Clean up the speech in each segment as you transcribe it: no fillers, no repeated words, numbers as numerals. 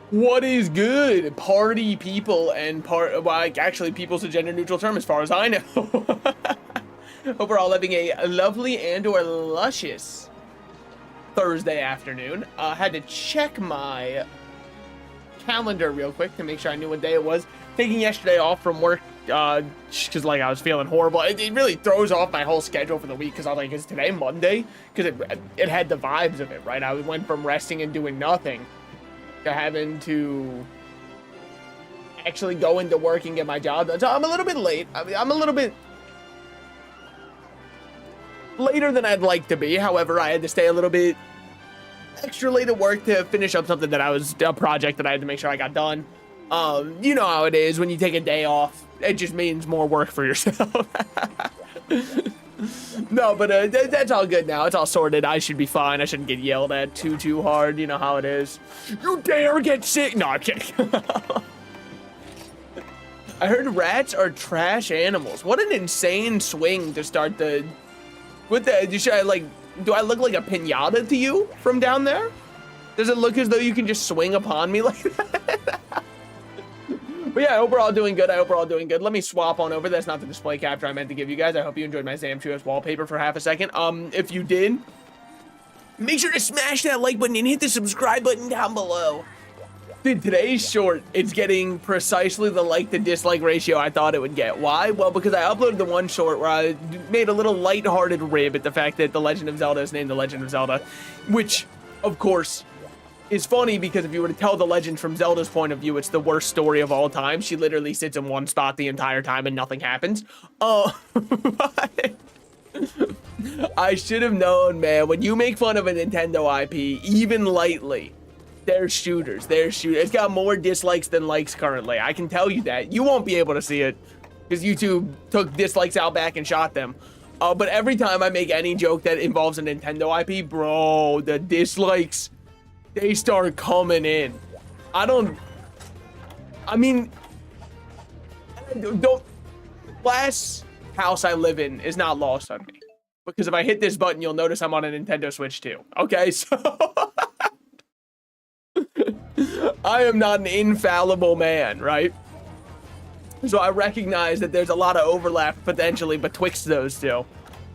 What is good, party people and like actually people's a gender neutral term as far as I know. Hope we're all having a lovely and/or luscious Thursday afternoon. Had to check my calendar real quick to make sure I knew what day it was. Taking yesterday off from work because like I was feeling horrible. It really throws off my whole schedule for the week because I was like, is today Monday? Because it had the vibes of it, right? I went from resting and doing nothing to having to actually go into work and get my job done. So I'm a little bit late. I mean, I'm a little bit later than I'd like to be. However, I had to stay a little bit extra late at work to finish up something that a project that I had to make sure I got done. You know how it is when you take a day off. It just means more work for yourself. No, but that's all good now. It's all sorted. I should be fine. I shouldn't get yelled at too hard. You know how it is. You dare get sick? No, I'm kidding. I heard rats are trash animals. What an insane swing to start the... do I look like a piñata to you from down there? Does it look as though you can just swing upon me like that? But yeah, I hope we're all doing good. Let me swap on over. That's not the display capture I meant to give you guys. I hope you enjoyed my Zamchuos wallpaper for half a second. If you did, make sure to smash that like button and hit the subscribe button down below. Dude, today's short, it's getting precisely the like to dislike ratio I thought it would get. Why? Well, because I uploaded the one short where I made a little lighthearted rib at the fact that The Legend of Zelda is named The Legend of Zelda, which, of course, is funny because if you were to tell the legend from Zelda's point of view, it's the worst story of all time. She literally sits in one spot the entire time and nothing happens. I should have known, man. When you make fun of a Nintendo IP, even lightly, they're shooters. It's got more dislikes than likes currently. I can tell you that. You won't be able to see it because YouTube took dislikes out back and shot them. But every time I make any joke that involves a Nintendo IP, bro, the dislikes... they start coming in. Last house I live in is not lost on me. Because if I hit this button, you'll notice I'm on a Nintendo Switch too. Okay, so... I am not an infallible man, right? So I recognize that there's a lot of overlap potentially betwixt those two.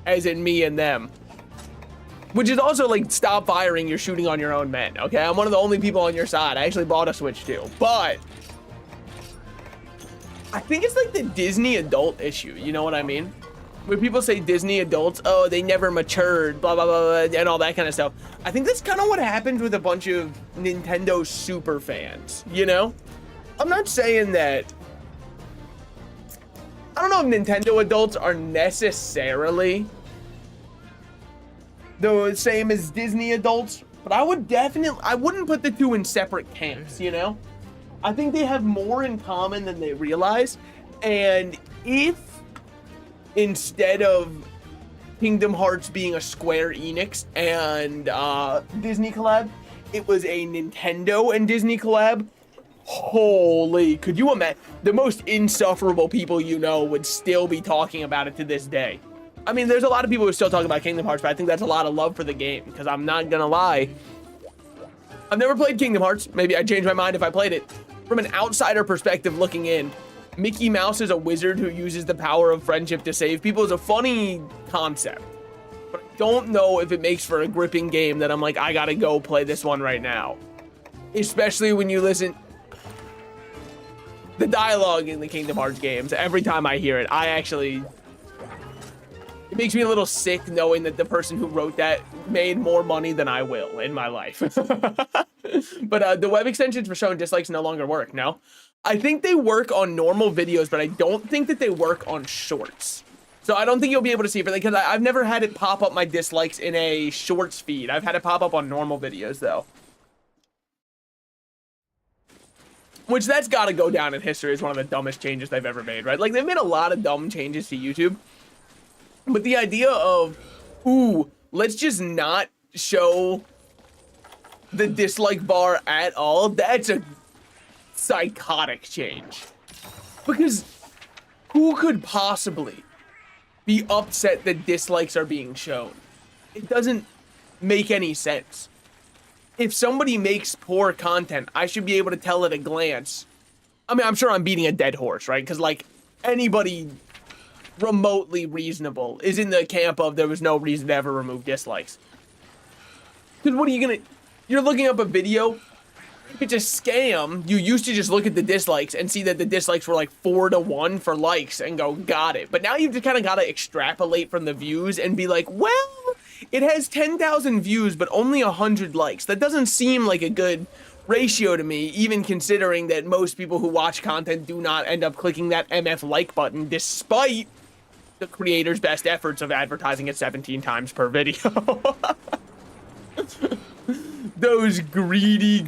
As in me and them. Which is also like, stop firing, you're shooting on your own men, okay? I'm one of the only people on your side. I actually bought a Switch too, but I think it's like the Disney adult issue, you know what I mean? When people say Disney adults, oh, they never matured, blah, blah, blah, blah, and all that kind of stuff. I think that's kind of what happens with a bunch of Nintendo super fans, you know? I'm not saying that... I don't know if Nintendo adults are necessarily the same as Disney adults, but I wouldn't put the two in separate camps, you know? I think they have more in common than they realize, and if instead of Kingdom Hearts being a Square Enix and Disney collab, it was a Nintendo and Disney collab, holy, could you imagine? The most insufferable people you know would still be talking about it to this day. I mean, there's a lot of people who still talk about Kingdom Hearts, but I think that's a lot of love for the game, because I'm not gonna lie. I've never played Kingdom Hearts. Maybe I'd change my mind if I played it. From an outsider perspective looking in, Mickey Mouse is a wizard who uses the power of friendship to save people is a funny concept. But I don't know if it makes for a gripping game that I'm like, I gotta go play this one right now. Especially when you listen... the dialogue in the Kingdom Hearts games, every time I hear it, it makes me a little sick knowing that the person who wrote that made more money than I will in my life. But the web extensions for showing dislikes no longer work, no? I think they work on normal videos, but I don't think that they work on shorts. So I don't think you'll be able to see it, because I've never had it pop up my dislikes in a shorts feed. I've had it pop up on normal videos, though. Which that's got to go down in history as one of the dumbest changes they've ever made, right? Like, they've made a lot of dumb changes to YouTube. But the idea of, ooh, let's just not show the dislike bar at all, that's a psychotic change. Because who could possibly be upset that dislikes are being shown? It doesn't make any sense. if somebody makes poor content, I should be able to tell at a glance. I mean, I'm sure I'm beating a dead horse, right? Because, like, anybody remotely reasonable is in the camp of there was no reason to ever remove dislikes. Because what are you gonna... You're looking up a video, it's a scam. You used to just look at the dislikes and see that the dislikes were like 4-to-1 for likes and go, got it. But now you've just kind of got to extrapolate from the views and be like, well, it has 10,000 views, but only 100 likes. That doesn't seem like a good ratio to me, even considering that most people who watch content do not end up clicking that MF like button, despite the creator's best efforts of advertising it 17 times per video. Those greedy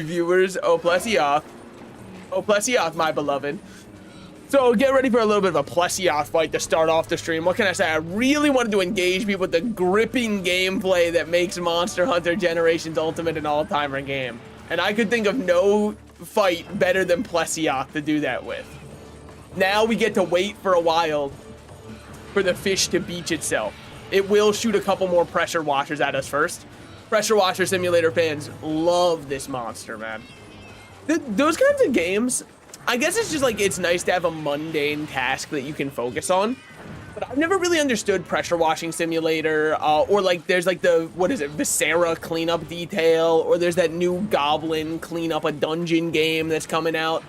viewers. Oh, Plesioth. Oh, Plesioth, my beloved. So get ready for a little bit of a Plesioth fight to start off the stream. What can I say? I really wanted to engage people with the gripping gameplay that makes Monster Hunter Generations Ultimate an all-timer game. And I could think of no fight better than Plesioth to do that with. Now we get to wait for a while for the fish to beach itself. It will shoot a couple more pressure washers at us first. Pressure washer simulator fans love this monster, man. Those kinds of games, I guess it's just like, it's nice to have a mundane task that you can focus on. But I've never really understood pressure washing simulator, or like there's like the, what is it, Viscera cleanup detail, or there's that new Goblin clean up a dungeon game that's coming out.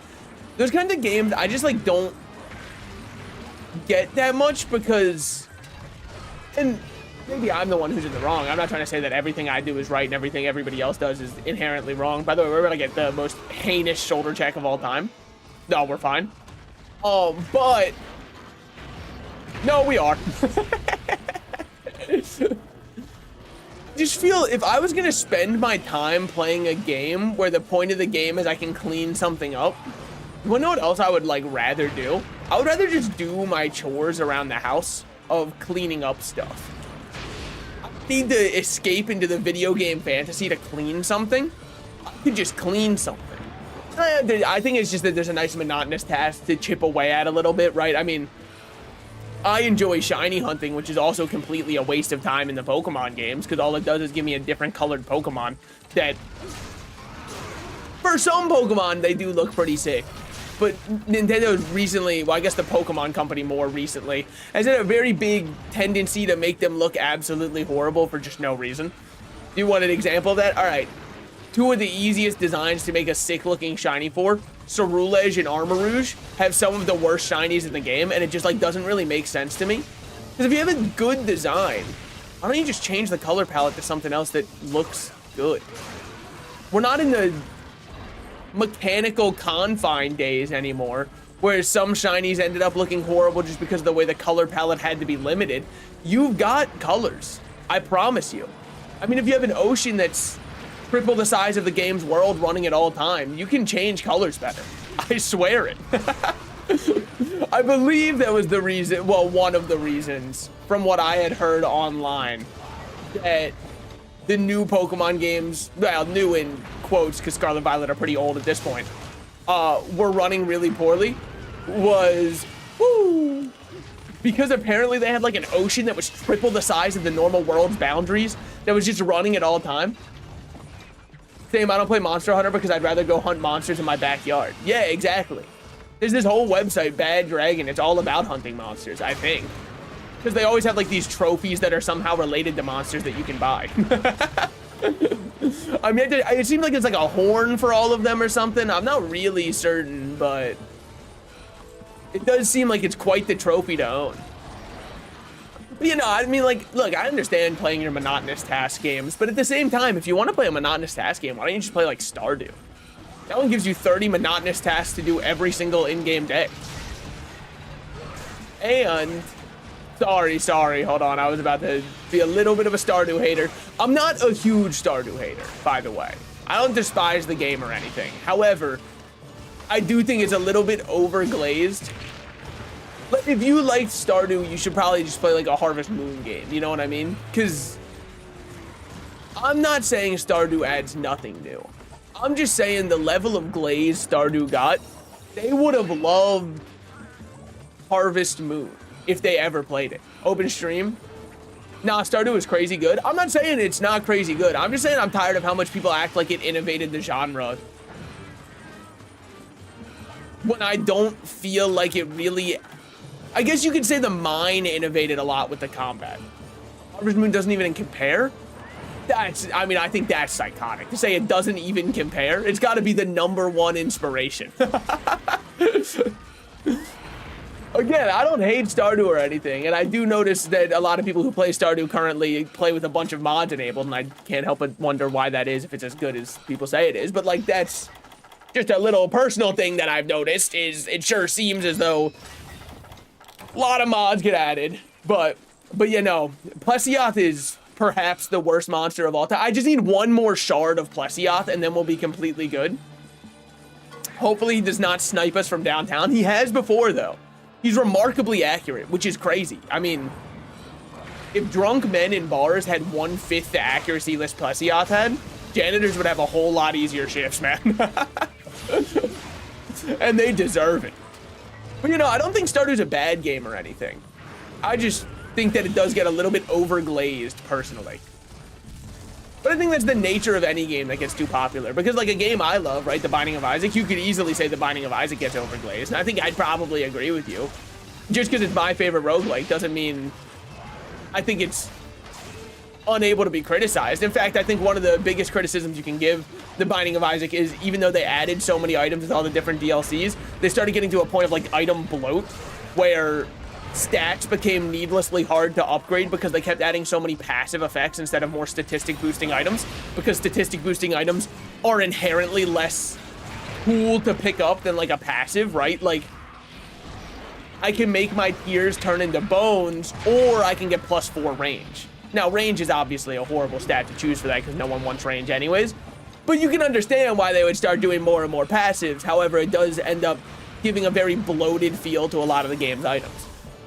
Those kinds of games, I just like don't get that much because, and maybe I'm the one who's in the wrong. I'm not trying to say that everything I do is right and everything everybody else does is inherently wrong. By the way, we're gonna get the most heinous shoulder check of all time. No, we're fine. But no, we are. Just feel if I was gonna spend my time playing a game where the point of the game is I can clean something up, you wanna know what else I would like rather do? I would rather just do my chores around the house of cleaning up stuff. Need to escape into the video game fantasy to clean something. I could just clean something. I think it's just that there's a nice monotonous task to chip away at a little bit, right? I mean, I enjoy shiny hunting, which is also completely a waste of time in the Pokemon games, because all it does is give me a different colored Pokemon that, for some Pokemon, they do look pretty sick. But Nintendo's recently, well, I guess the Pokemon company more recently, has had a very big tendency to make them look absolutely horrible for just no reason. Do you want an example of that? All right. Two of the easiest designs to make a sick-looking shiny for, Cerulege and Armarouge, have some of the worst shinies in the game, and it just, like, doesn't really make sense to me. Because if you have a good design, why don't you just change the color palette to something else that looks good? We're not in the mechanical confine days anymore, where some shinies ended up looking horrible just because of the way the color palette had to be limited. You've got colors, I promise you. I mean, if you have an ocean that's triple the size of the game's world running at all time, you can change colors better. I swear it. I believe that was the reason, well, one of the reasons from what I had heard online, that the new Pokemon games, well, new in quotes, because Scarlet and Violet are pretty old at this point, were running really poorly, was, because apparently they had like an ocean that was triple the size of the normal world's boundaries that was just running at all time. Same, I don't play Monster Hunter because I'd rather go hunt monsters in my backyard. Yeah, exactly. There's this whole website, Bad Dragon, it's all about hunting monsters, I think. Because they always have like these trophies that are somehow related to monsters that you can buy. I mean, it seems like it's like a horn for all of them or something. I'm not really certain, but it does seem like it's quite the trophy to own. But, you know, I mean, like, look, I understand playing your monotonous task games, but at the same time, if you want to play a monotonous task game, why don't you just play like Stardew? That one gives you 30 monotonous tasks to do every single in-game day. And sorry, hold on. I was about to be a little bit of a Stardew hater. I'm not a huge Stardew hater, by the way. I don't despise the game or anything. However, I do think it's a little bit overglazed. But if you liked Stardew, you should probably just play like a Harvest Moon game. You know what I mean? Because I'm not saying Stardew adds nothing new. I'm just saying the level of glaze Stardew got, they would have loved Harvest Moon if they ever played it. Open stream. Nah, Stardew is crazy good. I'm not saying it's not crazy good. I'm just saying I'm tired of how much people act like it innovated the genre, when I don't feel like it really... I guess you could say the mine innovated a lot with the combat. Harvest Moon doesn't even compare? I mean, I think that's psychotic. To say it doesn't even compare, it's got to be the #1 inspiration. Again, I don't hate Stardew or anything, and I do notice that a lot of people who play Stardew currently play with a bunch of mods enabled, and I can't help but wonder why that is, if it's as good as people say it is. But, like, that's just a little personal thing that I've noticed, is it sure seems as though a lot of mods get added. But you know, Plesioth is perhaps the worst monster of all time. I just need one more shard of Plesioth, and then we'll be completely good. Hopefully he does not snipe us from downtown. He has before, though. He's remarkably accurate, which is crazy. I mean, if drunk men in bars had 1/5 the accuracy list Plesioth had, janitors would have a whole lot easier shifts, man. And they deserve it. But, you know, I don't think Stardew's a bad game or anything. I just think that it does get a little bit overglazed, personally. But I think that's the nature of any game that gets too popular. Because, like, a game I love, right, The Binding of Isaac, you could easily say The Binding of Isaac gets overglazed. And I think I'd probably agree with you. Just because it's my favorite roguelike doesn't mean I think it's unable to be criticized. In fact, I think one of the biggest criticisms you can give The Binding of Isaac is, even though they added so many items with all the different DLCs, they started getting to a point of, like, item bloat, where stats became needlessly hard to upgrade because they kept adding so many passive effects instead of more statistic boosting items, because statistic boosting items are inherently less cool to pick up than, like, a passive, right? Like, I can make my tears turn into bones, or I can get +4 range. Now, range is obviously a horrible stat to choose for that because no one wants range anyways, but you can understand why they would start doing more and more passives. However, it does end up giving a very bloated feel to a lot of the game's items.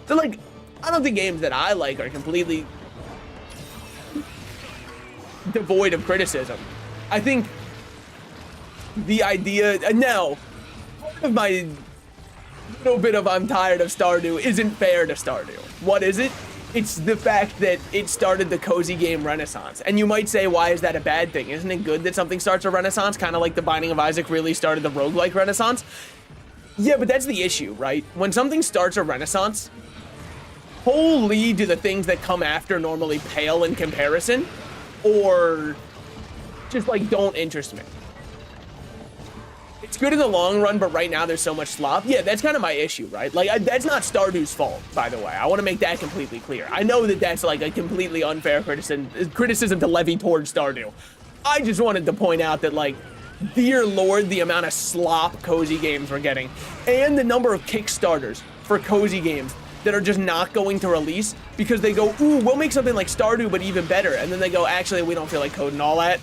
So, like, I don't think games that I like are completely devoid of criticism. I think the idea... Now, part of my little bit of I'm tired of Stardew isn't fair to Stardew. What is it? It's the fact that it started the cozy game renaissance. And you might say, why is that a bad thing? Isn't it good that something starts a renaissance? Kind of like The Binding of Isaac really started the roguelike renaissance? Yeah, but that's the issue, right? When something starts a renaissance, holy do the things that come after normally pale in comparison, or just, like, don't interest me. It's good in the long run, but right now there's so much slop. Yeah, that's kind of my issue, right? Like, that's not Stardew's fault, by the way. I want to make that completely clear. I know that that's, like, a completely unfair criticism to levy towards Stardew. I just wanted to point out that, like, dear Lord, the amount of slop cozy games we're getting, and the number of Kickstarters for cozy games that are just not going to release because they go, ooh, we'll make something like Stardew, but even better. And then they go, actually, we don't feel like coding all that.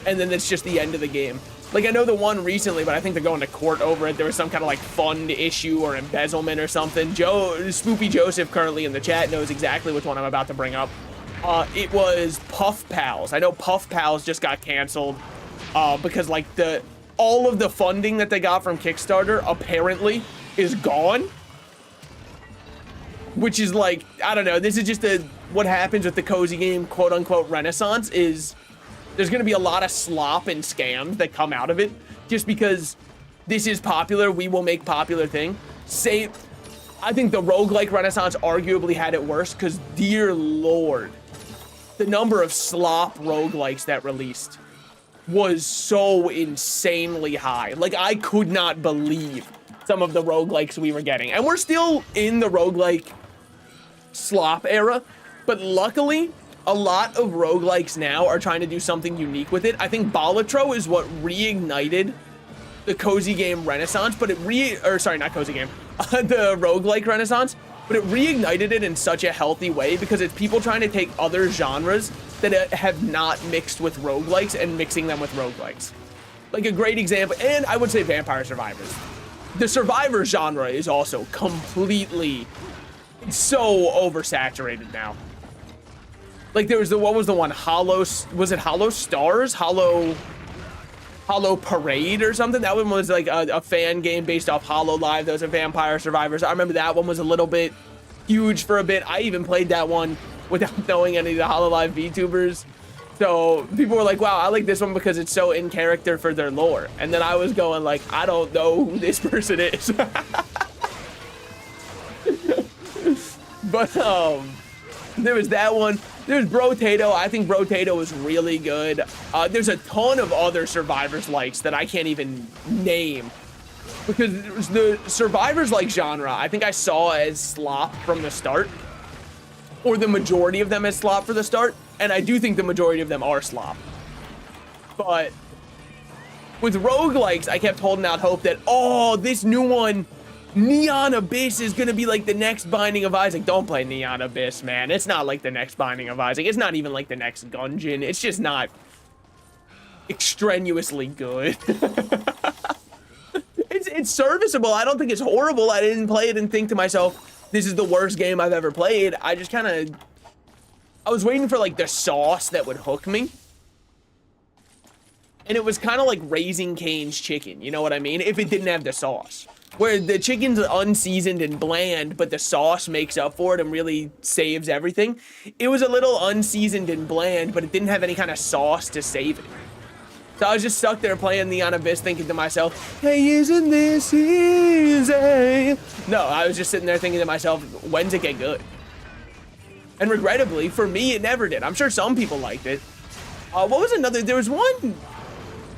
And then it's just the end of the game. Like, I know the one recently, but I think they're going to court over it. There was some kind of, like, fund issue or embezzlement or something. Spoopy Joseph, currently in the chat, knows exactly which one I'm about to bring up. It was Puff Pals. I know Puff Pals just got canceled because, like, all of the funding that they got from Kickstarter apparently is gone. Which is, like, I don't know, this is just what happens with the cozy game quote-unquote renaissance, is there's going to be a lot of slop and scams that come out of it. Just because this is popular, we will make popular thing. I think the roguelike renaissance arguably had it worse, because dear Lord, the number of slop roguelikes that released was so insanely high. Like, I could not believe some of the roguelikes we were getting. And we're still in the roguelike slop era, but luckily a lot of roguelikes now are trying to do something unique with it. I think Balatro is what reignited the cozy game renaissance, but not cozy game, the roguelike renaissance, but it reignited it in such a healthy way because it's people trying to take other genres that have not mixed with roguelikes and mixing them with roguelikes. Like a great example, and I would say Vampire Survivors. The Survivor genre is also completely, it's so oversaturated now. Like there was what was the one? Was it Hollow Stars? Hollow Parade or something? That one was like a fan game based off Hollow Live. Those are Vampire Survivors. I remember that one was a little bit huge for a bit. I even played that one without knowing any of the Hololive VTubers. So people were like, wow, I like this one because it's so in character for their lore. And then I was going like, I don't know who this person is. But there was that one. There's Brotato. I think Brotato was really good. There's a ton of other Survivors likes that I can't even name. Because the Survivors like genre, I think I saw as slop from the start. Or the majority of them as slop for the start. And I do think the majority of them are slop. But with roguelikes, I kept holding out hope that, oh, this new one, Neon Abyss, is going to be like the next Binding of Isaac. Don't play Neon Abyss, man. It's not like the next Binding of Isaac. It's not even like the next Gungeon. It's just not extraneously good. It's serviceable. I don't think it's horrible. I didn't play it and think to myself, this is the worst game I've ever played. I just kind of... I was waiting for, like, the sauce that would hook me. And it was kind of like Raising Cane's chicken, you know what I mean? If it didn't have the sauce. Where the chicken's unseasoned and bland, but the sauce makes up for it and really saves everything. It was a little unseasoned and bland, but it didn't have any kind of sauce to save it. So I was just stuck there playing Neon Abyss thinking to myself, hey, isn't this easy? No, I was just sitting there thinking to myself, when's it get good? And regrettably, for me, it never did. I'm sure some people liked it. What was another? There was one,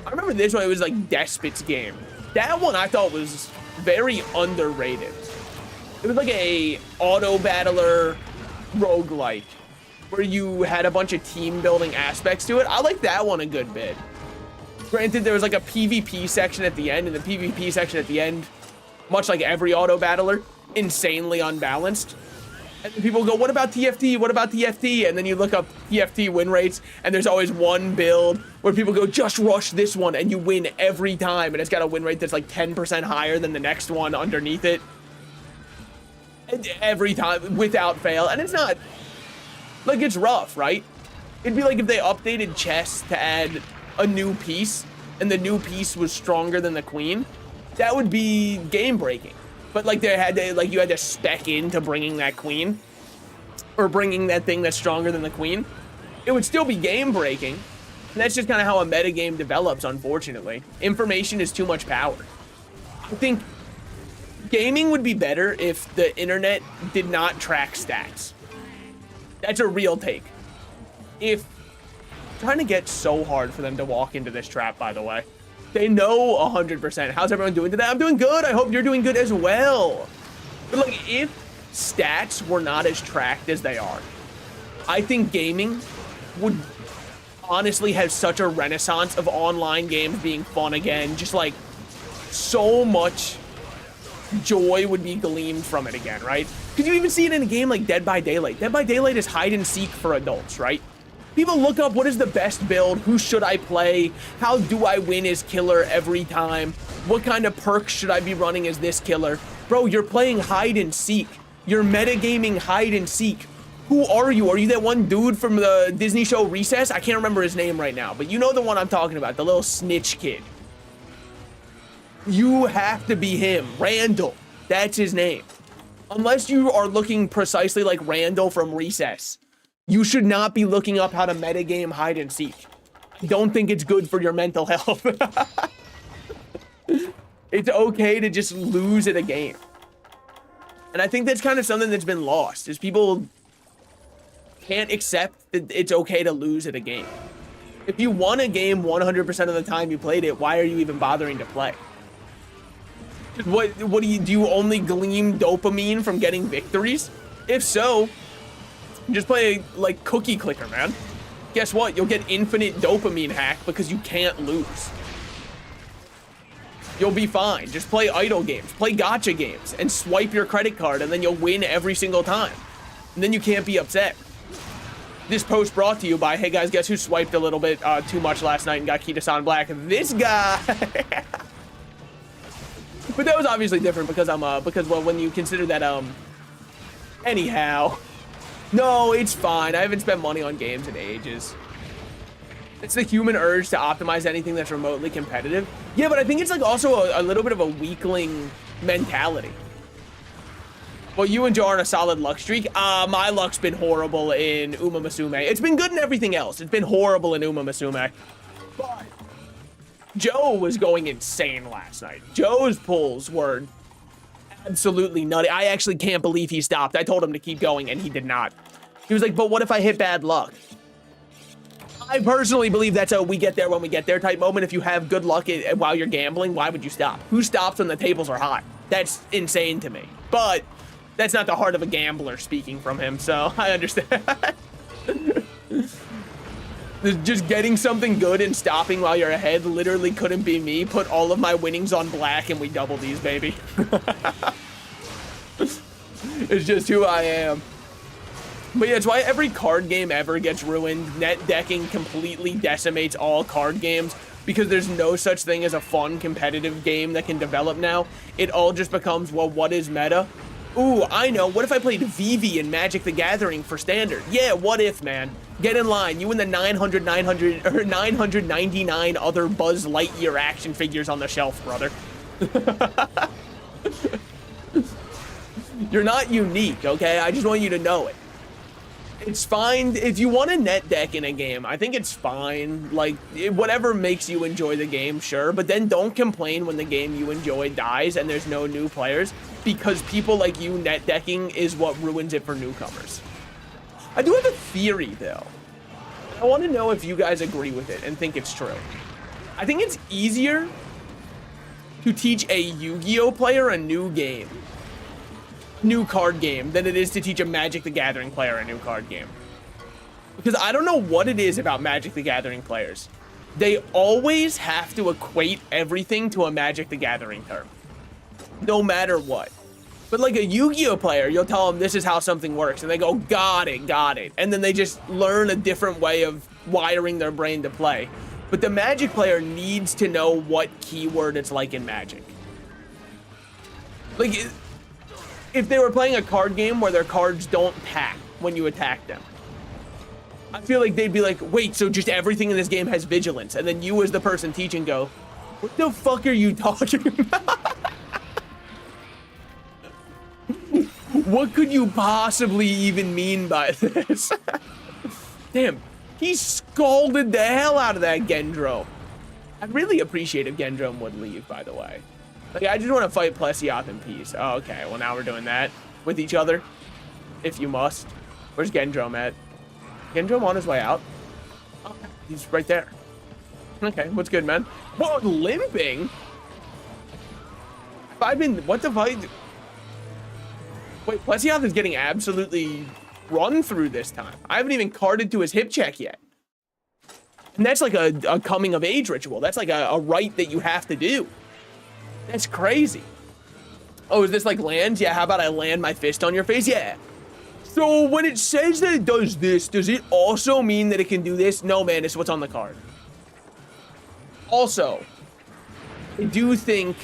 I remember this one, it was like Despot's Game. That one I thought was very underrated. It was like a auto battler roguelike where you had a bunch of team building aspects to it. I like that one a good bit. Granted, there was like a PvP section at the end, and the PvP section at the end, much like every auto battler, insanely unbalanced. And then people go, what about TFT? What about TFT? And then you look up TFT win rates, and there's always one build where people go, just rush this one, and you win every time. And it's got a win rate that's like 10% higher than the next one underneath it. And every time, without fail. And it's not, like, it's rough, right? It'd be like if they updated chess to add a new piece, and the new piece was stronger than the queen. That would be game breaking. But like they had to, like you had to spec into bringing that queen, or bringing that thing that's stronger than the queen. It would still be game breaking. And that's just kind of how a metagame develops, unfortunately. Information is too much power. I think gaming would be better if the internet did not track stats. That's a real take. If trying to get so hard for them to walk into this trap, by the way. They know 100%. How's everyone doing today? I'm doing good. I hope you're doing good as well. But like, if stats were not as tracked as they are, I think gaming would honestly have such a renaissance of online games being fun again. Just like, so much joy would be gleamed from it again, right? Because you even see it in a game like Dead by Daylight. Dead by Daylight is hide and seek for adults, right? People look up, what is the best build? Who should I play? How do I win as killer every time? What kind of perks should I be running as this killer? Bro, you're playing hide and seek. You're metagaming hide and seek. Who are you? Are you that one dude from the Disney show Recess? I can't remember his name right now, but you know the one I'm talking about, the little snitch kid. You have to be him. Randall. That's his name. Unless you are looking precisely like Randall from Recess, you should not be looking up how to metagame hide and seek. I don't think it's good for your mental health. It's okay to just lose at a game. And I think that's kind of something that's been lost, is people can't accept that it's okay to lose at a game. If you won a game 100% of the time you played it, why are you even bothering to play? What do you only glean dopamine from getting victories? If so, just play like Cookie Clicker, man. Guess what? You'll get infinite dopamine hack because you can't lose. You'll be fine. Just play idle games, play gacha games, and swipe your credit card, and then you'll win every single time. And then you can't be upset. This post brought to you by, hey guys, guess who swiped a little bit too much last night and got Kita-san Black? This guy. But that was obviously different because well, when you consider that anyhow. No, it's fine. I haven't spent money on games in ages. It's the human urge to optimize anything that's remotely competitive. Yeah, but I think it's like also a little bit of a weakling mentality. Well, you and Joe are on a solid luck streak. My luck's been horrible in Uma Musume. It's been good in everything else. It's been horrible in Uma Musume. But Joe was going insane last night. Joe's pulls were absolutely nutty. I actually can't believe he stopped. I told him to keep going, and he did not. He was like, but what if I hit bad luck? I personally believe that's a we get there when we get there type moment. If you have good luck while you're gambling, why would you stop? Who stops when the tables are hot? That's insane to me. But that's not the heart of a gambler speaking from him, so I understand. Just getting something good and stopping while you're ahead literally couldn't be me. Put all of my winnings on black and we double these, baby. It's just who I am. But yeah, it's why every card game ever gets ruined. Net decking completely decimates all card games because there's no such thing as a fun competitive game that can develop now. It all just becomes, well, what is meta? Ooh, I know. What if I played Vivi in Magic the Gathering for Standard? Yeah, what if, man? Get in line. You and the 999 other Buzz Lightyear action figures on the shelf, brother. You're not unique, okay? I just want you to know it. It's fine. If you want a net deck in a game, I think it's fine. Like, whatever makes you enjoy the game, sure. But then don't complain when the game you enjoy dies and there's no new players. Because people like you net decking is what ruins it for newcomers. I do have a theory, though. I want to know if you guys agree with it and think it's true. I think it's easier to teach a Yu-Gi-Oh player a new game. New card game than it is to teach a Magic the Gathering player a new card game. Because I don't know what it is about Magic the Gathering players. They always have to equate everything to a Magic the Gathering term. No matter what. But like a Yu-Gi-Oh player, you'll tell them this is how something works and they go, got it, got it. And then they just learn a different way of wiring their brain to play. But the Magic player needs to know what keyword it's like in Magic. Like, if they were playing a card game where their cards don't pack when you attack them, I feel like they'd be like, wait, so just everything in this game has vigilance. And then you as the person teaching go, what the fuck are you talking about? What could you possibly even mean by this? Damn, he scalded the hell out of that Gendro. I'd really appreciate if Gendro would leave, by the way. Like, I just want to fight Plesiop in peace. Oh, okay, well now we're doing that with each other. If you must. Where's Gendro at? Gendro on his way out? Oh, he's right there. Okay, what's good, man? Whoa, limping? What the fuck? Wait, Plesiop is getting absolutely run through this time. I haven't even carded to his hip check yet. And that's like a coming of age ritual. That's like a rite that you have to do. That's crazy. Oh, is this like lands? Yeah, how about I land my fist on your face? Yeah. So when it says that it does this, does it also mean that it can do this? No, man, it's what's on the card. Also, I do think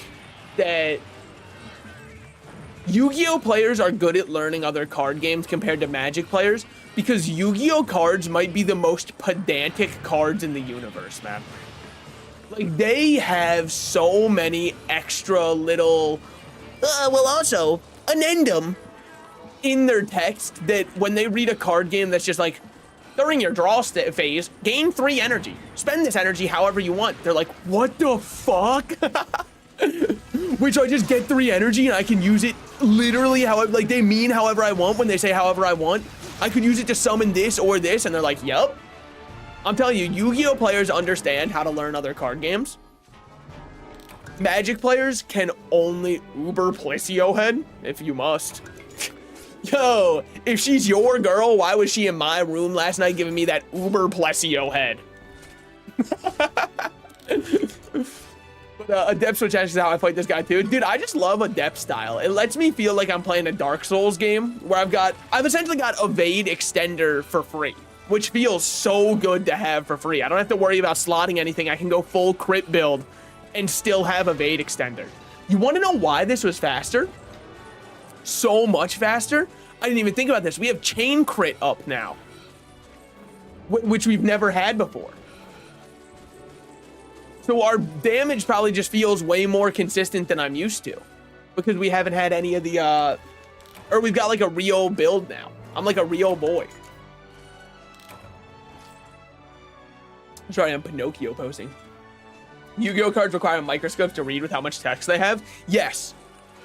that Yu-Gi-Oh players are good at learning other card games compared to Magic players because Yu-Gi-Oh cards might be the most pedantic cards in the universe, man. Like, they have so many extra little, well, also, addendum in their text that when they read a card game that's just like, during your draw phase, gain 3 energy. Spend this energy however you want. They're like, what the fuck? Which I just get 3 energy and I can use it literally however, like they mean however I want when they say however I want. I could use it to summon this or this, and they're like, yep. I'm telling you, Yu-Gi-Oh players understand how to learn other card games. Magic players can only Uber Plesio head, if you must. Yo, if she's your girl, why was she in my room last night giving me that Uber Plesio head? But Adept Switch is how I fight this guy too. Dude, I just love Adept style. It lets me feel like I'm playing a Dark Souls game where I've essentially got Evade Extender for free, which feels so good to have for free. I don't have to worry about slotting anything. I can go full crit build and still have Evade Extender. You want to know why this was faster? So much faster? I didn't even think about this. We have Chain Crit up now, which we've never had before. So our damage probably just feels way more consistent than I'm used to because we haven't had any of the Or we've got like a Rio build now. I'm like a Rio boy. Sorry, I'm Pinocchio posting. Yu-Gi-Oh cards require a microscope to read with how much text they have. Yes,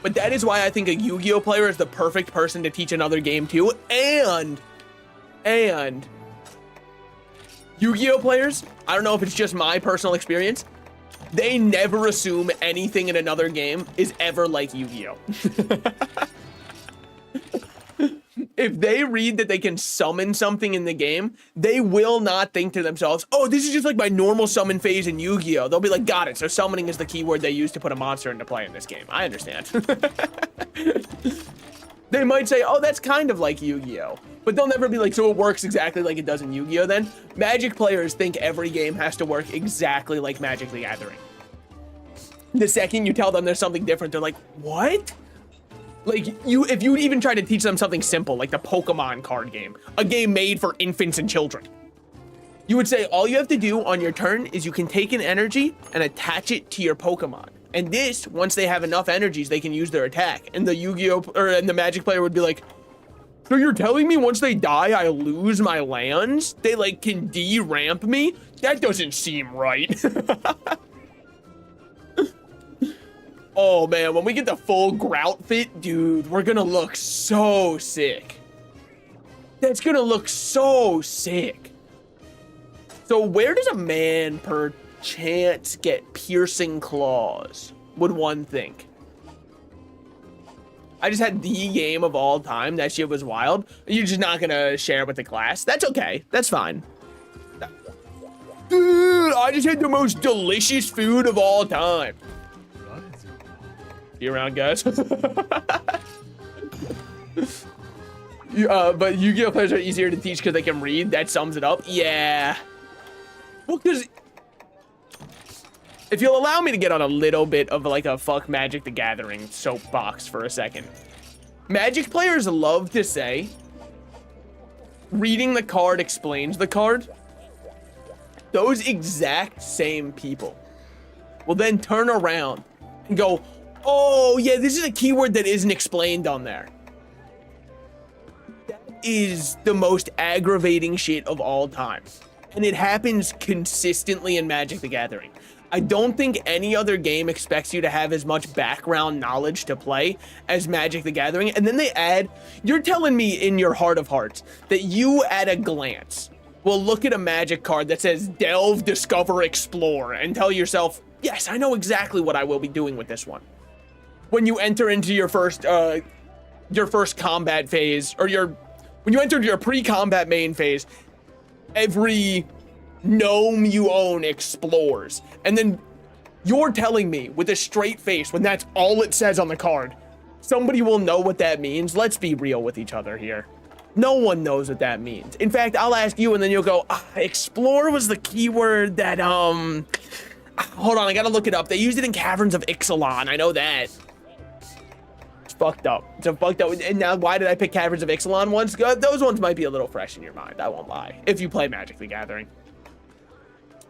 but that is why I think a Yu-Gi-Oh player is the perfect person to teach another game to. And Yu-Gi-Oh players, I don't know if it's just my personal experience, they never assume anything in another game is ever like Yu-Gi-Oh. If they read that they can summon something in the game, they will not think to themselves, oh, this is just like my normal summon phase in Yu-Gi-Oh. They'll be like, got it. So summoning is the keyword they use to put a monster into play in this game. I understand. They might say, oh, that's kind of like Yu-Gi-Oh. But they'll never be like, so it works exactly like it does in Yu-Gi-Oh then. Magic players think every game has to work exactly like Magic the Gathering. The second you tell them there's something different, they're like, what? Like, if you even try to teach them something simple, like the Pokemon card game, a game made for infants and children, you would say all you have to do on your turn is you can take an energy and attach it to your Pokemon. And this, once they have enough energies, they can use their attack. And the Yu-Gi-Oh, and the Magic player would be like, so you're telling me once they die, I lose my lands? They like can de-ramp me? That doesn't seem right. Oh man, when we get the full grout fit, dude, we're gonna look so sick. That's gonna look so sick. So where does a man per chance get piercing claws, would one think? I just had the game of all time. That shit was wild. You're just not gonna share with the class. That's okay. That's fine. Dude, I just had the most delicious food of all time. You around, guys? But Yu-Gi-Oh players are easier to teach because they can read. That sums it up. Yeah. Well, because if you'll allow me to get on a little bit of like a fuck Magic the Gathering soapbox for a second. Magic players love to say, reading the card explains the card. Those exact same people will then turn around and go, oh yeah, this is a keyword that isn't explained on there. That is the most aggravating shit of all time. And it happens consistently in Magic the Gathering. I don't think any other game expects you to have as much background knowledge to play as Magic the Gathering. And then they add, you're telling me in your heart of hearts that you at a glance will look at a Magic card that says Delve, Discover, Explore and tell yourself, yes, I know exactly what I will be doing with this one. When you enter into your first combat phase, or when you enter your pre-combat main phase, every gnome you own explores. And then you're telling me with a straight face, when that's all it says on the card, somebody will know what that means. Let's be real with each other here. No one knows what that means. In fact, I'll ask you and then you'll go, explore was the keyword that, hold on, I gotta look it up. They used it in Caverns of Ixalan, I know that. It's fucked up. It's a fucked up. And now why did I pick Caverns of Ixalan ones? Those ones might be a little fresh in your mind, I won't lie, if you play Magic the Gathering.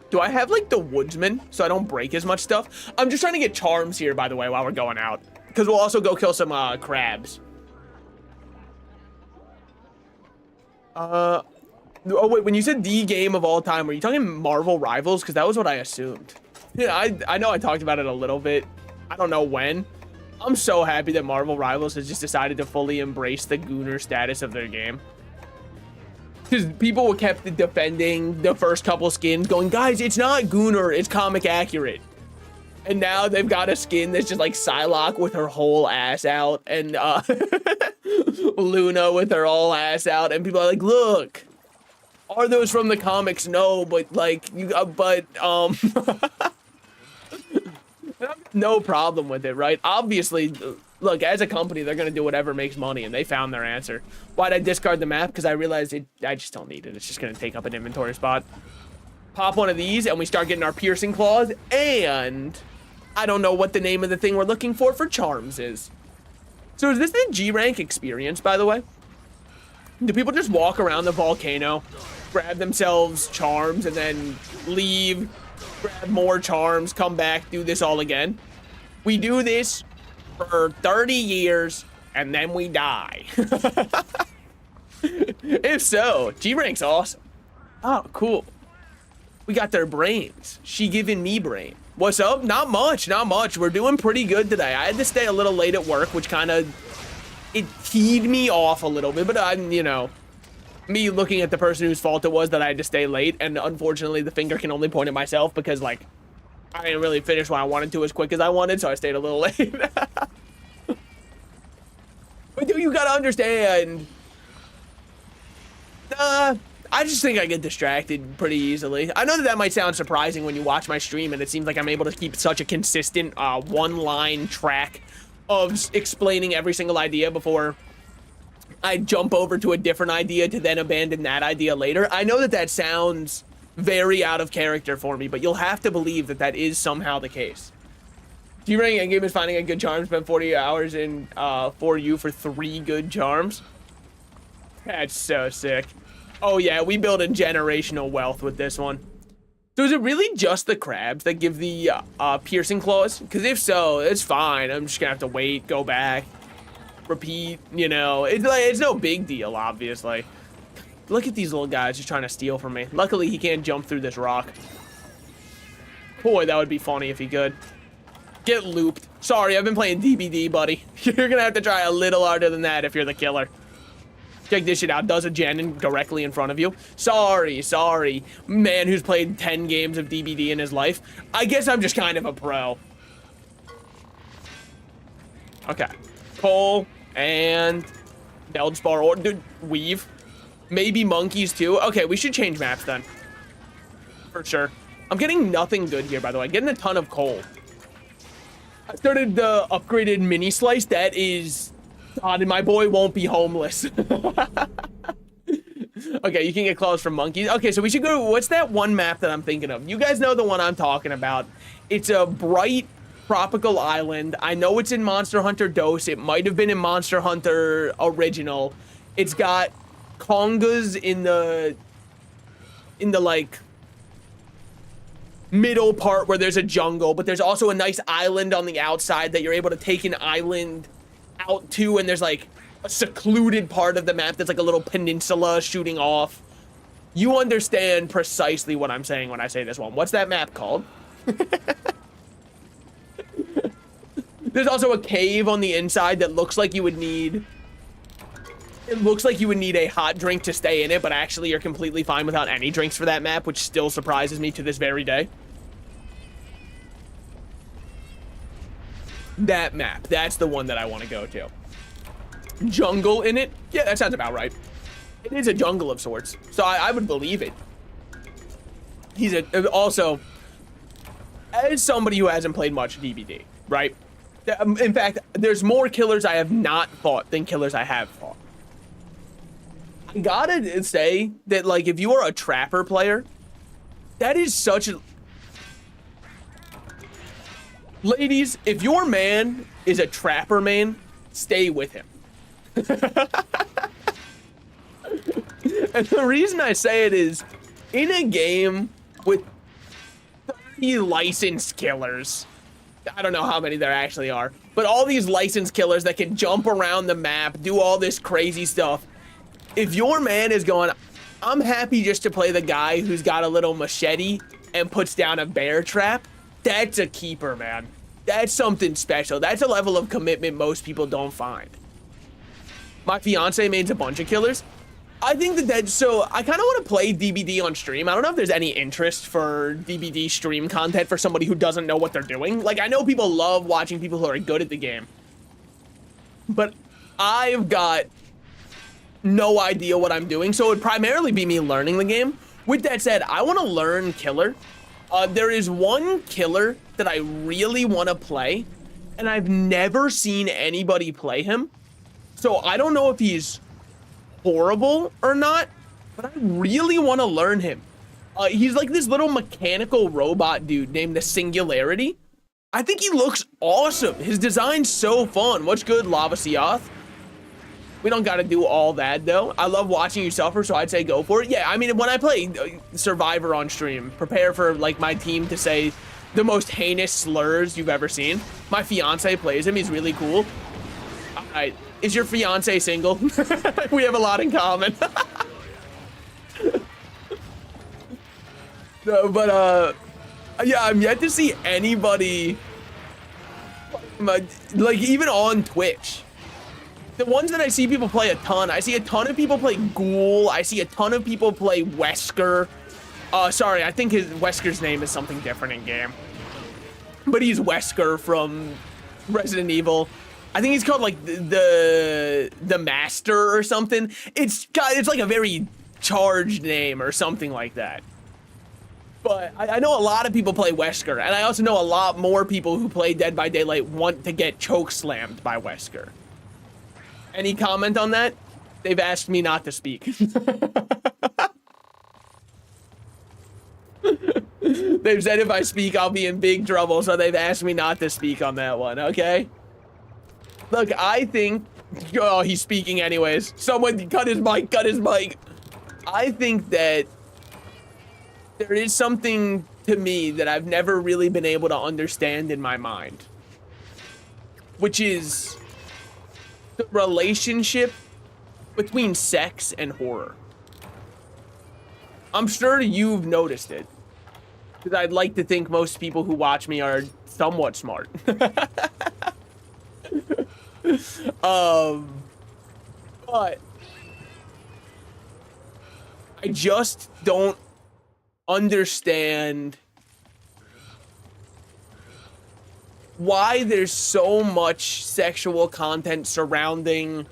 Do I have like the Woodsman so I don't break as much stuff? I'm just trying to get charms here, by the way, while we're going out. Because we'll also go kill some crabs. Oh wait, when you said the game of all time, were you talking Marvel Rivals? Because that was what I assumed. Yeah, I know I talked about it a little bit. I don't know when. I'm so happy that Marvel Rivals has just decided to fully embrace the Gooner status of their game. Because people kept defending the first couple skins, going, guys, it's not Gooner, it's comic accurate. And now they've got a skin that's just like Psylocke with her whole ass out, and Luna with her whole ass out, and people are like, look, are those from the comics? No, but like, no problem with it, right? Obviously, look, as a company, they're gonna do whatever makes money, and they found their answer. Why'd I discard the map? Because I realized I just don't need it. It's just gonna take up an inventory spot. Pop one of these, and we start getting our piercing claws, and I don't know what the name of the thing we're looking for charms is. So is this the G rank experience, by the way? Do people just walk around the volcano, grab themselves charms, and then leave, grab more charms, come back, do this all again? We do this for 30 years, and then we die. If so, G-Rank's awesome. Oh, cool. We got their brains. She giving me brain. What's up? Not much, not much. We're doing pretty good today. I had to stay a little late at work, which kind of, it teed me off a little bit, but I'm, you know, me looking at the person whose fault it was that I had to stay late, and unfortunately the finger can only point at myself because, like, I didn't really finish what I wanted to as quick as I wanted, so I stayed a little late. But dude, you gotta understand, I just think I get distracted pretty easily. I know that that might sound surprising when you watch my stream and it seems like I'm able to keep such a consistent one-line track of explaining every single idea before I jump over to a different idea to then abandon that idea later. I know that that sounds very out of character for me, but you'll have to believe that that is somehow the case. G-Rank Endgame is finding a good charm. Spent 40 hours in 4U for 3 good charms. That's so sick. Oh yeah, we build a generational wealth with this one. So is it really just the crabs that give the piercing claws? Because if so, it's fine. I'm just gonna have to wait, go back, repeat, you know. It's like, it's no big deal, obviously. Look at these little guys just trying to steal from me. Luckily, he can't jump through this rock. Boy, that would be funny if he could. Get looped. Sorry, I've been playing DBD, buddy. You're gonna have to try a little harder than that if you're the killer. Check this shit out. Does a gen directly in front of you. Sorry. Man who's played 10 games of DBD in his life. I guess I'm just kind of a pro. Okay. Cole and Feldspar or dude, Weave. Maybe monkeys too. Okay, we should change maps then. For sure. I'm getting nothing good here, by the way. I'm getting a ton of coal. I started the upgraded mini slice. That is... God, and my boy won't be homeless. Okay, you can get clothes from monkeys. Okay, so we should go... What's that one map that I'm thinking of? You guys know the one I'm talking about. It's a bright tropical island. I know it's in Monster Hunter DOS. It might have been in Monster Hunter Original. It's got congas in the like middle part where there's a jungle, but there's also a nice island on the outside that you're able to take an island out to, and there's like a secluded part of the map that's like a little peninsula shooting off. You understand precisely what I'm saying when I say this one. What's that map called? There's also a cave on the inside that looks like you would need... It looks like you would need a hot drink to stay in it, but actually you're completely fine without any drinks for that map, which still surprises me to this very day. That map, that's the one that I want to go to. Jungle in it? Yeah, that sounds about right. It is a jungle of sorts, so I would believe it. He's also, as somebody who hasn't played much DBD, right? In fact, there's more killers I have not fought than killers I have fought. I gotta say that, like, if you are a trapper player, that is such a... Ladies, if your man is a trapper main, stay with him. And the reason I say it is, in a game with 30 licensed killers, I don't know how many there actually are, but all these licensed killers that can jump around the map, do all this crazy stuff, if your man is going, I'm happy just to play the guy who's got a little machete and puts down a bear trap, that's a keeper, man. That's something special. That's a level of commitment most people don't find. My fiance mains a bunch of killers. I think so I kind of want to play DBD on stream. I don't know if there's any interest for DBD stream content for somebody who doesn't know what they're doing. Like, I know people love watching people who are good at the game, but I've got no idea what I'm doing, so it would primarily be me learning the game. With that said, I want to learn killer. There is one killer that I really want to play, and I've never seen anybody play him, so I don't know if he's horrible or not, but I really want to learn him. He's like this little mechanical robot dude named the Singularity. I think he looks awesome. His design's so fun. What's good, Lava Seath? We don't got to do all that, though. I love watching you suffer, so I'd say go for it. Yeah, I mean, when I play Survivor on stream, prepare for, like, my team to say the most heinous slurs you've ever seen. My fiance plays him. He's really cool. Alright, is your fiance single? We have a lot in common. No, but yeah, I'm yet to see anybody like even on Twitch. The ones that I see people play a ton, I see a ton of people play Ghoul. I see a ton of people play Wesker. Sorry, I think Wesker's name is something different in game, but he's Wesker from Resident Evil. I think he's called like the Master or something. It's like a very charged name or something like that. But I know a lot of people play Wesker, and I also know a lot more people who play Dead by Daylight want to get choke slammed by Wesker. Any comment on that? They've asked me not to speak. They've said if I speak, I'll be in big trouble, so they've asked me not to speak on that one, okay? Look, I think... Oh, he's speaking anyways. Someone cut his mic, cut his mic. I think that there is something to me that I've never really been able to understand in my mind, which is the relationship between sex and horror. I'm sure you've noticed it, because I'd like to think most people who watch me are somewhat smart. But I just don't understand why there's so much sexual content surrounding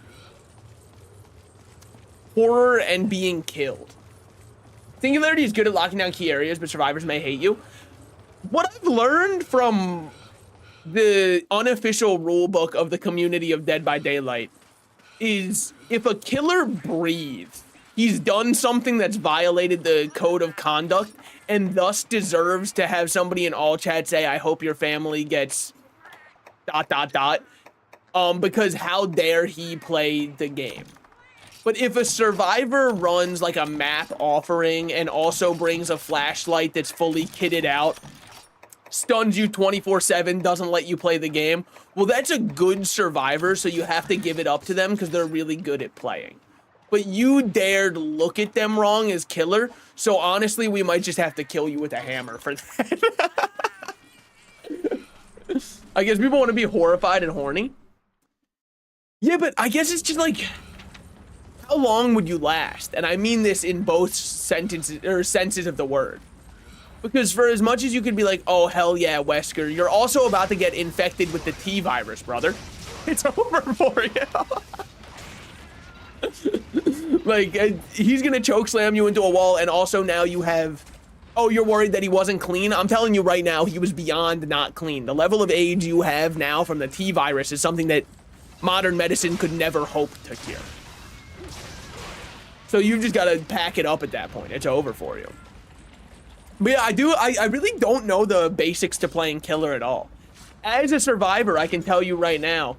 horror and being killed. Singularity is good at locking down key areas, but survivors may hate you. What I've learned from the unofficial rulebook of the community of Dead by Daylight is if a killer breathes, he's done something that's violated the code of conduct and thus deserves to have somebody in all chat say, I hope your family gets ... because how dare he play the game. But if a survivor runs like a map offering and also brings a flashlight that's fully kitted out, stuns you 24/7, doesn't let you play the game, well, that's a good survivor, so you have to give it up to them because they're really good at playing. But you dared look at them wrong as killer, so honestly, we might just have to kill you with a hammer for that. I guess people want to be horrified and horny. Yeah, but I guess it's just like, how long would you last? And I mean this in both sentences or senses of the word. Because for as much as you could be like, oh, hell yeah, Wesker, you're also about to get infected with the T virus, brother. It's over for you. Like, he's gonna choke slam you into a wall, and also now you have... Oh, you're worried that he wasn't clean? I'm telling you right now, he was beyond not clean. The level of age you have now from the T virus is something that modern medicine could never hope to cure. So you've just gotta pack it up at that point. It's over for you. But yeah, I really don't know the basics to playing killer at all. As a survivor, I can tell you right now,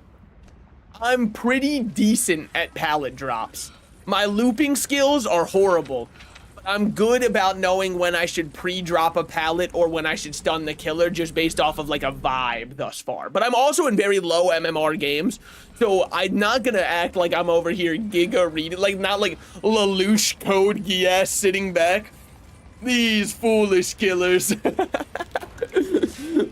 I'm pretty decent at pallet drops. My looping skills are horrible. But I'm good about knowing when I should pre-drop a pallet or when I should stun the killer just based off of like a vibe thus far. But I'm also in very low MMR games, so I'm not gonna act like I'm over here giga reading, like not like Lelouch Code Geass sitting back. These foolish killers.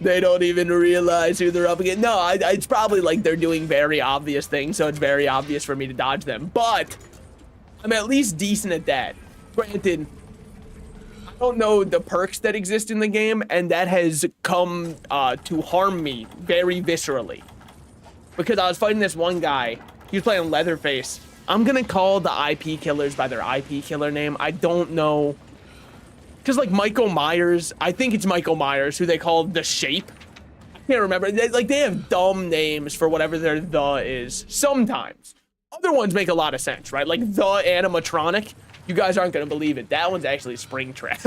They don't even realize who they're up against. No, it's probably like they're doing very obvious things, so it's very obvious for me to dodge them. But I'm at least decent at that. Granted, I don't know the perks that exist in the game, and that has come to harm me very viscerally. Because I was fighting this one guy. He was playing Leatherface. I'm gonna call the IP killers by their IP killer name. I don't know. Because like Michael Myers, I think it's Michael Myers, who they call the Shape. I can't remember. They have dumb names for whatever their the is. Sometimes. Other ones make a lot of sense, right? Like the animatronic. You guys aren't going to believe it. That one's actually Springtrap.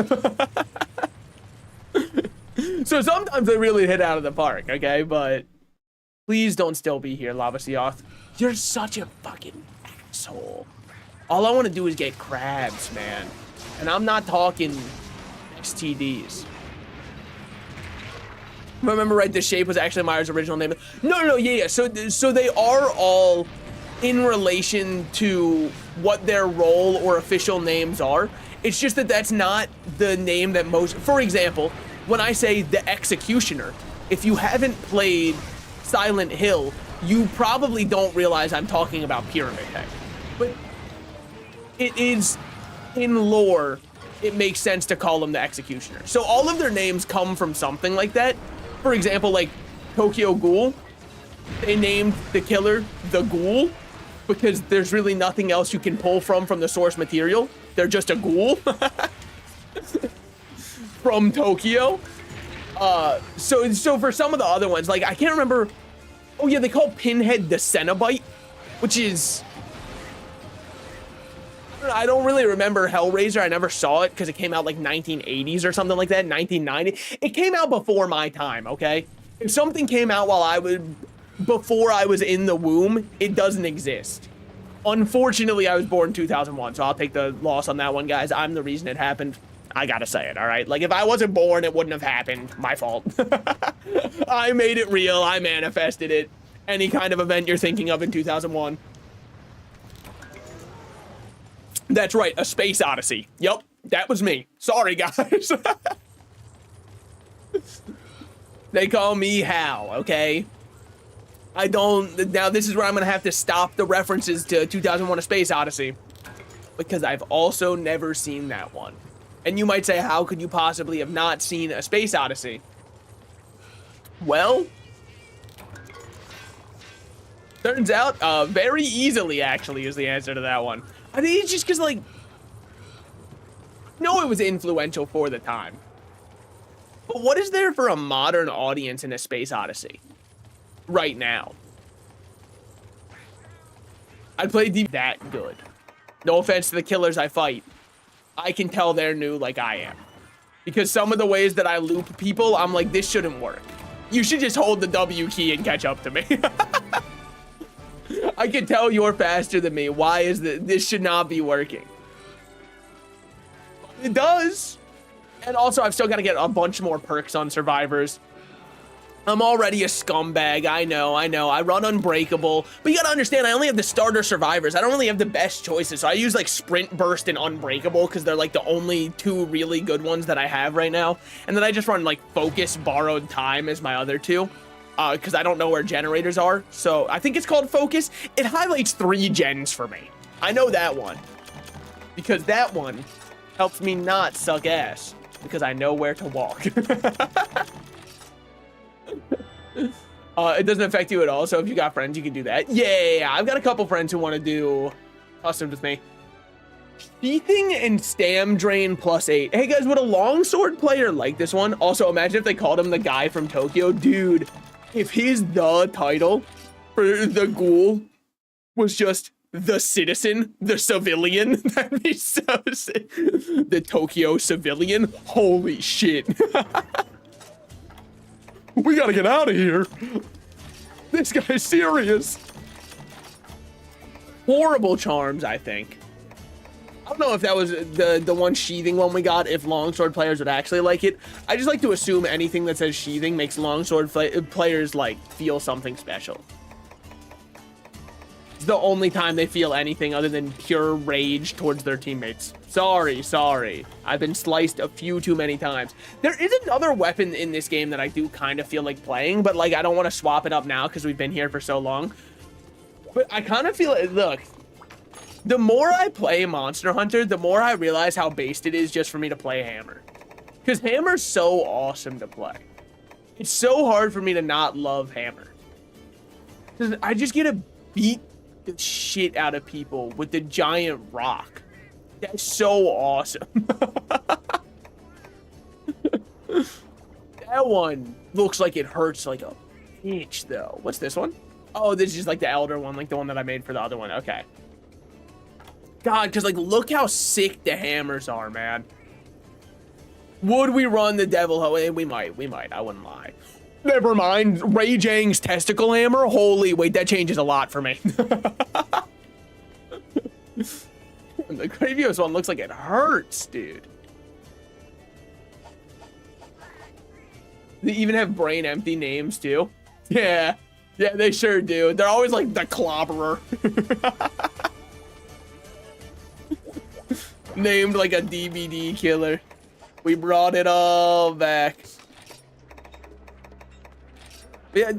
So sometimes they really hit out of the park, okay? But please don't still be here, Lava Seoth. You're such a fucking asshole. All I want to do is get crabs, man. And I'm not talking STDs. If I remember right, the shape was actually Myers' original name. No, yeah. So they are all in relation to what their role or official names are. It's just that that's not the name that most, for example, when I say the Executioner, if you haven't played Silent Hill, you probably don't realize I'm talking about Pyramid Head. But it is, in lore, it makes sense to call them the Executioner. So all of their names come from something like that. For example, like Tokyo Ghoul, they named the killer the Ghoul because there's really nothing else you can pull from the source material. They're just a ghoul from Tokyo. So for some of the other ones, like I can't remember. Oh yeah, they call Pinhead the Cenobite, which is, I don't really remember Hellraiser. I never saw it because it came out like 1980s or something like that, 1990. It came out before my time, okay? If something came out before I was in the womb, it doesn't exist. Unfortunately, I was born in 2001, so I'll take the loss on that one, guys. I'm the reason it happened. I gotta say it, all right? Like, if I wasn't born, it wouldn't have happened. My fault. I made it real. I manifested it. Any kind of event you're thinking of in 2001. That's right, A Space Odyssey. Yep, that was me. Sorry, guys. They call me Hal, okay? Now this is where I'm gonna have to stop the references to 2001 A Space Odyssey, because I've also never seen that one. And you might say, how could you possibly have not seen A Space Odyssey? Well, turns out, very easily, actually, is the answer to that one. I think it's just because, like, no, it was influential for the time. But what is there for a modern audience in A Space Odyssey right now? I'd play that good. No offense to the killers I fight. I can tell they're new like I am. Because some of the ways that I loop people, I'm like, this shouldn't work. You should just hold the W key and catch up to me. I can tell you're faster than me. Why is this should not be working? It does. And also, I've still got to get a bunch more perks on survivors. I'm already a scumbag. I know. I run Unbreakable. But you got to understand, I only have the starter survivors. I don't really have the best choices. So I use like Sprint Burst and Unbreakable because they're like the only two really good ones that I have right now. And then I just run like Focus, Borrowed Time as my other two. Because I don't know where generators are. So I think it's called Focus. It highlights 3 gens for me. I know that one. Because that one helps me not suck ass. Because I know where to walk. It doesn't affect you at all. So if you got friends, you can do that. Yeah. I've got a couple friends who want to do customs with me. Sheathing and Stam Drain +8. Hey guys, would a longsword player like this one? Also, imagine if they called him the guy from Tokyo. Dude, if his the title for the ghoul was just the citizen, the civilian, that'd be so sick. The Tokyo civilian. Holy shit. We gotta get out of here. This guy's serious. Horrible charms, I think. I don't know if that was the one sheathing one we got, if longsword players would actually like it. I just like to assume anything that says sheathing makes longsword players like feel something special. It's the only time they feel anything other than pure rage towards their teammates. Sorry. I've been sliced a few too many times. There is another weapon in this game that I do kind of feel like playing, but like I don't want to swap it up now because we've been here for so long. But I kind of feel like, look, the more I play Monster Hunter, the more I realize how based it is just for me to play Hammer. Because Hammer's so awesome to play. It's so hard for me to not love Hammer. Because I just get to beat the shit out of people with the giant rock. That's so awesome. That one looks like it hurts like a bitch, though. What's this one? Oh, this is just like the Elder one, like the one that I made for the other one. Okay. God, because like, look how sick the hammers are, man. Would we run the Devil Hoe? We might. I wouldn't lie. Never mind. Ray Jang's testicle hammer? Holy, wait, that changes a lot for me. The Gravios one looks like it hurts, dude. They even have brain empty names too. Yeah. Yeah, they sure do. They're always like the clobberer. Named like a DVD killer. We brought it all back. Yeah.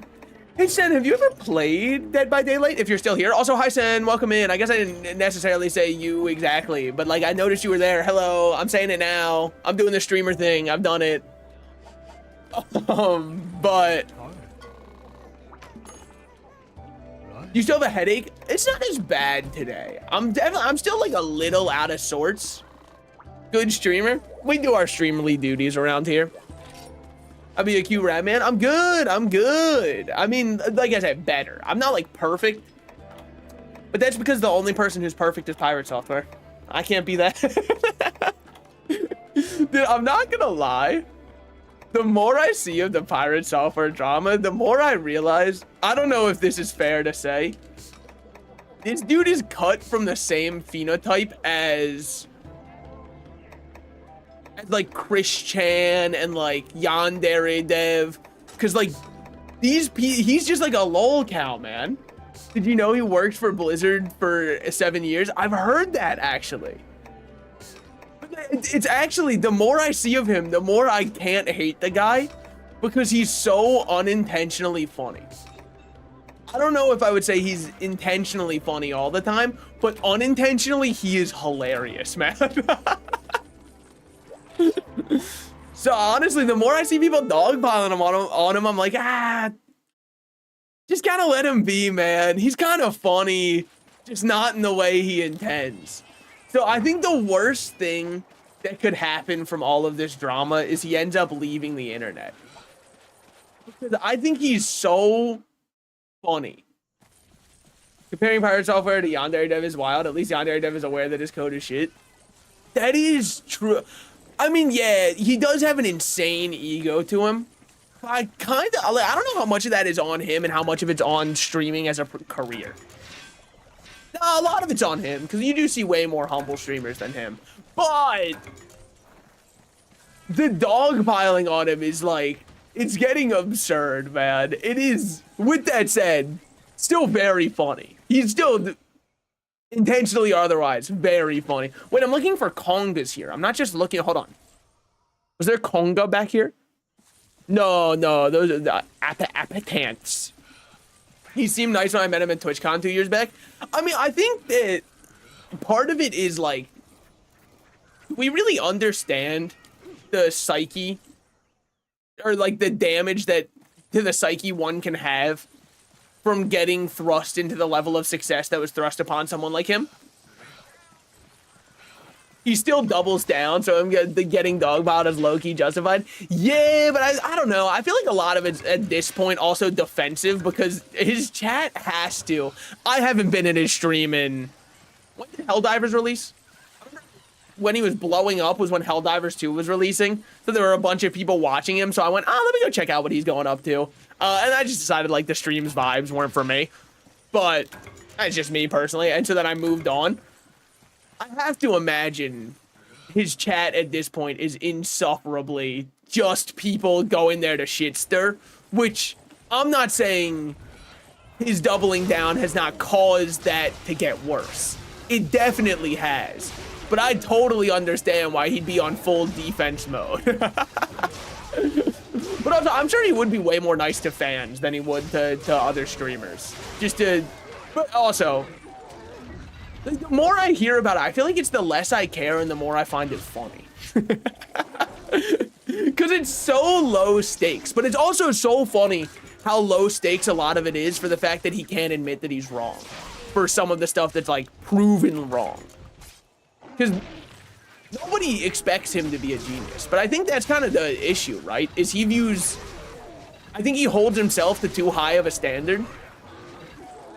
Hey Sen, have you ever played Dead by Daylight? If you're still here. Also, hi Sen, welcome in. I guess I didn't necessarily say you exactly, but like I noticed you were there. Hello, I'm saying it now. I'm doing the streamer thing. I've done it. But you still have a headache? It's not as bad today. I'm still like a little out of sorts. Good streamer. We do our streamerly duties around here. I'll be a cute rat man. I'm good. I'm good. I mean, like I said, better. I'm not like perfect, but that's because the only person who's perfect is Pirate Software. I can't be that. Dude, I'm not gonna lie. The more I see of the Pirate Software drama, the more I realize, I don't know if this is fair to say, this dude is cut from the same phenotype as like Chris Chan and like Yandere Dev, because like he's just like a lol cow, man. Did you know he worked for Blizzard for 7 years? I've heard that actually. It's actually, the more I see of him, the more I can't hate the guy because he's so unintentionally funny. I don't know if I would say he's intentionally funny all the time, but unintentionally he is hilarious, man. So honestly, the more I see people dogpiling him on him, I'm like, just kind of let him be, man. He's kind of funny, just not in the way he intends. So I think the worst thing that could happen from all of this drama is he ends up leaving the internet. Because I think he's so funny. Comparing Pirate Software to Yandere Dev is wild. At least Yandere Dev is aware that his code is shit. That is true. I mean, yeah, he does have an insane ego to him. I don't know how much of that is on him and how much of it's on streaming as a career. A lot of it's on him, because you do see way more humble streamers than him. But the dogpiling on him is like, it's getting absurd, man. It is, with that said, still very funny. He's still intentionally or otherwise very funny. Wait, I'm looking for congas here. I'm not just looking, hold on. Was there conga back here? No, those are the appetants. He seemed nice when I met him at TwitchCon 2 years back. I mean, I think that part of it is like, we really understand the psyche or like the damage that to the psyche one can have from getting thrust into the level of success that was thrust upon someone like him. He still doubles down, so I'm getting dogpiled as low-key justified. Yeah, but I don't know. I feel like a lot of it's at this point also defensive because his chat has to. I haven't been in his stream in... When did Helldivers release? When he was blowing up was when Helldivers 2 was releasing. So there were a bunch of people watching him, so I went, let me go check out what he's going up to. And I just decided, like, the stream's vibes weren't for me. But that's just me, personally. And so then I moved on. I have to imagine his chat at this point is insufferably just people going there to shit stir, which I'm not saying his doubling down has not caused that to get worse. It definitely has. But I totally understand why he'd be on full defense mode. But also, I'm sure he would be way more nice to fans than he would to other streamers. But also, the more I hear about it, I feel like it's the less I care and the more I find it funny. Because it's so low stakes, but it's also so funny how low stakes a lot of it is for the fact that he can't admit that he's wrong for some of the stuff that's like proven wrong. Because nobody expects him to be a genius, but I think that's kind of the issue, right? Is he views, I think he holds himself to too high of a standard,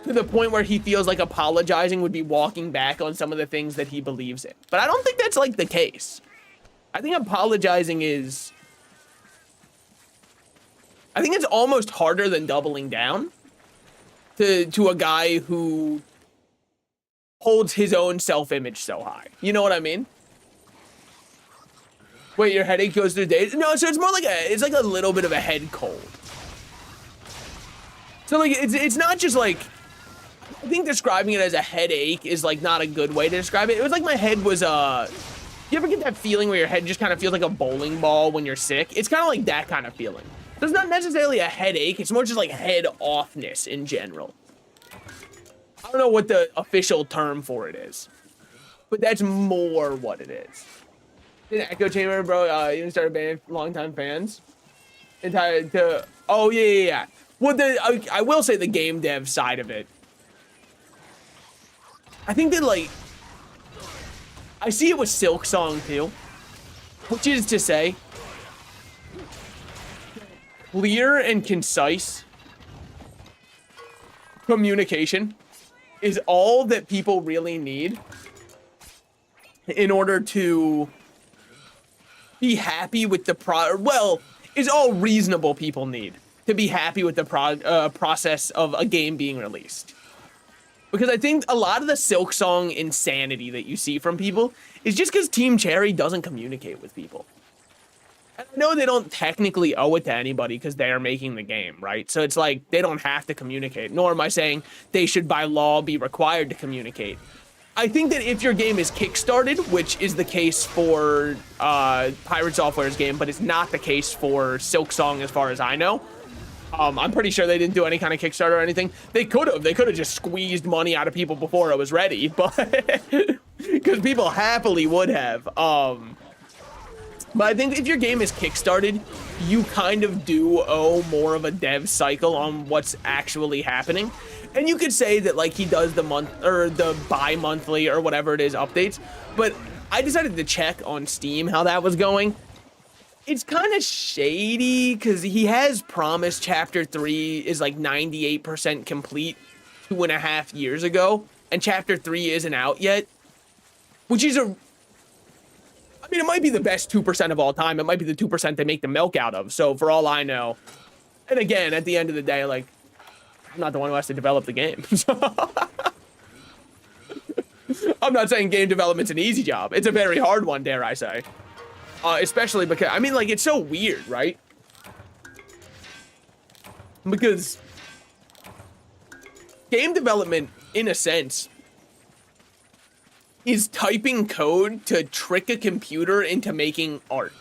to the point where he feels like apologizing would be walking back on some of the things that he believes in. But I don't think that's like the case. I think apologizing is, I think it's almost harder than doubling down to a guy who holds his own self-image so high. You know what I mean? Wait, your headache goes through days? No, so it's more like it's like a little bit of a head cold. So like it's not just like, I think describing it as a headache is like not a good way to describe it. It was like my head was you ever get that feeling where your head just kind of feels like a bowling ball when you're sick? It's kind of like that kind of feeling. So it's not necessarily a headache, it's more just like head offness in general. I don't know what the official term for it is, but that's more what it is. In Echo Chamber, bro, you started banning longtime fans. Oh yeah. Well, I will say the game dev side of it. I think that like, I see it with Silksong too, which is to say, clear and concise communication is all that people really need in order to be happy with the well, is all reasonable people need to be happy with the process of a game being released. Because I think a lot of the Silksong insanity that you see from people is just because Team Cherry doesn't communicate with people. And I know they don't technically owe it to anybody because they are making the game, right? So it's like they don't have to communicate, nor am I saying they should by law be required to communicate. I think that if your game is kickstarted, which is the case for Pirate Software's game, but it's not the case for Silksong as far as I know. I'm pretty sure they didn't do any kind of Kickstarter or anything. They could have just squeezed money out of people before it was ready, but because people happily would have. But I think if your game is kickstarted, you kind of do owe more of a dev cycle on what's actually happening. And you could say that like he does the month or the bi-monthly or whatever it is updates, but I decided to check on Steam how that was going. It's kind of shady because he has promised Chapter 3 is like 98% complete 2.5 years ago, and Chapter 3 isn't out yet, which is I mean, it might be the best 2% of all time. It might be the 2% they make the milk out of. So for all I know, and again, at the end of the day, like, I'm not the one who has to develop the game. So I'm not saying game development's an easy job. It's a very hard one, dare I say. Especially because, I mean, like, it's so weird, right? Because game development, in a sense, is typing code to trick a computer into making art.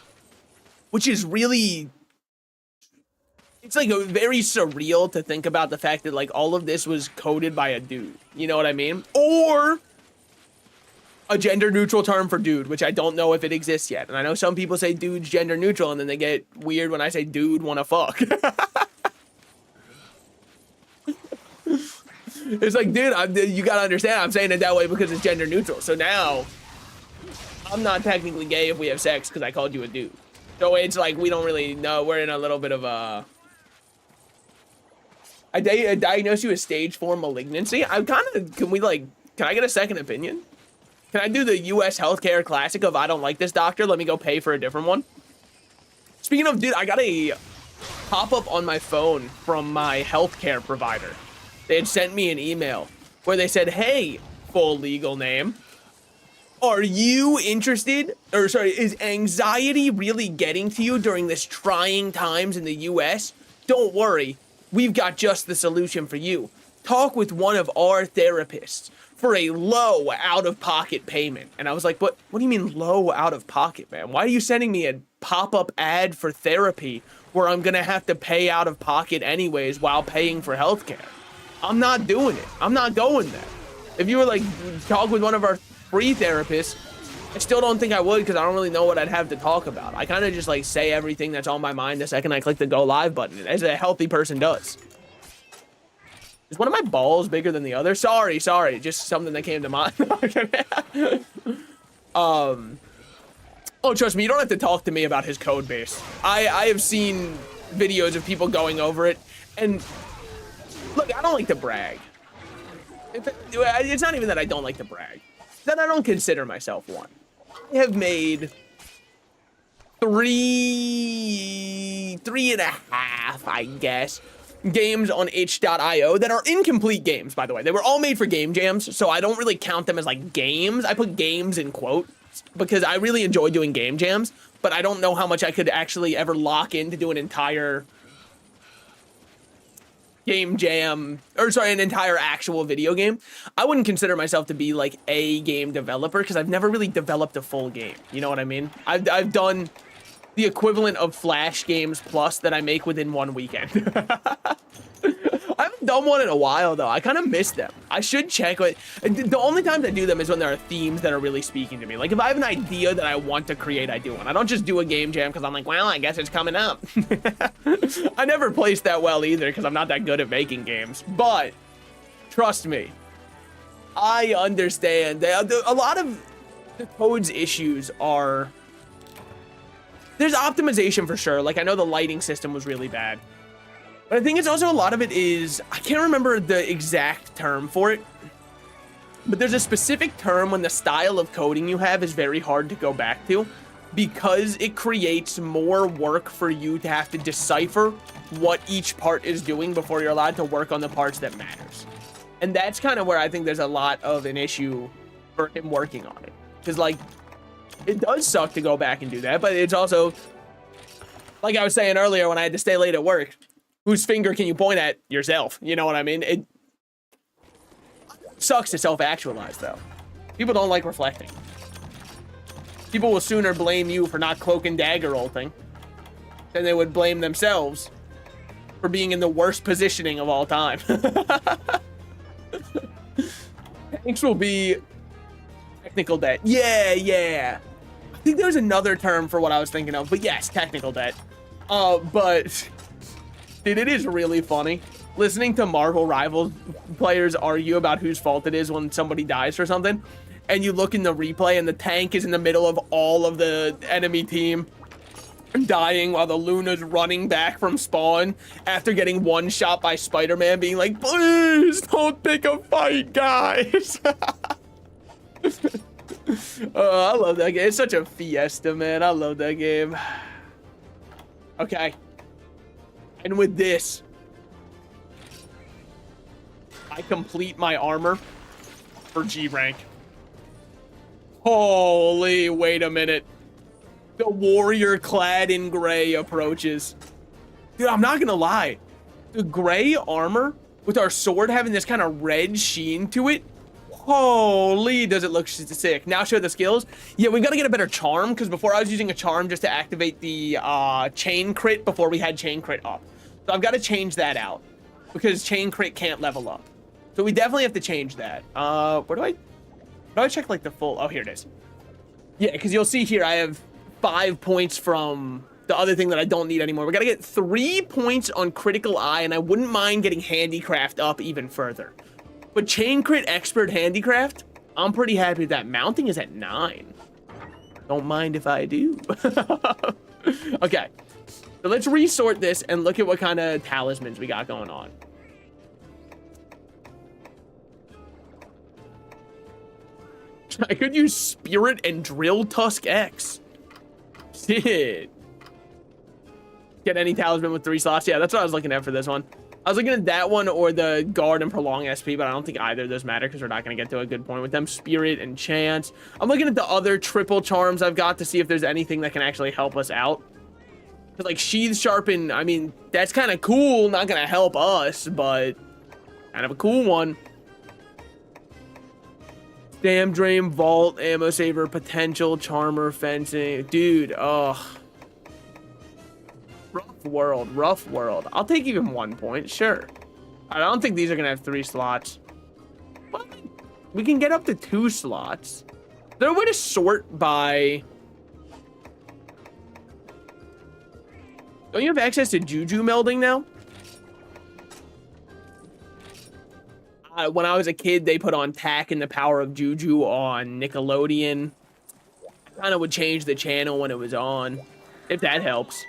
Which is really... It's, like, very surreal to think about the fact that, like, all of this was coded by a dude. You know what I mean? Or a gender-neutral term for dude, which I don't know if it exists yet. And I know some people say dude's gender-neutral, and then they get weird when I say dude wanna fuck. It's like, dude, you gotta understand, I'm saying it that way because it's gender-neutral. So now, I'm not technically gay if we have sex because I called you a dude. So it's like, we don't really know. We're in a little bit of a... I diagnosed you with stage 4 malignancy. I'm kind of... Can I get a second opinion? Can I do the U.S. healthcare classic of I don't like this doctor, let me go pay for a different one? Speaking of, dude, I got a pop-up on my phone from my healthcare provider. They had sent me an email where they said, hey, full legal name, are you interested, or sorry, is anxiety really getting to you during this trying times in the U.S.? Don't worry, we've got just the solution for you. Talk with one of our therapists for a low out-of-pocket payment. And I was like, what do you mean low out-of-pocket, man? Why are you sending me a pop-up ad for therapy where I'm gonna have to pay out-of-pocket anyways while paying for healthcare? I'm not doing it. I'm not going there. If you were like, talk with one of our free therapists, I still don't think I would because I don't really know what I'd have to talk about. I kind of just like say everything that's on my mind the second I click the go live button, as a healthy person does. Is one of my balls bigger than the other? Sorry, just something that came to mind. Oh, trust me, you don't have to talk to me about his code base. I have seen videos of people going over it, and look, I don't like to brag. It's not even that I don't like to brag. It's that I don't consider myself one. I have made three and a half, I guess, games on itch.io that are incomplete games, by the way. They were all made for game jams, so I don't really count them as like games. I put games in quote. because I really enjoy doing game jams, but I don't know how much I could actually ever lock in to do an entire game jam, or sorry, an entire actual video game. I wouldn't consider myself to be like a game developer because I've never really developed a full game. You know what I mean? I've done the equivalent of Flash games plus that I make within one weekend. I haven't done one in a while though. I kind of miss them. I should check. The only times I do them is when there are themes that are really speaking to me. Like if I have an idea that I want to create, I do one. I don't just do a game jam because I'm like, well, I guess it's coming up. I never place that well either because I'm not that good at making games. But trust me, I understand. A lot of the code's issues are, there's optimization for sure. Like I know the lighting system was really bad. But I think it's also a lot of it is, I can't remember the exact term for it, but there's a specific term when the style of coding you have is very hard to go back to because it creates more work for you to have to decipher what each part is doing before you're allowed to work on the parts that matters. And that's kind of where I think there's a lot of an issue for him working on it. Because like, it does suck to go back and do that, but it's also, like I was saying earlier when I had to stay late at work, whose finger can you point at? Yourself. You know what I mean? It sucks to self-actualize, though. People don't like reflecting. People will sooner blame you for not cloak and dagger ulting than they would blame themselves for being in the worst positioning of all time. Thanks will be technical debt. Yeah. I think there's another term for what I was thinking of, but yes, technical debt. But... dude, it is really funny listening to Marvel Rivals players argue about whose fault it is when somebody dies or something, and you look in the replay and the tank is in the middle of all of the enemy team dying while the Luna's running back from spawn after getting one shot by Spider-Man, being like, please don't pick a fight, guys. I love that game. It's such a fiesta, man. I love that game. Okay. And with this, I complete my armor for G rank. Holy, wait a minute. The warrior clad in gray approaches. Dude, I'm not gonna lie. The gray armor with our sword having this kind of red sheen to it. Holy, does it look sick. Now show the skills. Yeah, we gotta get a better charm because before I was using a charm just to activate the chain crit before we had chain crit up. So I've got to change that out because chain crit can't level up. So we definitely have to change that. Where do I check like the full, oh, here it is. Yeah, because you'll see here I have 5 points from the other thing that I don't need anymore. We got to get 3 points on critical eye, and I wouldn't mind getting handicraft up even further. But chain crit expert handicraft, I'm pretty happy with that. Mounting is at 9. Don't mind if I do. Okay. So let's resort this and look at what kind of talismans we got going on. I could use Spirit and Drill Tusk X. Shit. Get any talisman with 3 slots? Yeah, that's what I was looking at for this one. I was looking at that one or the Guard and Prolong SP, but I don't think either of those matter because we're not going to get to a good point with them. Spirit and Chance. I'm looking at the other triple charms I've got to see if there's anything that can actually help us out. Like Sheath Sharpen, I mean, that's kind of cool. Not going to help us, but kind of a cool one. Stam Drain, Vault, Ammo Saver, Potential, Charmer, Fencing. Dude, ugh. Rough world. I'll take even 1 point, sure. I don't think these are going to have 3 slots. But we can get up to 2 slots. Is there a way to sort by... Don't you have access to Juju melding now? When I was a kid, they put on Tack and the Power of Juju on Nickelodeon. Kind of would change the channel when it was on, if that helps.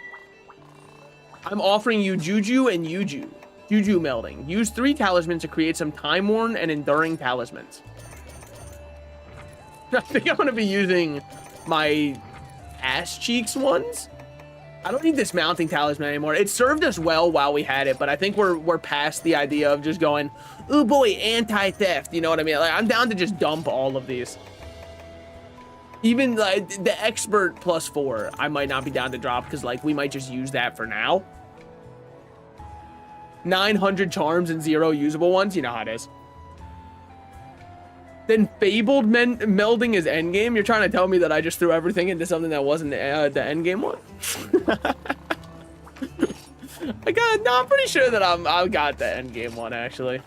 I'm offering you Juju and Yuju. Juju melding. Use 3 talismans to create some time-worn and enduring talismans. I think I'm going to be using my ass cheeks ones. I don't need this mounting talisman anymore. It served us well while we had it, but I think we're past the idea of just going, oh boy, anti-theft. You know what I mean? Like, I'm down to just dump all of these. Even like the expert +4, I might not be down to drop because like we might just use that for now. 900 charms and 0 usable ones. You know how it is. Then fabled melding is endgame. You're trying to tell me that I just threw everything into something that wasn't the endgame one? I'm pretty sure that I got the endgame one actually.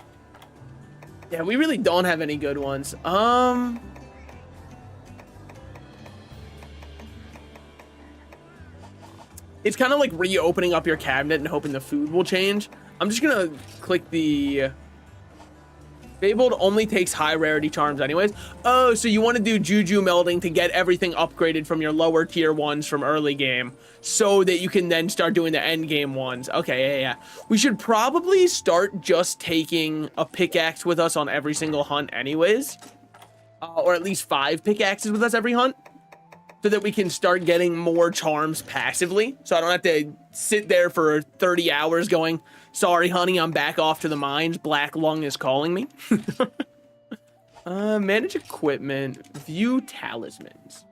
Yeah, we really don't have any good ones. It's kind of like reopening up your cabinet and hoping the food will change. I'm just gonna click the fabled only takes high rarity charms anyways. Oh, so you want to do juju melding to get everything upgraded from your lower tier ones from early game so that you can then start doing the end game ones. Okay, yeah. We should probably start just taking a pickaxe with us on every single hunt anyways. Or at least 5 pickaxes with us every hunt so that we can start getting more charms passively. So I don't have to sit there for 30 hours going, sorry, honey, I'm back off to the mines. Black Lung is calling me. Manage equipment. View talismans.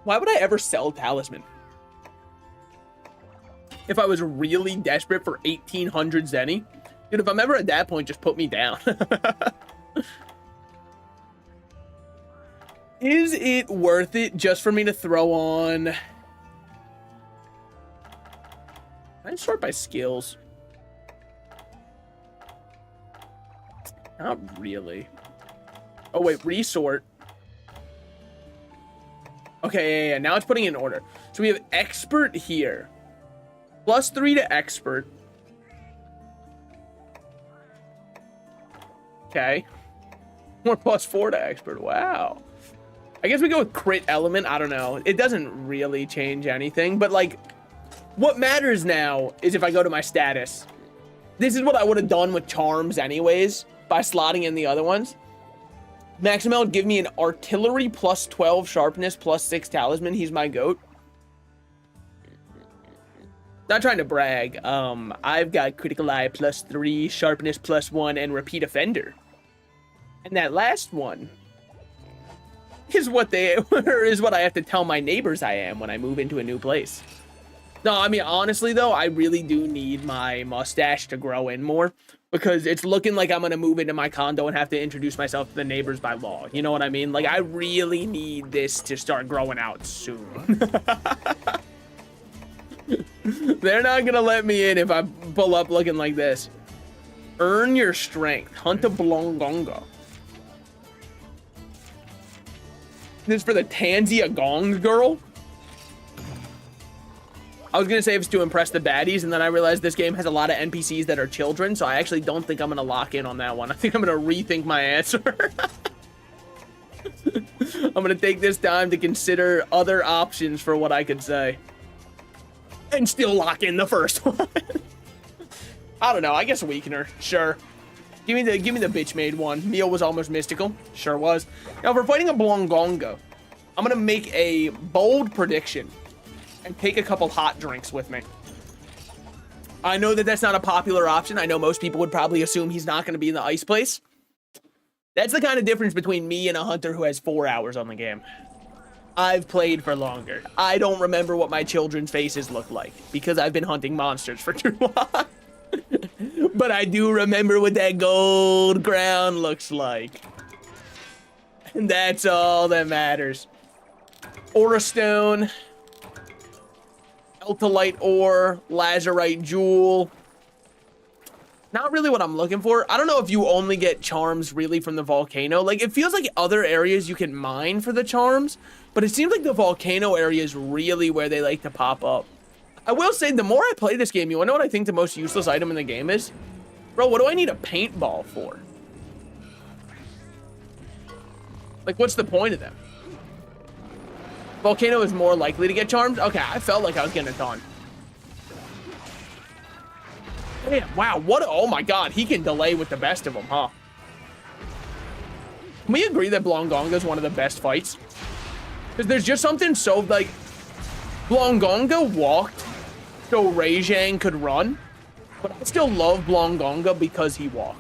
Why would I ever sell talisman? If I was really desperate for 1800 zenny? Dude, if I'm ever at that point, just put me down. Is it worth it just for me to throw on? I sort by skills. Not really. Oh wait, resort. Okay, yeah. Now it's putting in order. So we have expert here. +3 to expert. Okay. More +4 to expert. Wow. I guess we go with crit element. I don't know. It doesn't really change anything, but like what matters now is if I go to my status. This is what I would have done with charms anyways by slotting in the other ones. Maximel would give me an artillery +12 sharpness +6 talisman. He's my goat. Not trying to brag. I've got critical eye +3, sharpness +1, and repeat offender. And that last one is what I have to tell my neighbors I am when I move into a new place. No, I mean, honestly though, I really do need my mustache to grow in more because it's looking like I'm going to move into my condo and have to introduce myself to the neighbors by law. You know what I mean? Like, I really need this to start growing out soon. They're not going to let me in if I pull up looking like this. Earn your strength. Hunt a Blongonga. This is for the Tanzia Gong girl. I was going to say it's to impress the baddies, and then I realized this game has a lot of NPCs that are children, so I actually don't think I'm going to lock in on that one. I think I'm going to rethink my answer. I'm going to take this time to consider other options for what I could say. And still lock in the first one. I don't know. I guess weakener. Sure. Give me the bitch made one. Meal was almost mystical. Sure was. Now, if we're fighting a Blongongo, I'm going to make a bold prediction and take a couple hot drinks with me. I know that that's not a popular option. I know most people would probably assume he's not going to be in the ice place. That's the kind of difference between me and a hunter who has 4 hours on the game. I've played for longer. I don't remember what my children's faces look like because I've been hunting monsters for too long. But I do remember what that gold ground looks like. And that's all that matters. Aura Stone. Eltalite Ore. Lazurite Jewel. Not really what I'm looking for. I don't know if you only get charms really from the volcano. Like, it feels like other areas you can mine for the charms, but it seems like the volcano area is really where they like to pop up. I will say, the more I play this game, you wanna know what I think the most useless item in the game is? Bro, what do I need a paintball for? Like, what's the point of them? Volcano is more likely to get charms? Okay, I felt like I was getting it done. Damn, wow, what? Oh my god, he can delay with the best of them, huh? Can we agree that Blongonga is one of the best fights? Because there's just something so, like, Blongonga walked so Reijang could run. But I still love Blongonga because he walked.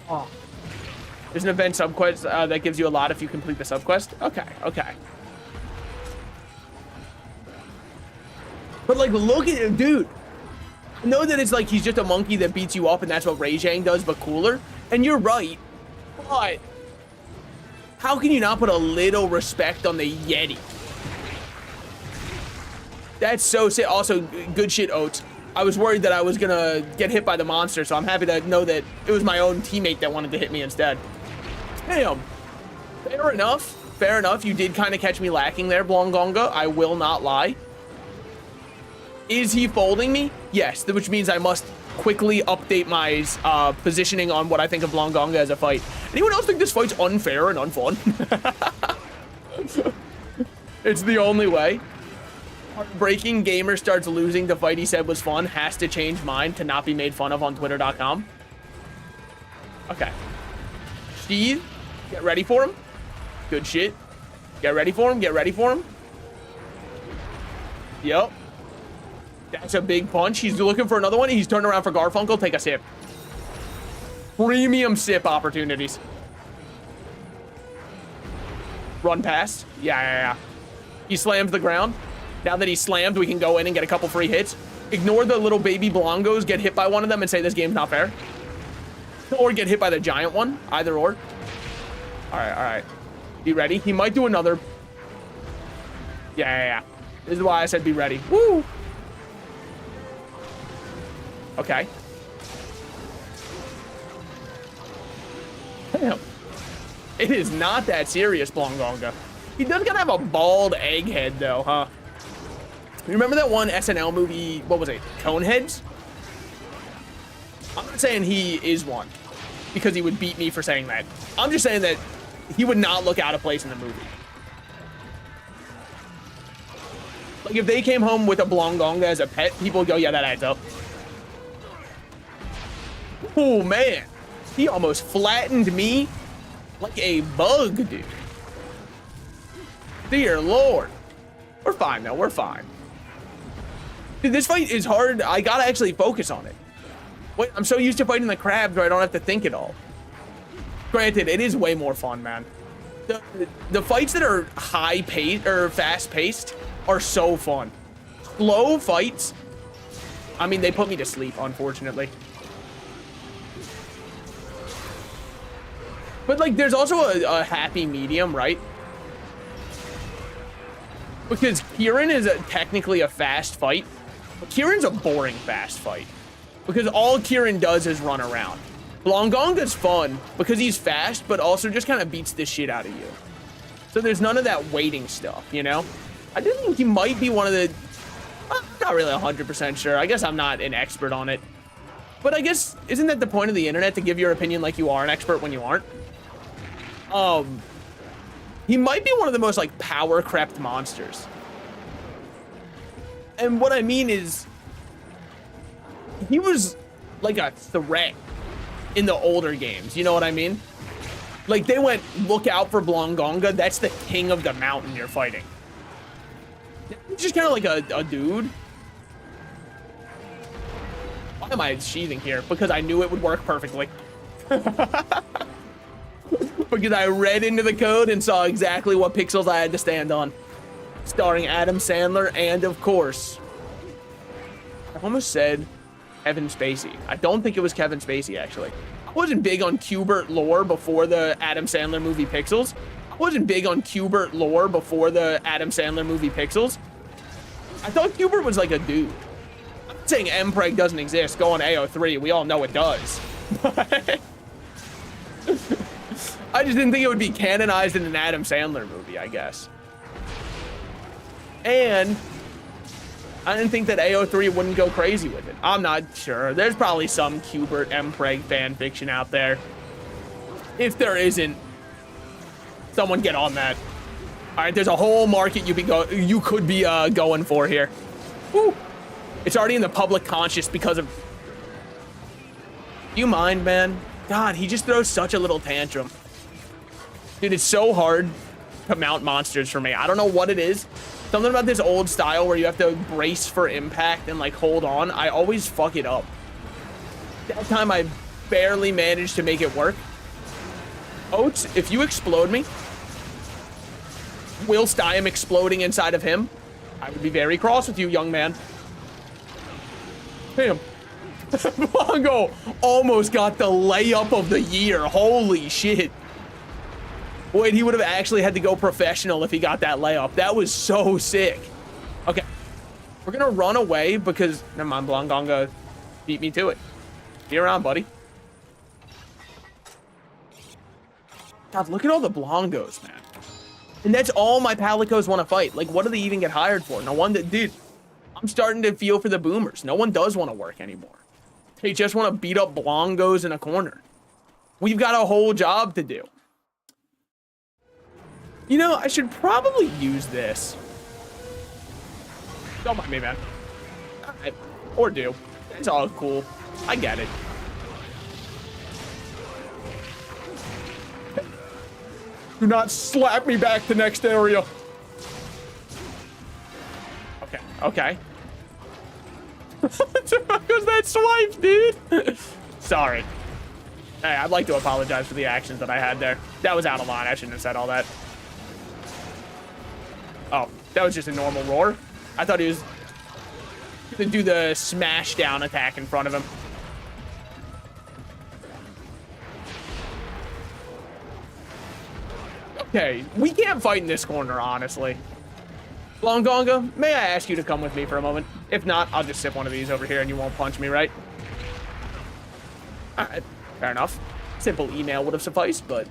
Oh. There's an event subquest that gives you a lot if you complete the subquest. Okay, okay. But like, look at him, dude. I know that it's like he's just a monkey that beats you up and that's what Rajang does, but cooler. And you're right. But how can you not put a little respect on the Yeti? That's so sick. Also, good shit, Oats. I was worried that I was gonna get hit by the monster, so I'm happy to know that it was my own teammate that wanted to hit me instead. Damn. Fair enough. Fair enough. You did kind of catch me lacking there, Blongonga. I will not lie. Is he folding me? Yes, which means I must quickly update my positioning on what I think of Blongonga as a fight. Anyone else think this fight's unfair and unfun? It's the only way. Heartbreaking gamer starts losing the fight he said was fun, has to change mine to not be made fun of on twitter.com. Okay. Steve, get ready for him. Good shit. Get ready for him, get ready for him. Yep. That's a big punch. He's looking for another one. He's turning around for Garfunkel. Take a sip. Premium sip opportunities. Run past. Yeah. He slams the ground. Now that he's slammed, we can go in and get a couple free hits. Ignore the little baby Blongos, get hit by one of them and say this game's not fair. Or get hit by the giant one. Either or. All right. Be ready. He might do another. Yeah. This is why I said be ready. Woo! Okay. Damn. It is not that serious, Blongonga. He does gotta have a bald egghead, though, huh? You remember that one SNL movie, what was it, Coneheads? I'm not saying he is one, because he would beat me for saying that. I'm just saying that he would not look out of place in the movie. Like, if they came home with a Blongonga as a pet, people would go, yeah, that adds up. Oh, man. He almost flattened me like a bug, dude. Dear Lord. We're fine, though. We're fine. Dude, this fight is hard. I gotta actually focus on it. Wait, I'm so used to fighting the crabs where I don't have to think at all. Granted, it is way more fun, man. The fights that are high-paced or fast-paced are so fun. Slow fights, I mean, they put me to sleep, unfortunately. But, like, there's also a happy medium, right? Because Kieran is technically a fast fight, but Kieran's a boring fast fight. Because all Kieran does is run around. Blongonga's fun because he's fast, but also just kind of beats the shit out of you. So there's none of that waiting stuff, you know? I do think he might be one of the... I'm not really 100% sure. I guess I'm not an expert on it. But I guess, isn't that the point of the internet, to give your opinion like you are an expert when you aren't? He might be one of the most, like, power-crept monsters. And what I mean is, he was, like, a threat in the older games. You know what I mean? Like, they went, look out for Blongonga. That's the king of the mountain you're fighting. He's just kind of like a dude. Why am I sheathing here? Because I knew it would work perfectly. Because I read into the code and saw exactly what pixels I had to stand on. Starring Adam Sandler and, of course, I almost said Kevin Spacey. I don't think it was Kevin Spacey, actually. I wasn't big on Q*bert lore before the Adam Sandler movie Pixels. I thought Q*bert was like a dude. I'm not saying Mpreg doesn't exist. Go on AO3. We all know it does. I just didn't think it would be canonized in an Adam Sandler movie, I guess. And I didn't think that AO3 wouldn't go crazy with it. I'm not sure. There's probably some Q*bert Mpreg fan fiction out there. If there isn't, someone get on that. All right, there's a whole market you could be going for here. Woo. It's already in the public conscious because of... Do you mind, man? God, he just throws such a little tantrum. Dude, it's so hard to mount monsters for me. I don't know what it is. Something about this old style where you have to brace for impact and like hold on. I always fuck it up. That time I barely managed to make it work. Oats, if you explode me, whilst I am exploding inside of him, I would be very cross with you, young man. Damn. Bongo almost got the layup of the year. Holy shit. Wait, he would have actually had to go professional if he got that layup. That was so sick. Okay. We're going to run away because... Never mind, Blongonga beat me to it. Be around, buddy. God, look at all the Blongos, man. And that's all my Palicos want to fight. Like, what do they even get hired for? No one that... Dude, I'm starting to feel for the boomers. No one does want to work anymore. They just want to beat up Blongos in a corner. We've got a whole job to do. You know, I should probably use this. Don't mind me, man. All right. Or do. It's all cool. I get it. Do not slap me back to next area. Okay. Okay. Because that swipe, dude. Sorry. Hey, I'd like to apologize for the actions that I had there. That was out of line. I shouldn't have said all that. Oh, that was just a normal roar. I thought he was gonna do the smash down attack in front of him. Okay, we can't fight in this corner, honestly. Blongonga, may I ask you to come with me for a moment? If not, I'll just sip one of these over here and you won't punch me, right? All right, fair enough. Simple email would have sufficed, but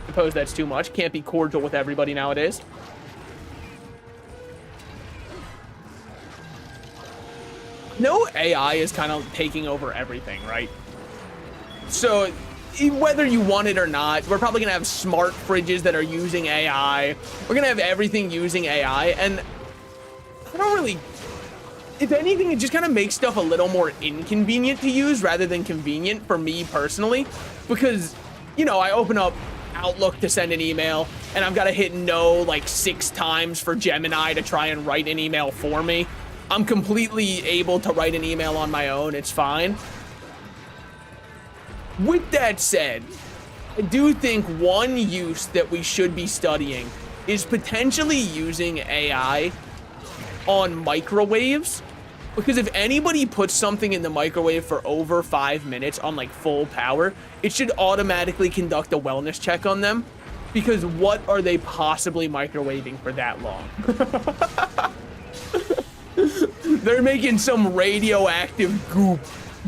I suppose that's too much. Can't be cordial with everybody nowadays. No, AI is kind of taking over everything, right? So whether you want it or not, we're probably gonna have smart fridges that are using AI. We're gonna have everything using AI, and I don't really, if anything, it just kind of makes stuff a little more inconvenient to use rather than convenient for me personally, because, you know, I open up Outlook to send an email, and I've got to hit no like 6 times for Gemini to try and write an email for me. I'm completely able to write an email on my own. It's fine. With that said, I do think one use that we should be studying is potentially using AI on microwaves, because if anybody puts something in the microwave for over 5 minutes on like full power, it should automatically conduct a wellness check on them, because what are they possibly microwaving for that long? They're making some radioactive goop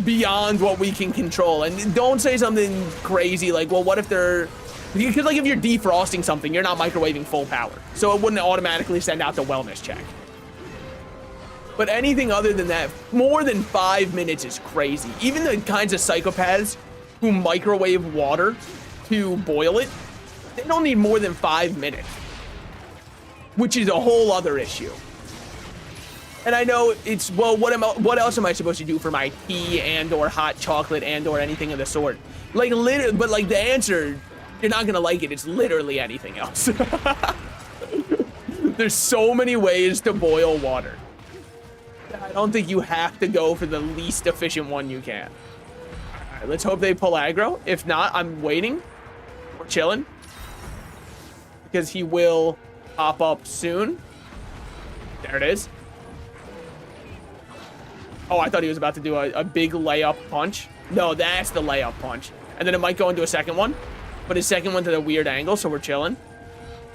beyond what we can control. And don't say something crazy like, well, what if they're, because like if you're defrosting something, you're not microwaving full power, so it wouldn't automatically send out the wellness check. But anything other than that, more than 5 minutes is crazy. Even the kinds of psychopaths who microwave water to boil it, they don't need more than 5 minutes, which is a whole other issue. And I know it's, well, what else am I supposed to do for my tea and or hot chocolate and or anything of the sort? Like literally, but like the answer, you're not gonna like it. It's literally anything else. There's so many ways to boil water. I don't think you have to go for the least efficient one you can. All right, let's hope they pull aggro. If not, I'm waiting. We're chilling. Because he will pop up soon. There it is. Oh, I thought he was about to do a big layup punch. No, that's the layup punch. And then it might go into a second one. But his second one's at a weird angle, so we're chilling.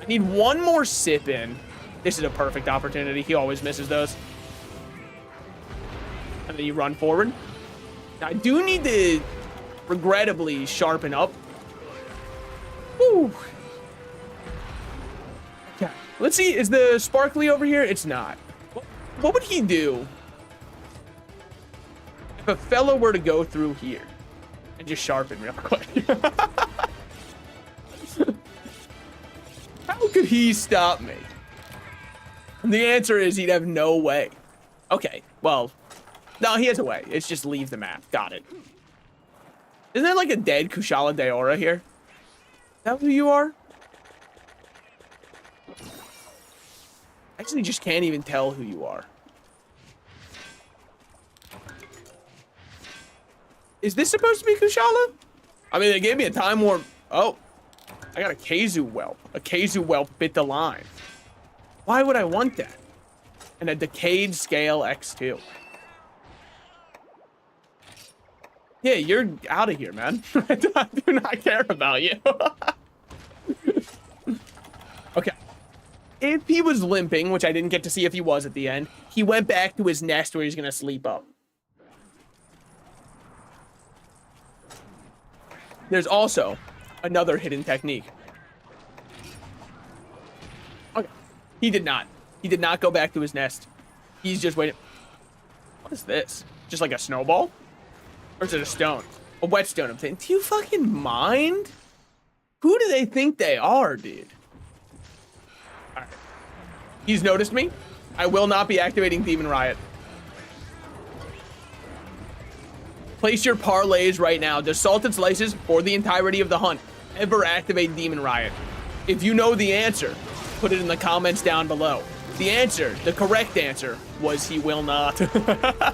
I need one more sip in. This is a perfect opportunity. He always misses those. And then you run forward. Now, I do need to, regrettably, sharpen up. Woo. Okay, let's see. Is the sparkly over here? It's not. What would he do if a fellow were to go through here and just sharpen real quick? How could he stop me? And the answer is he'd have no way. Okay, well, no, he has a way. It's just leave the map. Got it. Isn't there like a dead Kushala Daora here? Is that who you are? Actually, just can't even tell who you are. Is this supposed to be Kushala? I mean, they gave me a time warp. Oh, I got a Kazu whelp. A Kazu whelp bit the line. Why would I want that? And a decayed scale X2. Yeah, you're out of here, man. I do not care about you. Okay. If he was limping, which I didn't get to see if he was at the end, he went back to his nest where he's gonna sleep up. There's also another hidden technique. Okay. He did not. He did not go back to his nest. He's just waiting. What is this? Just like a snowball? Or is it a stone? A whetstone, I'm thinking. Do you fucking mind? Who do they think they are, dude? All right. He's noticed me. I will not be activating Demon Riot. Place your parlays right now. Does Salted Slices, for the entirety of the hunt, ever activate Demon Riot? If you know the answer, put it in the comments down below. The answer, the correct answer, was he will not. I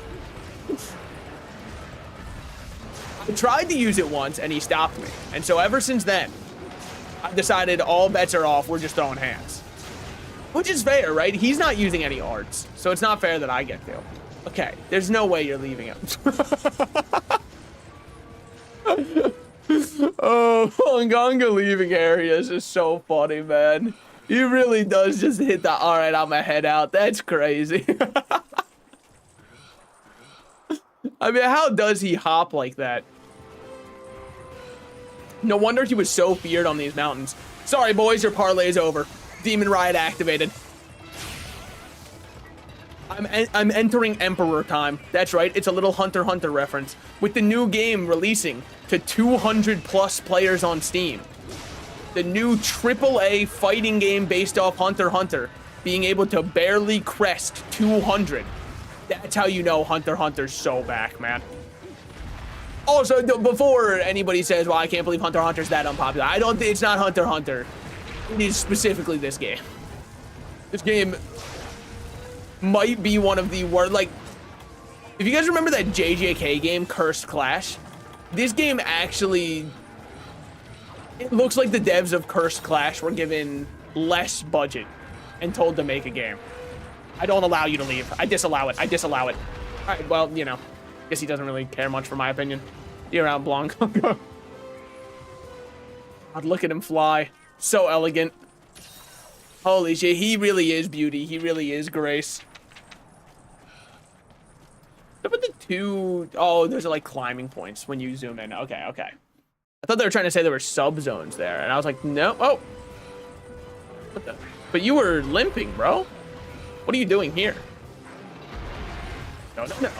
tried to use it once and he stopped me. And so ever since then, I've decided all bets are off. We're just throwing hands. Which is fair, right? He's not using any arts. So it's not fair that I get to. Okay, there's no way you're leaving him. Oh, Nganga leaving areas is so funny, man. He really does just hit the, all right, I'm gonna head out. That's crazy. I mean, how does he hop like that? No wonder he was so feared on these mountains. Sorry, boys, your parlay is over. Demon Riot activated. I'm entering Emperor time. That's right, it's a little Hunter x Hunter reference. With the new game releasing to 200 plus players on Steam. The new AAA fighting game based off Hunter x Hunter being able to barely crest 200. That's how you know Hunter x Hunter's so back, man. Also, before anybody says, well, I can't believe Hunter x Hunter's that unpopular. I don't think it's not Hunter x Hunter. It is specifically this game. This game might be one of the worst, like, if you guys remember that JJK game, Cursed Clash, this game actually, it looks like the devs of Cursed Clash were given less budget and told to make a game. I don't allow you to leave. I disallow it. I disallow it. All right, well, you know, guess he doesn't really care much for my opinion. You're out, Blanco. God, look at him fly. So elegant. Holy shit, he really is beauty. He really is grace. What about the two? Oh, there's like climbing points when you zoom in. Okay, okay. I thought they were trying to say there were sub-zones there, and I was like, no. Oh. What the? But you were limping, bro. What are you doing here? No, no, no.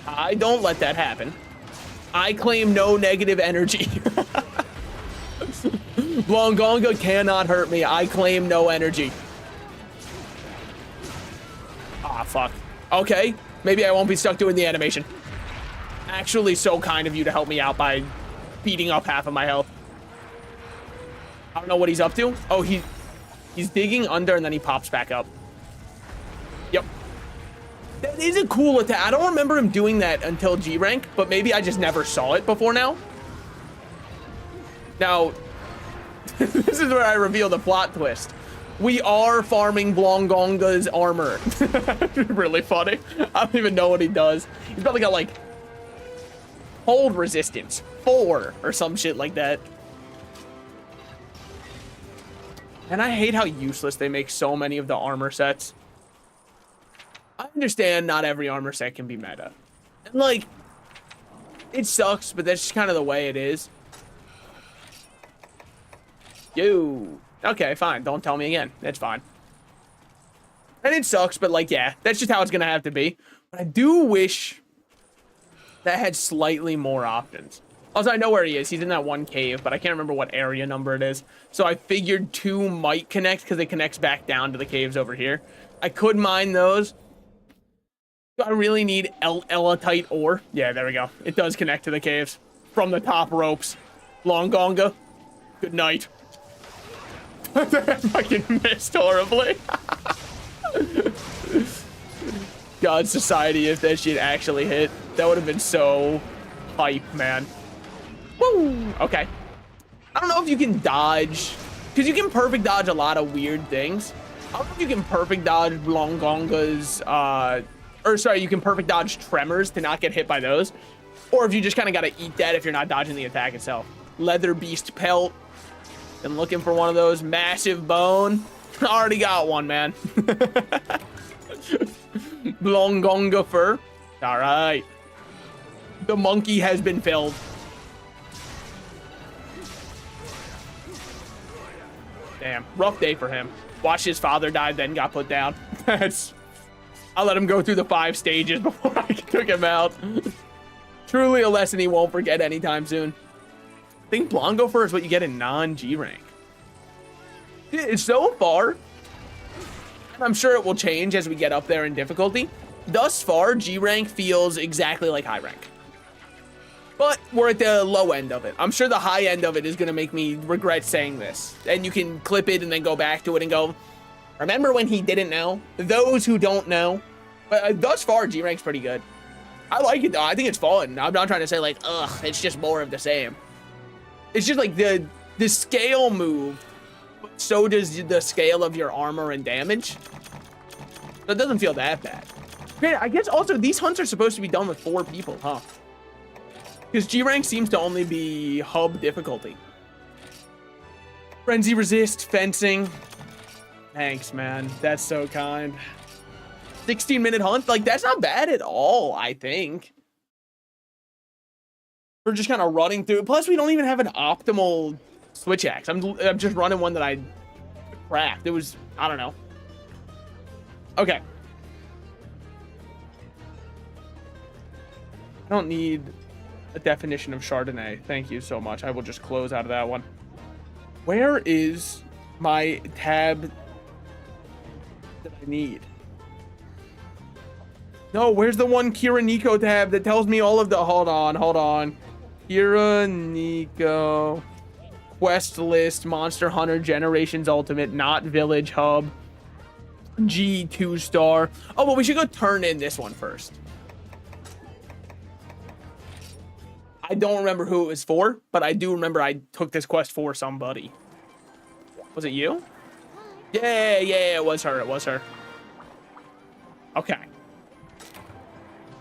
I don't let that happen. I claim no negative energy. Longonga cannot hurt me. I claim no energy. Ah, fuck. Okay, maybe I won't be stuck doing the animation. Actually, so kind of you to help me out by beating up half of my health. I don't know what he's up to. Oh, he's digging under and then he pops back up. Yep. That is a cool attack. I don't remember him doing that until G rank, but maybe I just never saw it before now. Now, this is where I reveal the plot twist. We are farming Blongonga's armor. Really funny. I don't even know what he does. He's probably got like hold resistance 4 or some shit like that. And I hate how useless they make so many of the armor sets. I understand not every armor set can be meta. And like, it sucks, but that's just kind of the way it is. Yo. Okay, fine. Don't tell me again. That's fine. And it sucks, but like, yeah, that's just how it's gonna have to be. But I do wish that had slightly more options. Also, I know where he is. He's in that one cave, but I can't remember what area number it is. So I figured 2 might connect because it connects back down to the caves over here. I could mine those. Do I really need elitite ore? Yeah, there we go. It does connect to the caves from the top ropes. Longonga, good night. That fucking missed horribly. God, society, if that shit actually hit, that would have been so hype, man. Woo! Okay. I don't know if you can dodge, because you can perfect dodge a lot of weird things. I don't know if you can perfect dodge Blongonga's, or sorry, you can perfect dodge Tremors to not get hit by those. Or if you just kind of got to eat that if you're not dodging the attack itself. Leather Beast Pelt. Been looking for one of those. Massive Bone. Already got one, man. Blongonga Fur. All right. The monkey has been filled. Damn, rough day for him. Watched his father die, then got put down. I let him go through the 5 stages before I took him out. Truly a lesson he won't forget anytime soon. I think Blongo Fur is what you get in non-G rank. So far, and I'm sure it will change as we get up there in difficulty. Thus far, G rank feels exactly like high rank. But we're at the low end of it. I'm sure the high end of it is going to make me regret saying this. And you can clip it and then go back to it and go, remember when he didn't know? Those who don't know. But thus far, G rank's pretty good. I like it though. I think it's fun. I'm not trying to say like, ugh, it's just more of the same. It's just like the scale move, so does the scale of your armor and damage. So it doesn't feel that bad. Okay, I guess also these hunts are supposed to be done with 4 people, huh? Because G rank seems to only be hub difficulty. Frenzy resist, fencing. Thanks, man. That's so kind. 16-minute hunt, like that's not bad at all, I think. We're just kind of running through. Plus, we don't even have an optimal switch axe. I'm just running one that I cracked. It was, I don't know. Okay. I don't need a definition of Chardonnay. Thank you so much. I will just close out of that one. Where is my tab that I need? No, where's the one Kira Nico tab that tells me all of the... Hold on. Kira Nico. Quest list. Monster Hunter Generations Ultimate. Not Village Hub. G 2-star. Oh, well, we should go turn in this one first. I don't remember who it was for, but I do remember I took this quest for somebody. Was it you? Yeah, it was her. Okay.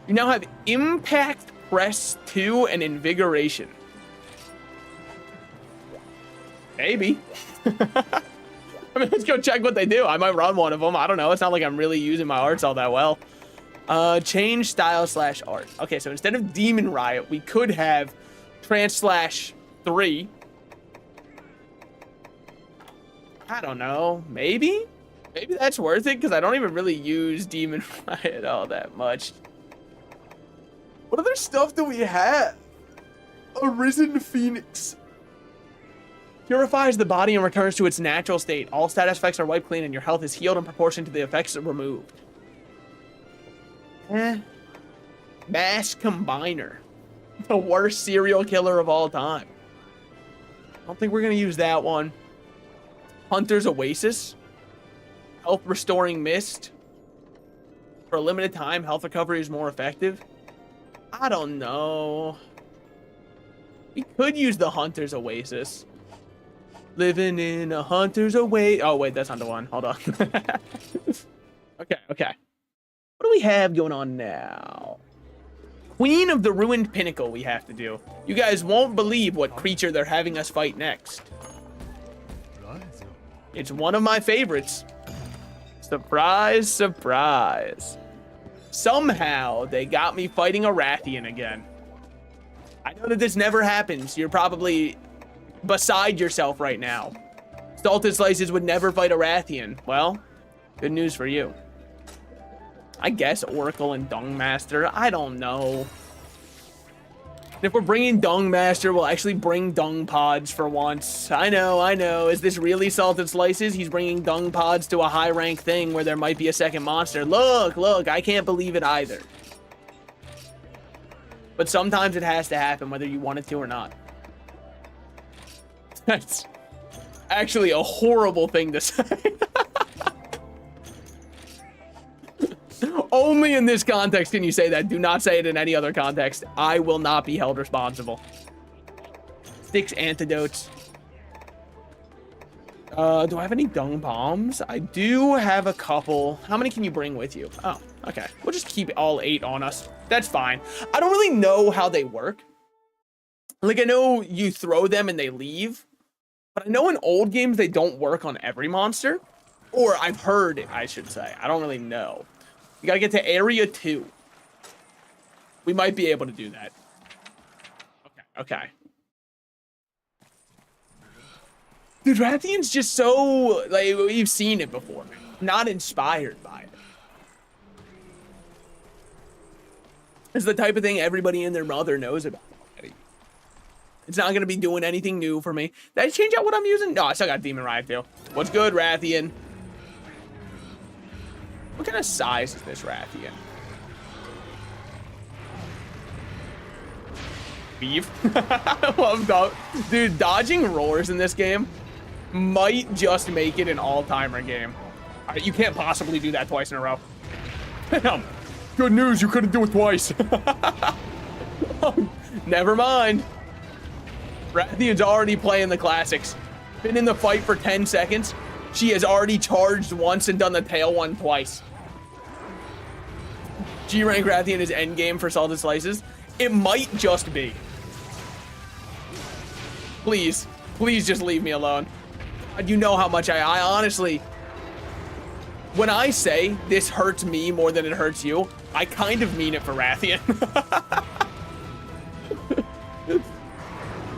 You now have Impact, Press 2, and Invigoration. Maybe. I mean, let's go check what they do. I might run one of them. I don't know. It's not like I'm really using my arts all that well. Change style / art. Okay, so instead of Demon Riot, we could have Trance / 3. I don't know. Maybe that's worth it because I don't even really use Demon Riot all that much. What other stuff do we have? Arisen Phoenix. Purifies the body and returns to its natural state. All status effects are wiped clean and your health is healed in proportion to the effects removed. Mass Combiner. The worst serial killer of all time. I don't think we're going to use that one. Hunter's Oasis. Health Restoring Mist. For a limited time, health recovery is more effective. I don't know. We could use the Hunter's Oasis. Living in a Hunter's Oasis. Oh, wait, that's not the one. Hold on. Okay. What do we have going on now? Queen of the Ruined Pinnacle we have to do. You guys won't believe what creature they're having us fight next. It's one of my favorites. Surprise, surprise. Somehow, they got me fighting a Rathian again. I know that this never happens. You're probably beside yourself right now. Salted Slices would never fight a Rathian. Well, good news for you. I guess Oracle and Dung Master. I don't know. If we're bringing Dung Master, we'll actually bring Dung Pods for once. I know. Is this really Salted Slices? He's bringing Dung Pods to a high rank thing where there might be a second monster. Look, I can't believe it either. But sometimes it has to happen whether you want it to or not. actually a horrible thing to say. Only in this context can you say that. Do not say it in any other context. I will not be held responsible. 6 antidotes. Do I have any dung bombs? I do have a couple. How many can you bring with you? Oh, okay. We'll just keep all 8 on us. That's fine. I don't really know how they work. Like, I know you throw them and they leave, but I know in old games they don't work on every monster. Or I've heard it, I should say. I don't really know. You gotta get to area 2. We might be able to do that. Okay. Dude, Rathian's just so, like, we've seen it before. Not inspired by it. It's the type of thing everybody and their mother knows about already. It's not gonna be doing anything new for me. Did I change out what I'm using? No, I still got Demon Riot too. What's good, Rathian? What kind of size is this Rathian? Beef. I love that. Dude, dodging roars in this game might just make it an all-timer game. You can't possibly do that twice in a row. Damn. Good news, you couldn't do it twice. Never mind. Rathian's already playing the classics. Been in the fight for 10 seconds. She has already charged once and done the tail one twice. G-rank Rathian is endgame for salted slices. It might just be. Please just leave me alone. You know how much I honestly, when I say this hurts me more than it hurts you, I kind of mean it for Rathian.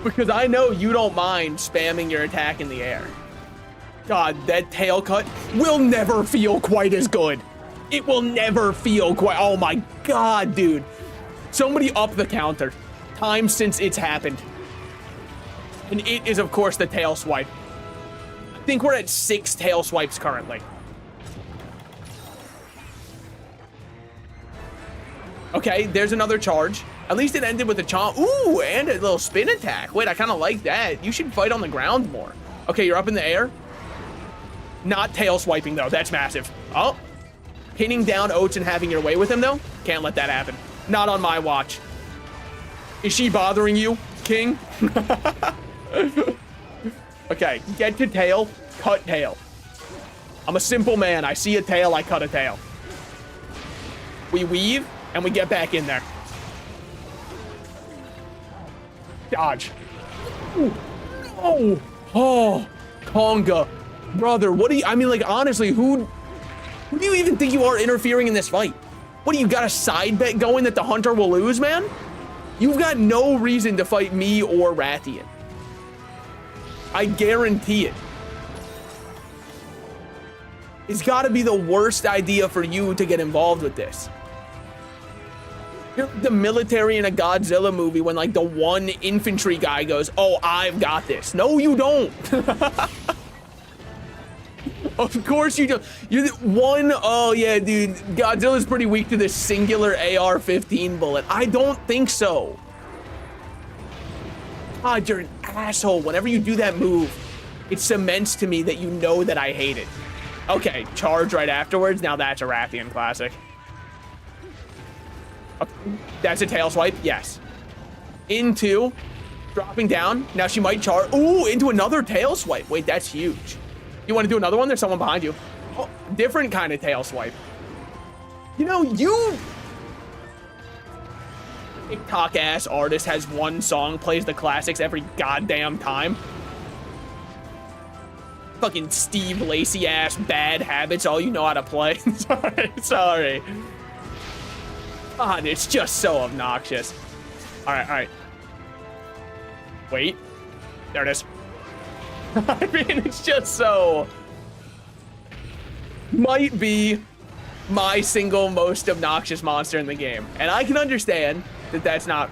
Because I know you don't mind spamming your attack in the air. God, that tail cut will never feel quite as good. It will never feel quite, oh my God, dude. Somebody up the counter. Time since it's happened. And it is, of course, the tail swipe. I think we're at 6 tail swipes currently. Okay, there's another charge. At least it ended with a chomp. Ooh, and a little spin attack. Wait, I kind of like that. You should fight on the ground more. Okay, you're up in the air. Not tail swiping, though. That's massive. Oh. Pinning down Oats and having your way with him, though? Can't let that happen. Not on my watch. Is she bothering you, King? Okay, get to tail, cut tail. I'm a simple man. I see a tail, I cut a tail. We weave, and we get back in there. Dodge. Ooh. Oh, oh, Konga. Brother, what do you, I mean, like, honestly, who do you even think you are interfering in this fight? What, do you got a side bet going that the hunter will lose, man? You've got no reason to fight me or Rathian. I guarantee it. It's gotta be the worst idea for you to get involved with this. You're the military in a Godzilla movie when, like, the one infantry guy goes, oh, I've got this. No, you don't. Of course you don't. You're the one, oh yeah, dude, Godzilla's pretty weak to this singular AR-15 bullet. I don't think so. God, you're an asshole. Whenever you do that move, it cements to me that you know that I hate it. Okay, charge right afterwards. Now that's a Rathian classic. Okay, that's a tail swipe, yes. Into, dropping down. Now she might charge. Ooh, into another tail swipe. Wait, that's huge. You want to do another one? There's someone behind you. Oh, different kind of tail swipe. You know, you TikTok ass artist has one song, plays the classics every goddamn time. Fucking Steve Lacy ass bad habits, all you know how to play. sorry. God, it's just so obnoxious. All right. Wait, there it is. I mean, it's just so, might be my single most obnoxious monster in the game. And I can understand that that's not,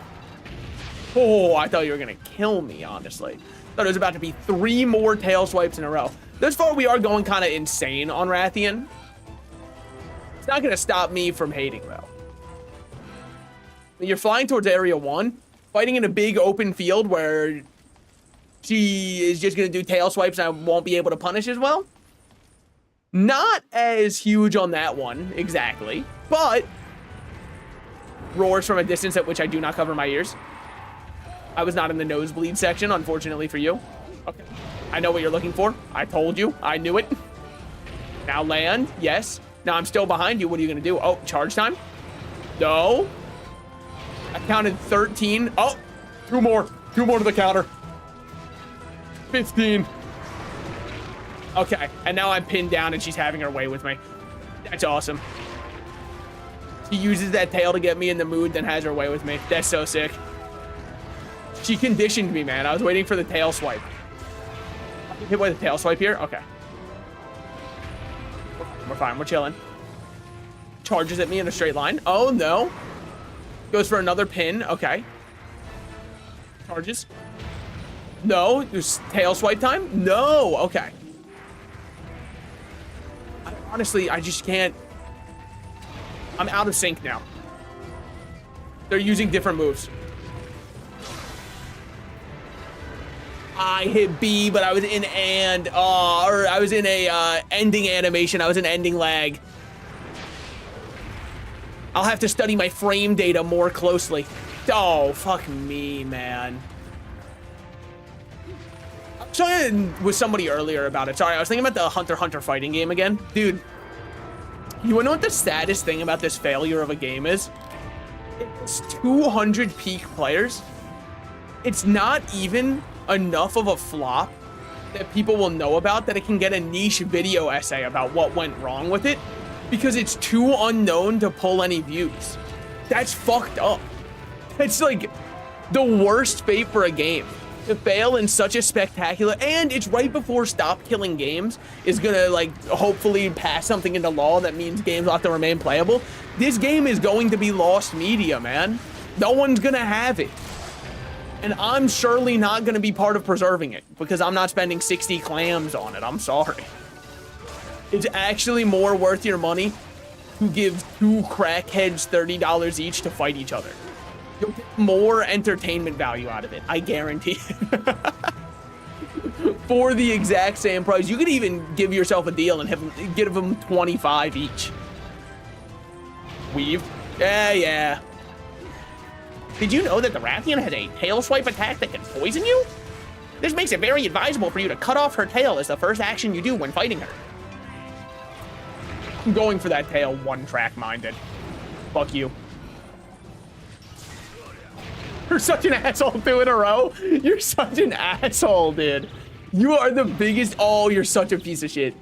oh, I thought you were gonna kill me, honestly. Thought it was about to be 3 more tail swipes in a row. Thus far, we are going kind of insane on Rathian. It's not gonna stop me from hating, though. You're flying towards Area 1, fighting in a big open field where she is just gonna do tail swipes and I won't be able to punish as well. Not as huge on that one, exactly, but roars from a distance at which I do not cover my ears. I was not in the nosebleed section, unfortunately for you. Okay, I know what you're looking for. I told you, I knew it. Now land, yes. Now I'm still behind you, what are you gonna do? Oh, charge time? No. I counted 13. Oh, two more to the counter. 15. Okay, and now I'm pinned down and she's having her way with me. That's awesome. She uses that tail to get me in the mood, then has her way with me. That's so sick. She conditioned me, man. I was waiting for the tail swipe. I can hit by the tail swipe here? Okay. We're fine, we're chilling. Charges at me in a straight line. Oh, no. Goes for another pin, okay. Charges. No, there's tail swipe time? No, okay. Honestly, I just can't. I'm out of sync now. They're using different moves. I hit B, but I was in or I was in a ending animation. I was in ending lag. I'll have to study my frame data more closely. Oh, fuck me, man. I was talking with somebody earlier about it. Sorry, I was thinking about the Hunter x Hunter fighting game again. Dude, you wanna know what the saddest thing about this failure of a game is? It's 200 peak players. It's not even enough of a flop that people will know about that it can get a niche video essay about what went wrong with it because it's too unknown to pull any views. That's fucked up. It's like the worst fate for a game. To fail in such a spectacular, and it's right before Stop Killing Games is gonna like hopefully pass something into law that means games will have to remain playable. This game is going to be lost media, man. No one's gonna have it. And I'm surely not gonna be part of preserving it because I'm not spending 60 clams on it. I'm sorry. It's actually more worth your money to give two crackheads $30 each to fight each other. You'll get more entertainment value out of it, I guarantee it. For the exact same price. You could even give yourself a deal and give them 25 each. Weave. Yeah. Did you know that the Rathian has a tail swipe attack that can poison you? This makes it very advisable for you to cut off her tail as the first action you do when fighting her. I'm going for that tail one-track minded. Fuck you. You're such an asshole 2 in a row. You're such an asshole, dude. You are the biggest. Oh, you're such a piece of shit.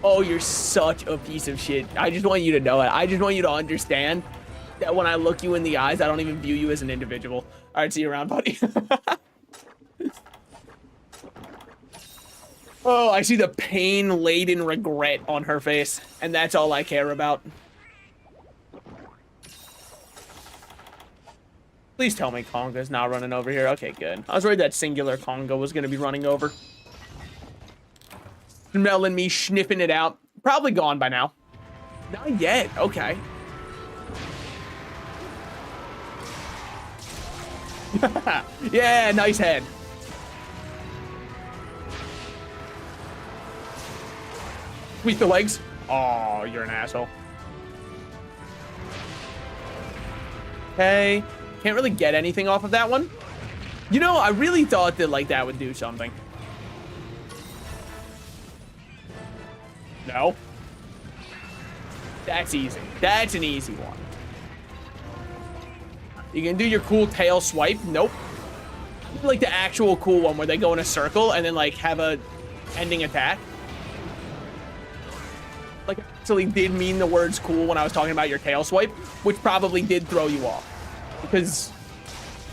Oh, you're such a piece of shit. I just want you to know it. I just want you to understand that when I look you in the eyes, I don't even view you as an individual. All right, see you around, buddy. Oh, I see the pain-laden regret on her face, and that's all I care about. Please tell me Konga's not running over here. Okay, good. I was worried that singular Konga was going to be running over. Smelling me, sniffing it out. Probably gone by now. Not yet. Okay. Yeah, nice head. Sweep the legs. Oh, you're an asshole. Okay. Can't really get anything off of that one. You know, I really thought that like that would do something. No. That's easy. That's an easy one. You can do your cool tail swipe. Nope. Like the actual cool one where they go in a circle and then like have a ending attack. Like I actually did mean the words cool when I was talking about your tail swipe, which probably did throw you off. Because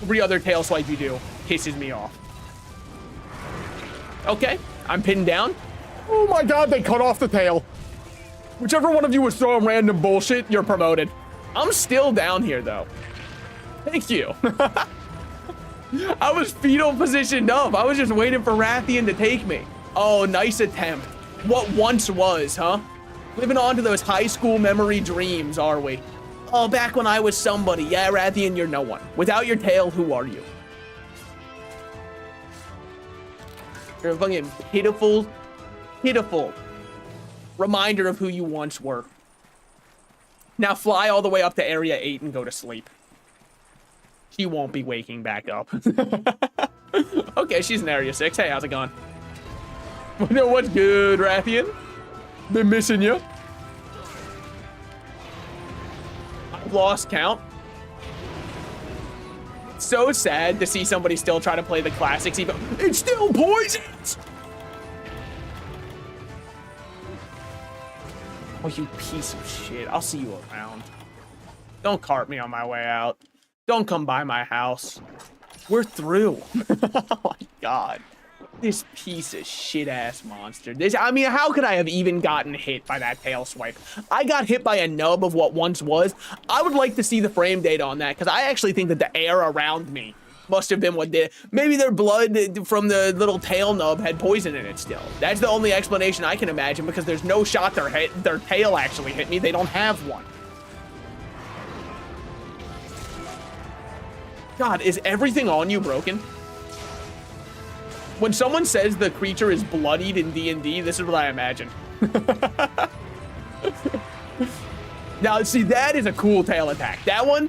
every other tail swipe you do pisses me off. Okay, I'm pinned down. Oh my god, they cut off the tail. Whichever one of you was throwing random bullshit, you're promoted. I'm still down here, though. Thank you. I was fetal positioned up. I was just waiting for Rathian to take me. Oh, nice attempt. What once was, huh? Living on to those high school memory dreams, are we? Oh, back when I was somebody. Yeah, Rathian, you're no one. Without your tail, who are you? You're a fucking pitiful, pitiful reminder of who you once were. Now fly all the way up to Area 8 and go to sleep. She won't be waking back up. Okay, she's in Area 6. Hey, how's it going? What's good, Rathian? Been missing you. I've lost count. It's so sad to see somebody still try to play the classics. Even it's still poisons. Oh, you piece of shit. I'll see you around. Don't cart me on my way out. Don't come by my house. We're through. Oh my god. This piece of shit ass monster. I mean, how could I have even gotten hit by that tail swipe? I got hit by a nub of what once was. I would like to see the frame data on that, because I actually think that the air around me must have been what did it. Maybe their blood from the little tail nub had poison in it still. That's the only explanation I can imagine, because there's no shot their tail actually hit me. They don't have one. God, is everything on you broken? When someone says the creature is bloodied in D&D, this is what I imagine. Now, see, that is a cool tail attack. That one,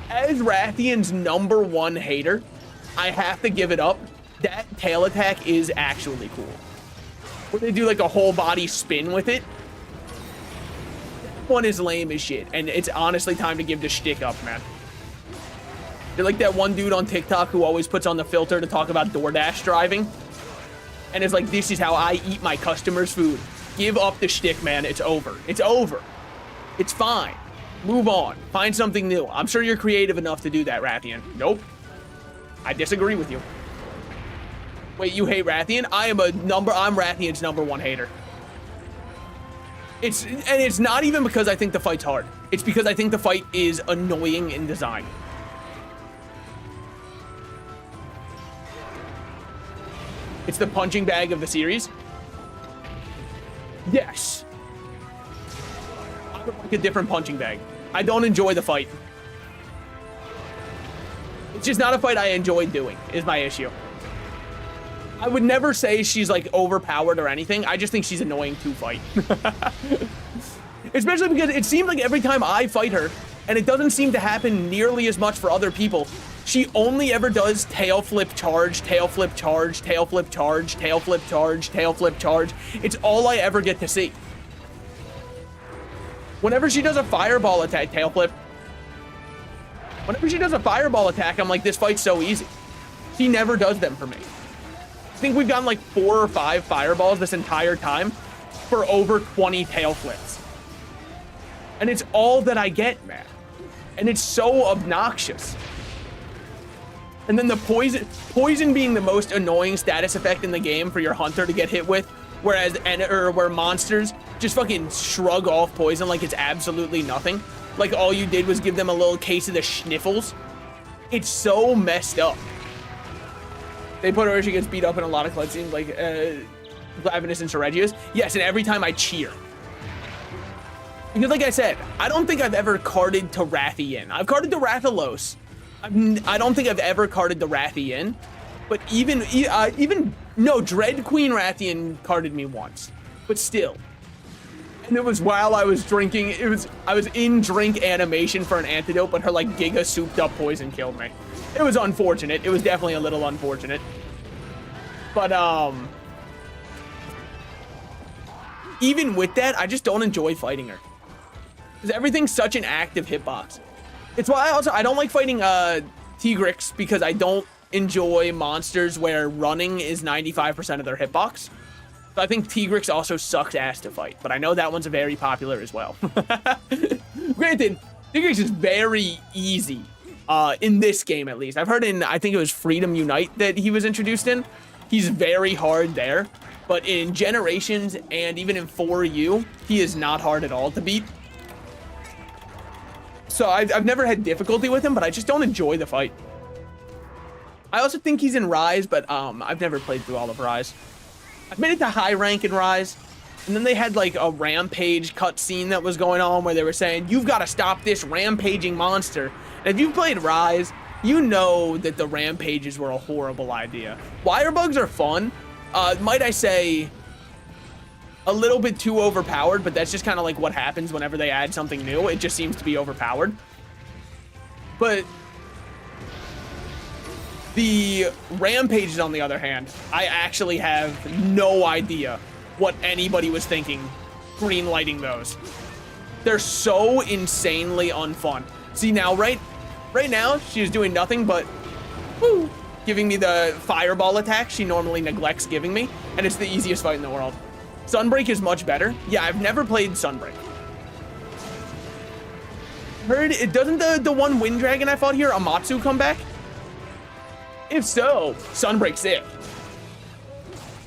as Rathian's #1 hater, I have to give it up. That tail attack is actually cool. Where they do like a whole body spin with it. That one is lame as shit, and it's honestly time to give the shtick up, man. You're like that one dude on TikTok who always puts on the filter to talk about DoorDash driving. And is like, this is how I eat my customers' food. Give up the shtick, man. It's over. It's over. It's fine. Move on. Find something new. I'm sure you're creative enough to do that, Rathian. Nope. I disagree with you. Wait, you hate Rathian? I'm Rathian's #1 hater. It's not even because I think the fight's hard. It's because I think the fight is annoying in design. It's the punching bag of the series. Yes. I would like a different punching bag. I don't enjoy the fight. It's just not a fight I enjoy doing, is my issue. I would never say she's like overpowered or anything. I just think she's annoying to fight. Especially because it seems like every time I fight her, and it doesn't seem to happen nearly as much for other people, she only ever does tail flip charge, tail flip charge, tail flip charge, tail flip charge, tail flip charge. It's all I ever get to see. Whenever she does a fireball attack, tail flip. Whenever she does a fireball attack, I'm like, this fight's so easy. She never does them for me. I think we've gotten like 4 or 5 fireballs this entire time for over 20 tail flips. And it's all that I get, man. And it's so obnoxious. And then the poison being the most annoying status effect in the game for your hunter to get hit with, whereas where monsters just fucking shrug off poison like it's absolutely nothing. Like all you did was give them a little case of the sniffles. It's so messed up. They put her where she gets beat up in a lot of cutscenes, like Glavinus and Seregius. Yes, and every time I cheer. Because like I said, I don't think I've ever carded to Rathian. I've carded to Rathalos. I don't think I've ever carded the Rathian, but no, Dread Queen Rathian carded me once, but still. And it was while I was drinking, I was in drink animation for an antidote, but her like giga souped up poison killed me. It was unfortunate. It was definitely a little unfortunate. But even with that, I just don't enjoy fighting her. Because everything's such an active hitbox. It's why I don't like fighting Tigrex, because I don't enjoy monsters where running is 95% of their hitbox. So I think Tigrex also sucks ass to fight, but I know that one's very popular as well. Granted, Tigrex is very easy in this game, at least. I've heard I think it was Freedom Unite that he was introduced in. He's very hard there, but in Generations and even in 4U, he is not hard at all to beat. So I've never had difficulty with him, but I just don't enjoy the fight. I also think he's in Rise, but I've never played through all of Rise. I've made it to high rank in Rise, and then they had like a rampage cutscene that was going on where they were saying, you've got to stop this rampaging monster. And if you've played Rise, you know that the rampages were a horrible idea. Wire bugs are fun, Might I say, a little bit too overpowered, but that's just kind of like what happens whenever they add something new. It just seems to be overpowered. But the Rampages, on the other hand, I actually have no idea what anybody was thinking green lighting those. They're so insanely unfun. See now, right now, she is doing nothing but woo, giving me the fireball attack she normally neglects giving me, and it's the easiest fight in the world. Sunbreak is much better. Yeah, I've never played Sunbreak. Heard it doesn't the one wind dragon I fought here, Amatsu, come back? If so, Sunbreak's it.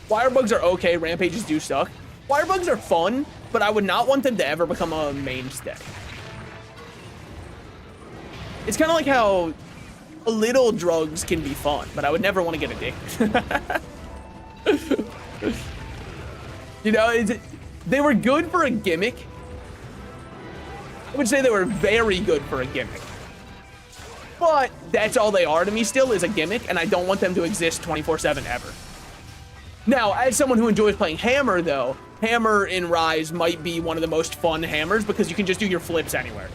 Wirebugs are okay, Rampages do suck. Wirebugs are fun, but I would not want them to ever become a mainstay. It's kind of like how a little drugs can be fun, but I would never want to get addicted. You know, they were good for a gimmick. I would say they were very good for a gimmick. But that's all they are to me still, is a gimmick, and I don't want them to exist 24/7 ever. Now, as someone who enjoys playing Hammer, though, Hammer in Rise might be one of the most fun hammers because you can just do your flips anywhere.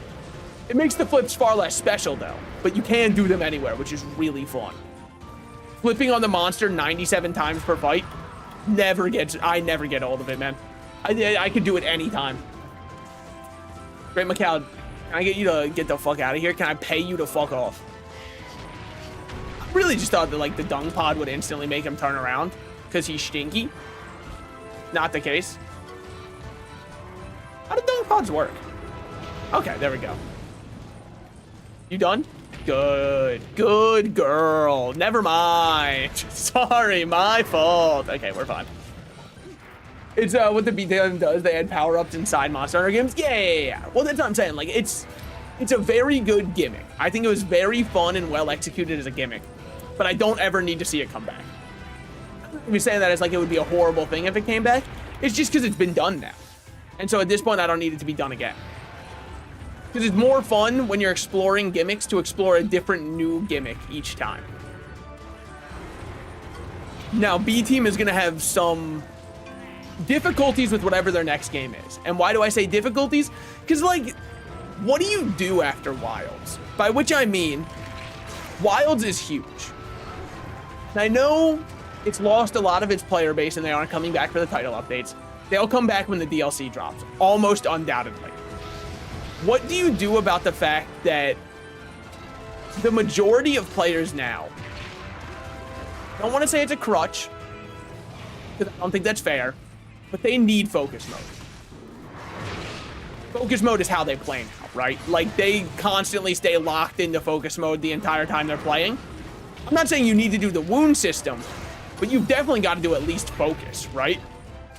It makes the flips far less special, though, but you can do them anywhere, which is really fun. Flipping on the monster 97 times per fight, I never get old of it, man. I could do it anytime. Great McCall, can I get you to get the fuck out of here? Can I pay you to fuck off? I really just thought that, like, the dung pod would instantly make him turn around because he's stinky. Not the case. How do dung pods work? Okay, there we go. You done? Good. Good girl. Never mind. Sorry, my fault. Okay, we're fine. It's what the BTM does. They add power-ups inside Monster Hunter games. Yeah. Well, that's what I'm saying. Like, it's a very good gimmick. I think it was very fun and well executed as a gimmick, but I don't ever need to see it come back. If you're saying that as like it would be a horrible thing if it came back, it's just because it's been done now. And so at this point, I don't need it to be done again. Because it's more fun when you're exploring gimmicks to explore a different new gimmick each time. Now, B Team is going to have some difficulties with whatever their next game is. And why do I say difficulties? Because, like, what do you do after Wilds? By which I mean, Wilds is huge. And I know it's lost a lot of its player base and they aren't coming back for the title updates. They'll come back when the DLC drops, almost undoubtedly. What do you do about the fact that the majority of players now, I don't want to say it's a crutch, because I don't think that's fair, but they need focus mode. Focus mode is how they play now, right? Like, they constantly stay locked into focus mode the entire time they're playing. I'm not saying you need to do the wound system, but you've definitely got to do at least focus, right?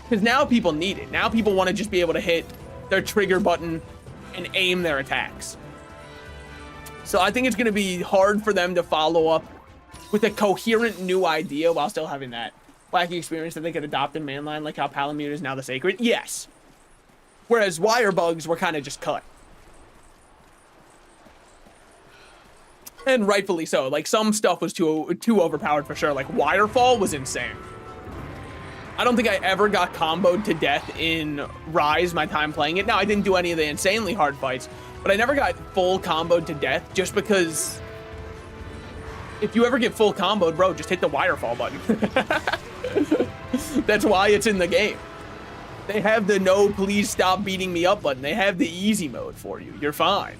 Because now people need it. Now people want to just be able to hit their trigger button and aim their attacks. So I think it's going to be hard for them to follow up with a coherent new idea while still having that wacky experience that they could adopt in mainline, like how Palamute is now the Sacred. Yes. Whereas Wirebugs were kind of just cut. And rightfully so. Like, some stuff was too overpowered for sure. Like, Wirefall was insane. I don't think I ever got comboed to death in Rise my time playing it. Now, I didn't do any of the insanely hard fights, but I never got full comboed to death just because if you ever get full comboed, bro, just hit the Wirefall button. That's why it's in the game. They have the no, please stop beating me up button. They have the easy mode for you. You're fine.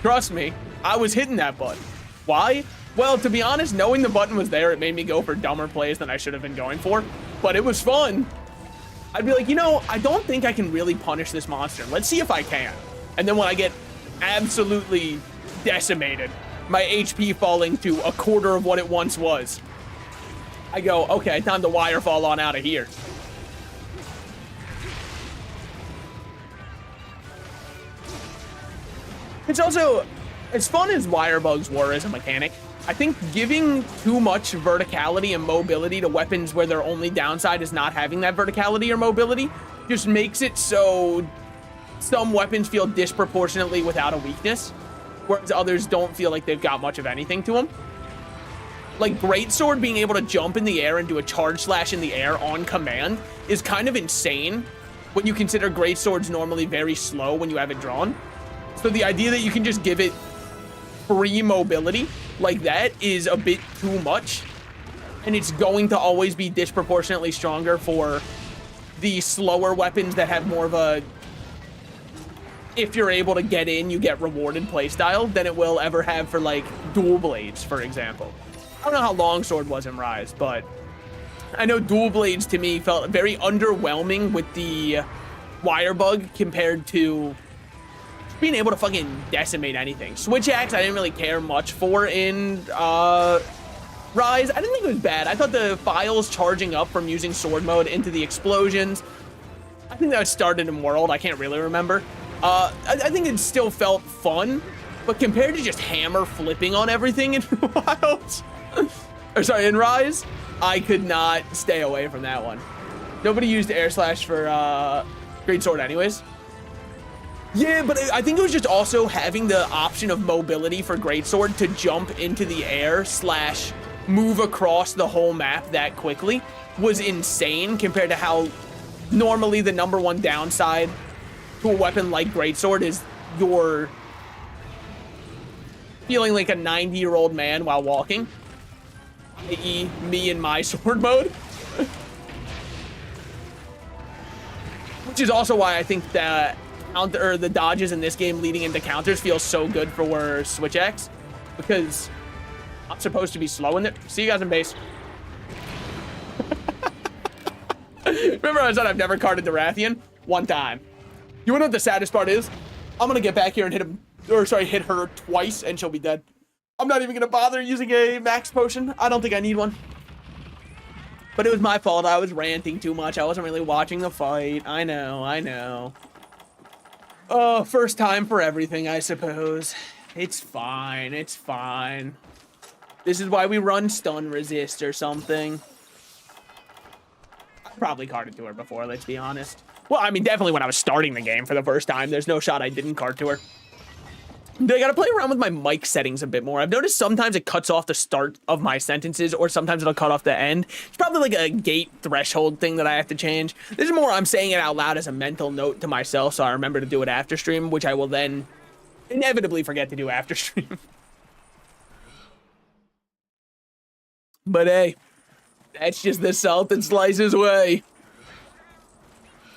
Trust me, I was hitting that button. Why? Well, to be honest, knowing the button was there, it made me go for dumber plays than I should have been going for, but it was fun. I'd be like, you know, I don't think I can really punish this monster. Let's see if I can. And then when I get absolutely decimated, my HP falling to a quarter of what it once was, I go, okay, time to Wirefall on out of here. It's also, as fun as Wirebugs were as a mechanic, I think giving too much verticality and mobility to weapons where their only downside is not having that verticality or mobility just makes it so some weapons feel disproportionately without a weakness, whereas others don't feel like they've got much of anything to them. Like, Greatsword being able to jump in the air and do a charge slash in the air on command is kind of insane when you consider Greatsword's normally very slow when you have it drawn. So the idea that you can just give it free mobility like that is a bit too much. And it's going to always be disproportionately stronger for the slower weapons that have more of a, if you're able to get in, you get rewarded playstyle than it will ever have for, like, dual blades, for example. I don't know how Longsword was in Rise, but I know dual blades to me felt very underwhelming with the wire bug compared to being able to fucking decimate anything. Switch axe I didn't really care much for in Rise. I didn't think it was bad. I thought the files charging up from using sword mode into the explosions, I think that started in World. I can't really remember. I think it still felt fun, but compared to just hammer flipping on everything in Wilds, or sorry, in Rise, I could not stay away from that one. Nobody used air slash for Greatsword anyways. Yeah, but I think it was just also having the option of mobility for Greatsword to jump into the air slash move across the whole map that quickly was insane compared to how normally the #1 downside to a weapon like Greatsword is you're feeling like a 90-year-old man while walking, i.e. me in my sword mode. Which is also why I think that the dodges in this game leading into counters feel so good for Switch X, because I'm supposed to be slow in it. See you guys in base. Remember I said I've never carded the Rathian? One time. You wanna know what the saddest part is? I'm gonna get back here and hit him, or sorry, hit her twice and she'll be dead. I'm not even gonna bother using a max potion. I don't think I need one. But it was my fault. I was ranting too much. I wasn't really watching the fight. I know. Oh, first time for everything, I suppose. It's fine. This is why we run stun resist or something. I probably carded to her before, let's be honest. Well, I mean, definitely when I was starting the game for the first time. There's no shot I didn't card to her. I gotta play around with my mic settings a bit more. I've noticed sometimes it cuts off the start of my sentences, or sometimes it'll cut off the end. It's probably like a gate threshold thing that I have to change. This is more I'm saying it out loud as a mental note to myself, so I remember to do it after stream, which I will then inevitably forget to do after stream. But hey, that's just the salt and slices way.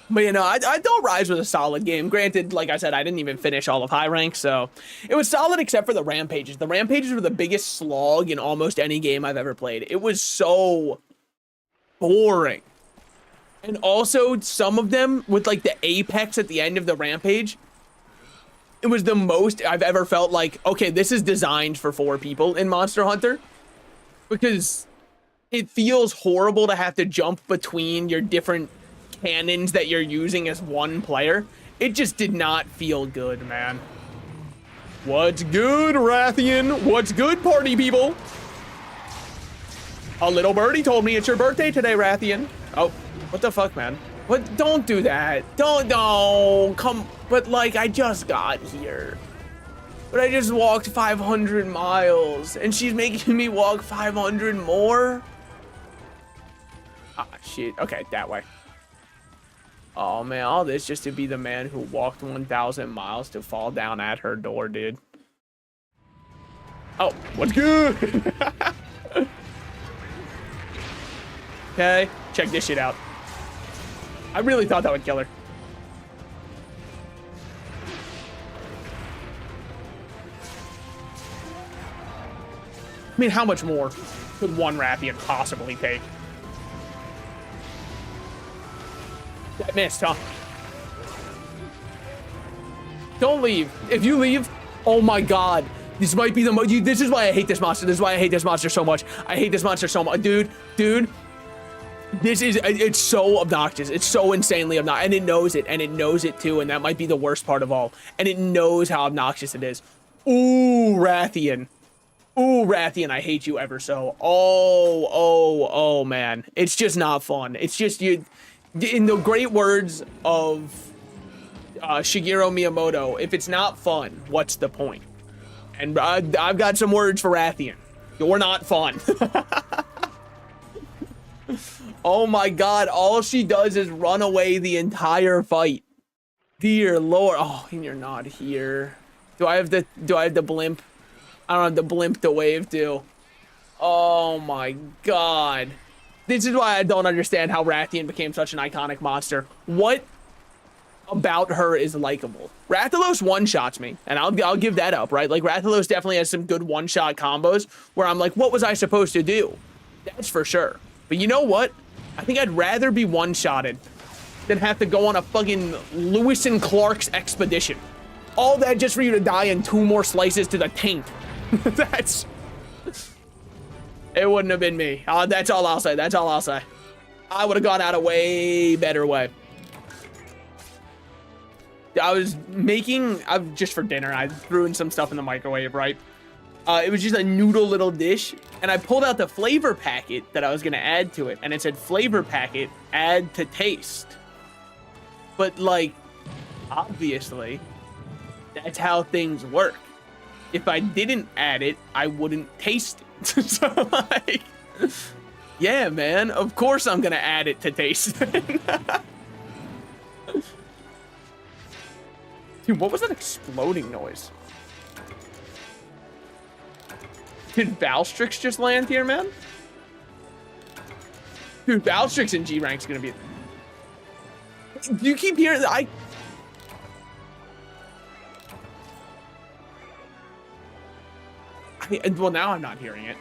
But, you know, I thought Rise was a solid game. Granted, like I said, I didn't even finish all of high rank, so it was solid except for the rampages. The rampages were the biggest slog in almost any game I've ever played. It was so boring. And also, some of them, with, like, the apex at the end of the rampage, it was the most I've ever felt like, okay, this is designed for 4 people in Monster Hunter. Because it feels horrible to have to jump between your different cannons that you're using as one player. It just did not feel good, man. What's good, Rathian? What's good, party people? A little birdie told me it's your birthday today, Rathian. Oh, what the fuck, man? What? Don't do that. Don't come. But, like, I just got here. But I just walked 500 miles, and she's making me walk 500 more? Ah, shit. Okay, that way. Oh, man, all this just to be the man who walked 1,000 miles to fall down at her door, dude. Oh, what's good? Okay, check this shit out. I really thought that would kill her. I mean, how much more could one Rathian possibly take? That missed, huh? Don't leave. If you leave, oh my god. This might be the most. This is why I hate this monster. This is why I hate this monster so much. I hate this monster so much. Dude. This is, it's so obnoxious. It's so insanely obnoxious. And it knows it. And it knows it too. And that might be the worst part of all. And it knows how obnoxious it is. Ooh, Rathian. Ooh, Rathian, I hate you ever so. Oh, man. It's just not fun. It's just you. In the great words of Shigeru Miyamoto, if it's not fun, what's the point? And I've got some words for Rathian. You're not fun. Oh my god, all she does is run away the entire fight. Dear lord. Oh, and you're not here. Do I have the blimp? I don't have the blimp to wave to. Oh my god. This is why I don't understand how Rathian became such an iconic monster. What about her is likable? Rathalos one-shots me, and I'll give that up, right? Like, Rathalos definitely has some good one-shot combos where I'm like, what was I supposed to do? That's for sure. But you know what? I think I'd rather be one-shotted than have to go on a fucking Lewis and Clark's expedition. All that just for you to die in 2 more slices to the taint. It wouldn't have been me. That's all I'll say. That's all I'll say. I would have gone out a way better way. I was making, just for dinner, I threw in some stuff in the microwave, right? It was just a noodle little dish, and I pulled out the flavor packet that I was gonna add to it, and it said flavor packet, add to taste. But like, obviously, that's how things work. If I didn't add it, I wouldn't taste it. So like, yeah, man, of course I'm gonna add it to taste. Dude, what was that exploding noise? Did Valstrix just land here, man? Dude, Valstrix in G rank's gonna be. You keep hearing that? Well, now I'm not hearing it.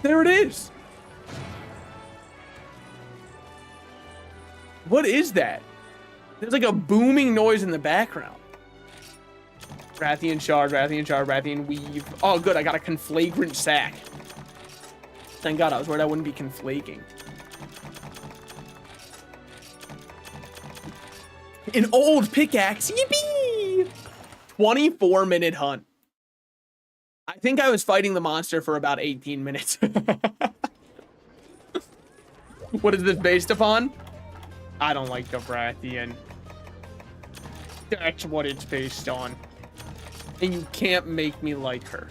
There it is. What is that? There's like a booming noise in the background. Rathian shard, Rathian shard, Rathian weave. Oh, good. I got a conflagrant sack. Thank God. I was worried I wouldn't be conflaking. An old pickaxe. Yippee! 24-minute hunt. I think I was fighting the monster for about 18 minutes. What is this based upon? I don't like the Rathian. That's what it's based on. And you can't make me like her.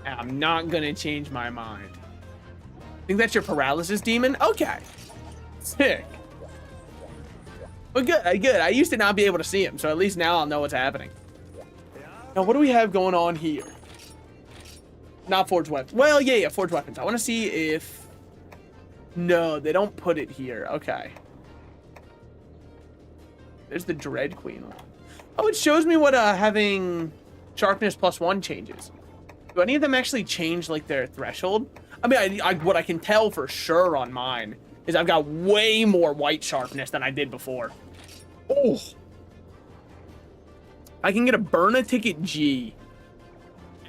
And I'm not gonna change my mind. Think that's your paralysis demon? Okay. Sick. But good, good. I used to not be able to see him, so at least now I'll know what's happening. Now, what do we have going on here? Not forged weapons. Well, yeah, forged weapons. I want to see if... No, they don't put it here. Okay. There's the Dread Queen. Oh, it shows me what having sharpness +1 changes. Do any of them actually change, like, their threshold? I mean, what I can tell for sure on mine is I've got way more white sharpness than I did before. Oh. I can get a burn a ticket G,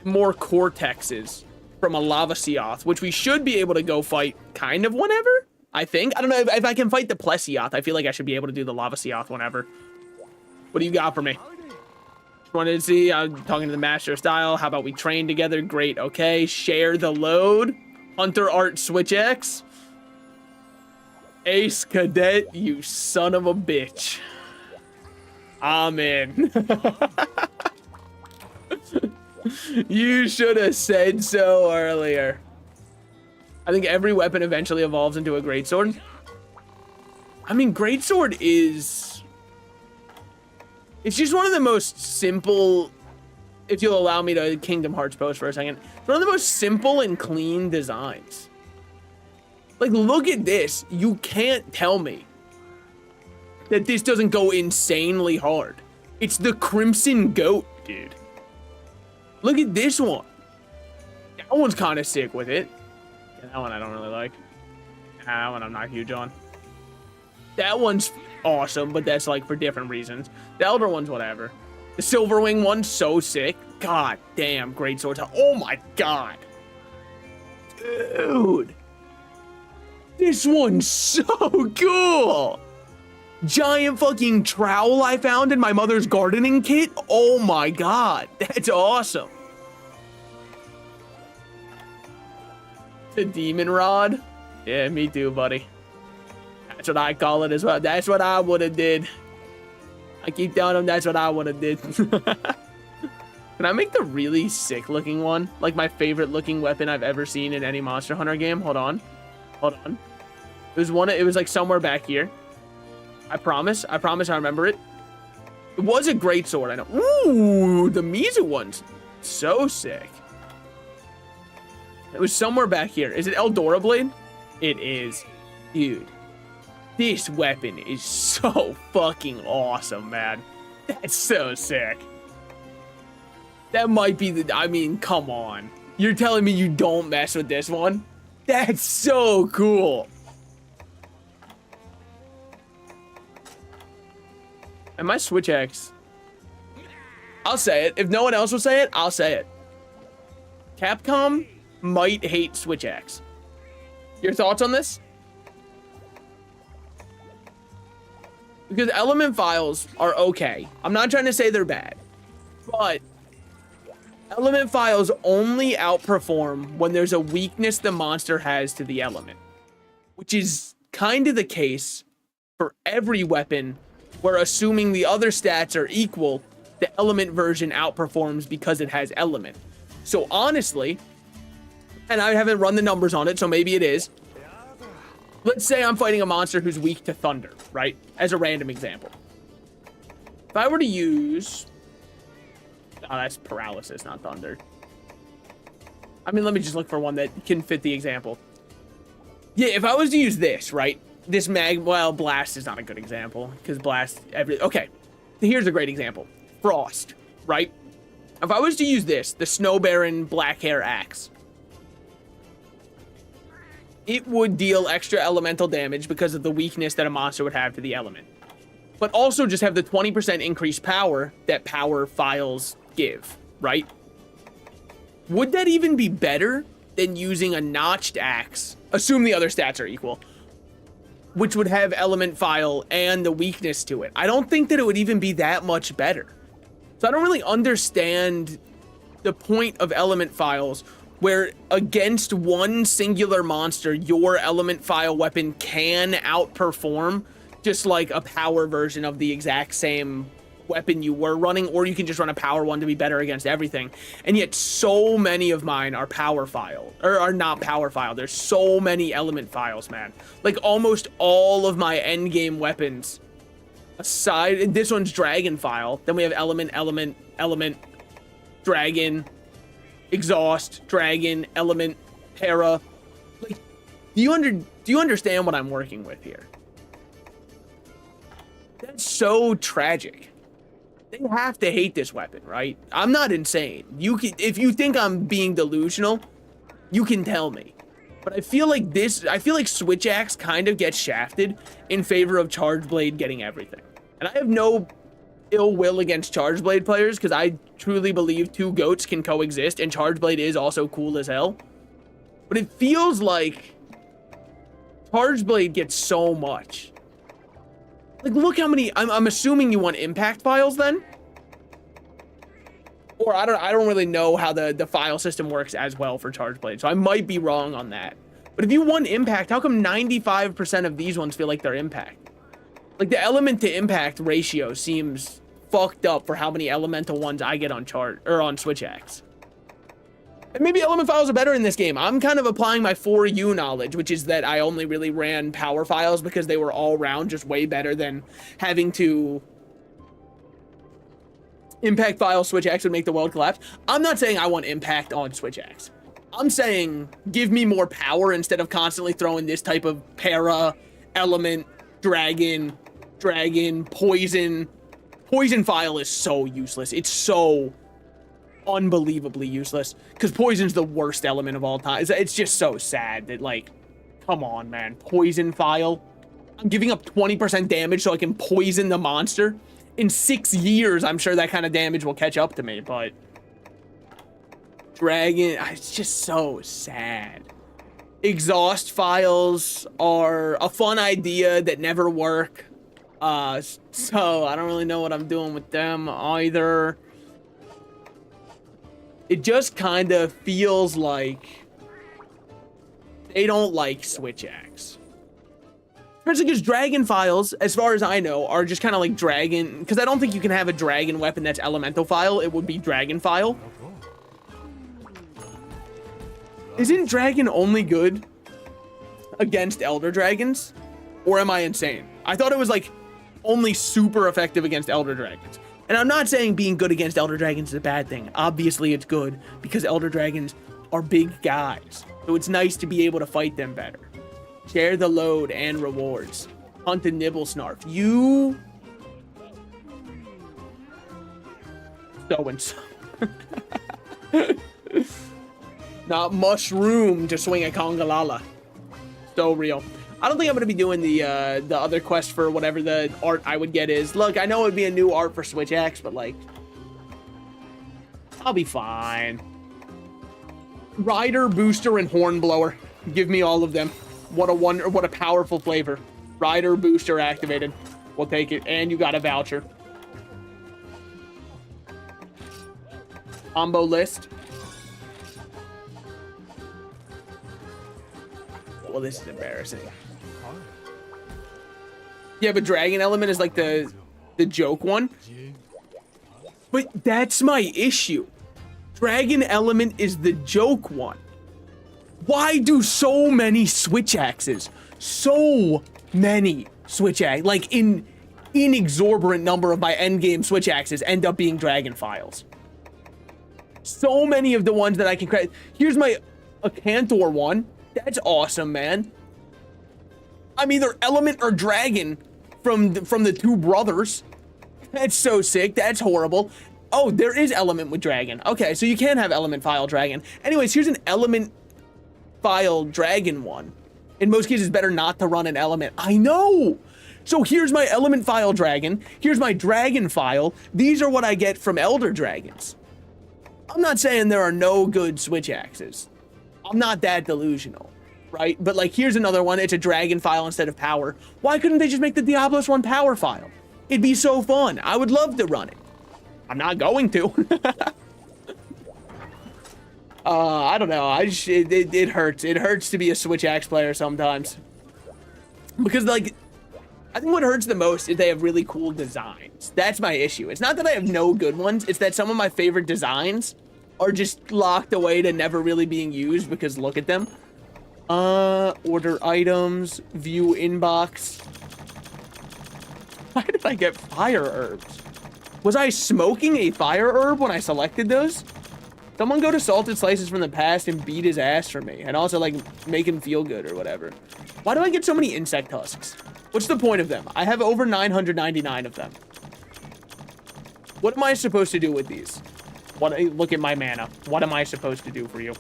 more cortexes from a lava Seoth, which we should be able to go fight kind of whenever, I think. I don't know if I can fight the Plesioth. I feel like I should be able to do the lava Seoth whenever. What do you got for me? Just wanted to see, I'm talking to the Master of Style. How about we train together? Great, okay. Share the load. Hunter Art Switch X. Ace Cadet, you son of a bitch. I'm in. You should have said so earlier. I think every weapon eventually evolves into a greatsword. I mean, greatsword is... It's just one of the most simple... If you'll allow me to Kingdom Hearts pose for a second. It's one of the most simple and clean designs. Like, look at this. You can't tell me that this doesn't go insanely hard. It's the Crimson Goat, dude. Look at this one. That one's kind of sick with it. Yeah, that one I don't really like. That one I'm not huge on. That one's awesome, but that's like for different reasons. The Elder one's whatever. The Silverwing one's so sick. God damn, great swords. Oh my god. Dude. This one's so cool. Giant fucking trowel I found in my mother's gardening kit. Oh my god, that's awesome. The Demon Rod. Yeah, me too, buddy. That's what I call it as well. That's what I would have did. I keep telling him that's what I would have did. Can I make the really sick looking one? Like my favorite looking weapon I've ever seen in any Monster Hunter game? Hold on. Hold on. It was like somewhere back here. I promise I remember it. It was a great sword, I know. Ooh, the Mizu one's so sick. It was somewhere back here. Is it Eldora Blade? It is. Dude, this weapon is so fucking awesome, man. That's so sick. That might be the, I mean, come on. You're telling me you don't mess with this one? That's so cool. And my Switch X, I'll say it. If no one else will say it, I'll say it. Capcom might hate Switch X. Your thoughts on this? Because element files are okay. I'm not trying to say they're bad, but element files only outperform when there's a weakness the monster has to the element, which is kind of the case for every weapon where, assuming the other stats are equal, the element version outperforms because it has element. So honestly, and I haven't run the numbers on it, so maybe it is. Let's say I'm fighting a monster who's weak to thunder, right? As a random example. If I were to use... Oh, that's paralysis, not thunder. I mean, let me just look for one that can fit the example. Yeah, if I was to use this, right? This well, blast is not a good example, because blast... Okay, here's a great example. Frost, right? If I was to use this, the Snow Baron Black Hair Axe, it would deal extra elemental damage because of the weakness that a monster would have to the element. But also just have the 20% increased power that power files give, right? Would that even be better than using a notched axe? Assume the other stats are equal, which would have element file and the weakness to it. I don't think that it would even be that much better. So I don't really understand the point of element files, where against one singular monster, your element file weapon can outperform just like a power version of the exact same weapon you were running, or you can just run a power one to be better against everything. And yet so many of mine are power file, or are not power file. There's so many element files, man. Like almost all of my end game weapons, aside, this one's dragon file, then we have element, dragon, exhaust, dragon, element, para. Like, do you understand what I'm working with here? That's so tragic. They have to hate this weapon, right? I'm not insane. You can, if you think I'm being delusional, you can tell me. But I feel like Switch Axe kind of gets shafted in favor of Charge Blade getting everything. And I have no ill will against Charge Blade players, because I truly believe two goats can coexist, and Charge Blade is also cool as hell. But it feels like Charge Blade gets so much. Like, look how many... I'm assuming you want impact files then? Or I don't really know how the file system works as well for Charge Blade, so I might be wrong on that. But if you want impact, how come 95% of these ones feel like they're impact? Like, the element to impact ratio seems fucked up for how many elemental ones I get on on Switch Axe. And maybe element files are better in this game. I'm kind of applying my 4U knowledge, which is that I only really ran power files because they were all round just way better than having to impact file Switch Axe would make the world collapse. I'm not saying I want impact on Switch Axe. I'm saying give me more power instead of constantly throwing this type of para, element, dragon, poison. Poison file is so useless. It's so unbelievably useless, because poison's the worst element of all time. It's just so sad that, like, come on, man. Poison file. I'm giving up 20% damage so I can poison the monster. In 6 years, I'm sure that kind of damage will catch up to me, but dragon, it's just so sad. Exhaust files are a fun idea that never work. So I don't really know what I'm doing with them either. It just kind of feels like they don't like Switch Axe. Especially because dragon files, as far as I know, are just kind of like dragon, because I don't think you can have a dragon weapon that's elemental file. It would be dragon file. Isn't dragon only good against elder dragons? Or am I insane? I thought it was like only super effective against elder dragons. And I'm not saying being good against elder dragons is a bad thing. Obviously it's good because elder dragons are big guys. So it's nice to be able to fight them better. Share the load and rewards. Hunt and nibble snarf. You... So-and-so. Not mushroom to swing a congalala. So real. I don't think I'm going to be doing the other quest for whatever the art I would get is. Look, I know it would be a new art for Switch Axe, but like... I'll be fine. Rider, Booster, and Hornblower. Give me all of them. What a powerful flavor. Rider, Booster activated. We'll take it. And you got a voucher. Combo list. Well, this is embarrassing. Yeah, but Dragon Element is like the joke one. But that's my issue. Dragon Element is the joke one. Why do so many Switch Axes, so many Switch Axes, like in inexorbitant number of my endgame Switch Axes end up being Dragon Files? So many of the ones that I can create. Here's my Acanthor one. That's awesome, man. I'm either Element or Dragon from the two brothers. That's so sick. That's horrible. Oh, there is Element with Dragon. Okay, so you can have Element File Dragon. Anyways, here's an Element File Dragon one. In most cases, better not to run an Element. I know! So here's my Element File Dragon. Here's my Dragon File. These are what I get from Elder Dragons. I'm not saying there are no good Switch Axes. I'm not that delusional, right? But like, here's another one. It's a Dragon File instead of Power. Why couldn't they just make the Diablos one Power File? It'd be so fun. I would love to run it. I'm not going to. I don't know. It hurts. It hurts to be a Switch Axe player sometimes. Because like, I think what hurts the most is they have really cool designs. That's my issue. It's not that I have no good ones. It's that some of my favorite designs are just locked away to never really being used because look at them. Order items, view inbox. Why did I get fire herbs? Was I smoking a fire herb when I selected those? Someone go to Salted Slices from the past and beat his ass for me. And also like make him feel good or whatever. Why do I get so many insect husks? What's the point of them? I have over 999 of them. What am I supposed to do with these? Look at my mana. What am I supposed to do for you?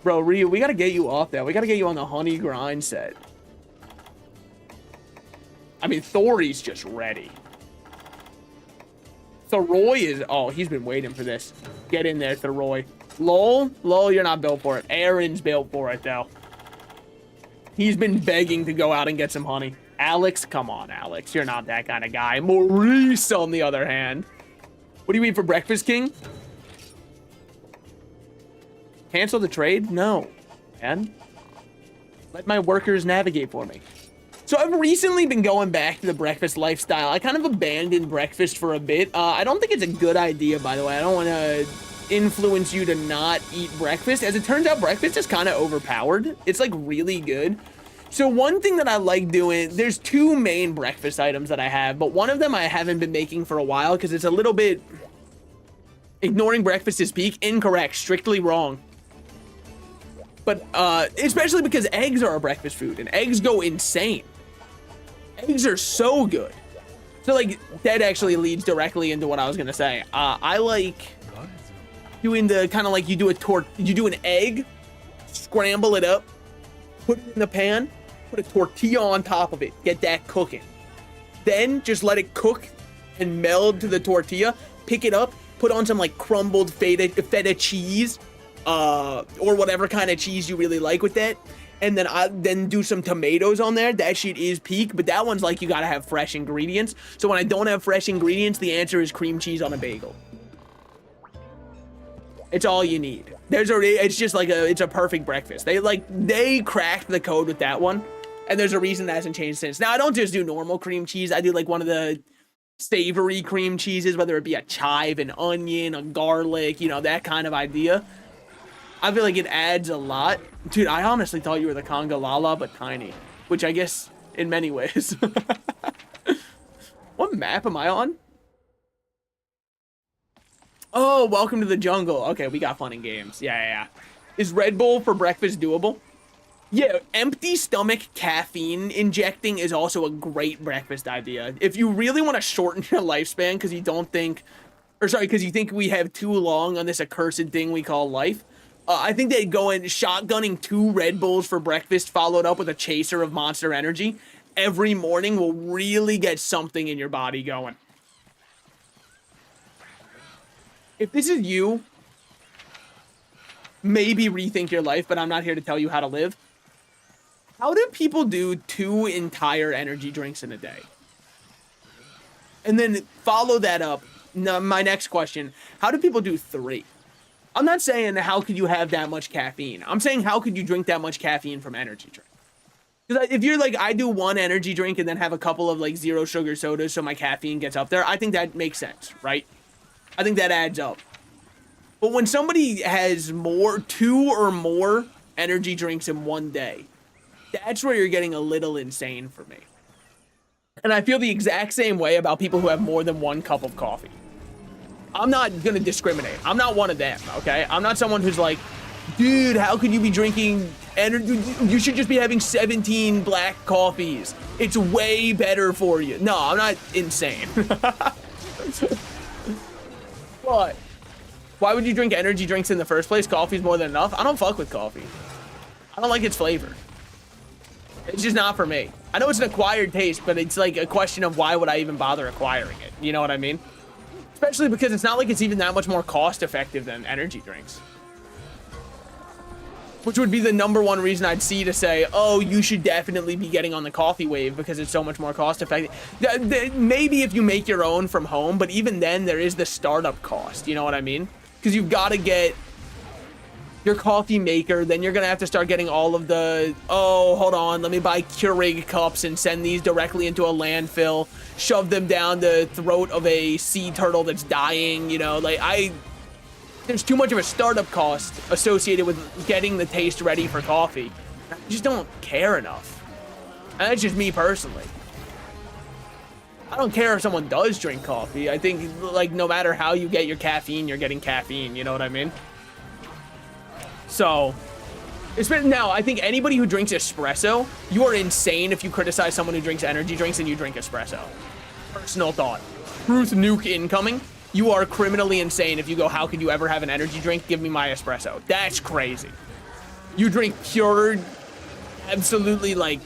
Bro, Ryu, we gotta get you off that. We gotta get you on the honey grind set. I mean, Thori's just ready. Thoroy is... Oh, he's been waiting for this. Get in there, Thoroy. Lol, you're not built for it. Aaron's built for it, though. He's been begging to go out and get some honey. Alex, come on, Alex. You're not that kind of guy. Maurice, on the other hand. What do you eat for breakfast, King? Cancel the trade? No. Man. Let my workers navigate for me. So I've recently been going back to the breakfast lifestyle. I kind of abandoned breakfast for a bit. I don't think it's a good idea, by the way. I don't want to influence you to not eat breakfast. As it turns out, breakfast is kind of overpowered. It's like really good. So one thing that I like doing, there's two main breakfast items that I have, but one of them I haven't been making for a while because it's a little bit... Ignoring breakfast is peak. Incorrect. Strictly wrong. But especially because eggs are a breakfast food and eggs go insane. Eggs are so good. So like that actually leads directly into what I was gonna say. I like doing the kind of like you do an egg, scramble it up, put it in the pan, put a tortilla on top of it, get that cooking. Then just let it cook and meld to the tortilla. Pick it up, put on some like crumbled feta cheese, or whatever kind of cheese you really like with that. And then then do some tomatoes on there. That shit is peak, but that one's like you gotta have fresh ingredients. So when I don't have fresh ingredients, the answer is cream cheese on a bagel. It's all you need. It's just like it's a perfect breakfast. They cracked the code with that one, and there's a reason that hasn't changed since. Now I don't just do normal cream cheese. I do like one of the savory cream cheeses, whether it be a chive, an onion, a garlic, you know, that kind of idea. I feel like it adds a lot. Dude, I honestly thought you were the Conga Lala, but tiny, which I guess in many ways. What map am I on? Oh, welcome to the jungle. Okay, we got fun and games. Yeah. Is Red Bull for breakfast doable? Yeah, empty stomach caffeine injecting is also a great breakfast idea. If you really want to shorten your lifespan because you don't think, because you think we have too long on this accursed thing we call life, I think they'd go in shotgunning 2 Red Bulls for breakfast followed up with a chaser of Monster Energy every morning will really get something in your body going. If this is you, maybe rethink your life, but I'm not here to tell you how to live. How do people do 2 entire energy drinks in a day? And then follow that up. My next question, how do people do 3? I'm not saying how could you have that much caffeine. I'm saying how could you drink that much caffeine from energy drink? Because if you're like, I do 1 energy drink and then have a couple of like 0 sugar sodas so my caffeine gets up there, I think that makes sense, right? I think that adds up. But when somebody has 2 or more energy drinks in one day, that's where you're getting a little insane for me. And I feel the exact same way about people who have more than 1 cup of coffee. I'm not going to discriminate. I'm not one of them, okay? I'm not someone who's like, dude, how could you be drinking energy? You should just be having 17 black coffees. It's way better for you. No, I'm not insane. But why would you drink energy drinks in the first place? Coffee's more than enough. I don't fuck with coffee. I don't like its flavor. It's just not for me. I know it's an acquired taste, but it's like a question of why would I even bother acquiring it? You know what I mean? Especially because it's not like it's even that much more cost effective than energy drinks. Which would be the #1 reason I'd see to say, oh, you should definitely be getting on the coffee wave because it's so much more cost effective. Maybe if you make your own from home, but even then there is the startup cost. You know what I mean? Because you've got to get your coffee maker, then you're going to have to start getting all of the, oh, hold on, let me buy Keurig cups and send these directly into a landfill, shove them down the throat of a sea turtle that's dying, you know, like there's too much of a startup cost associated with getting the taste ready for coffee. I just don't care enough. And that's just me personally. I don't care if someone does drink coffee. I think, like, no matter how you get your caffeine, you're getting caffeine. You know what I mean? So, now, I think anybody who drinks espresso, you are insane if you criticize someone who drinks energy drinks and you drink espresso. Personal thought. Truth nuke incoming. You are criminally insane if you go, how could you ever have an energy drink? Give me my espresso. That's crazy. You drink pure, absolutely, like,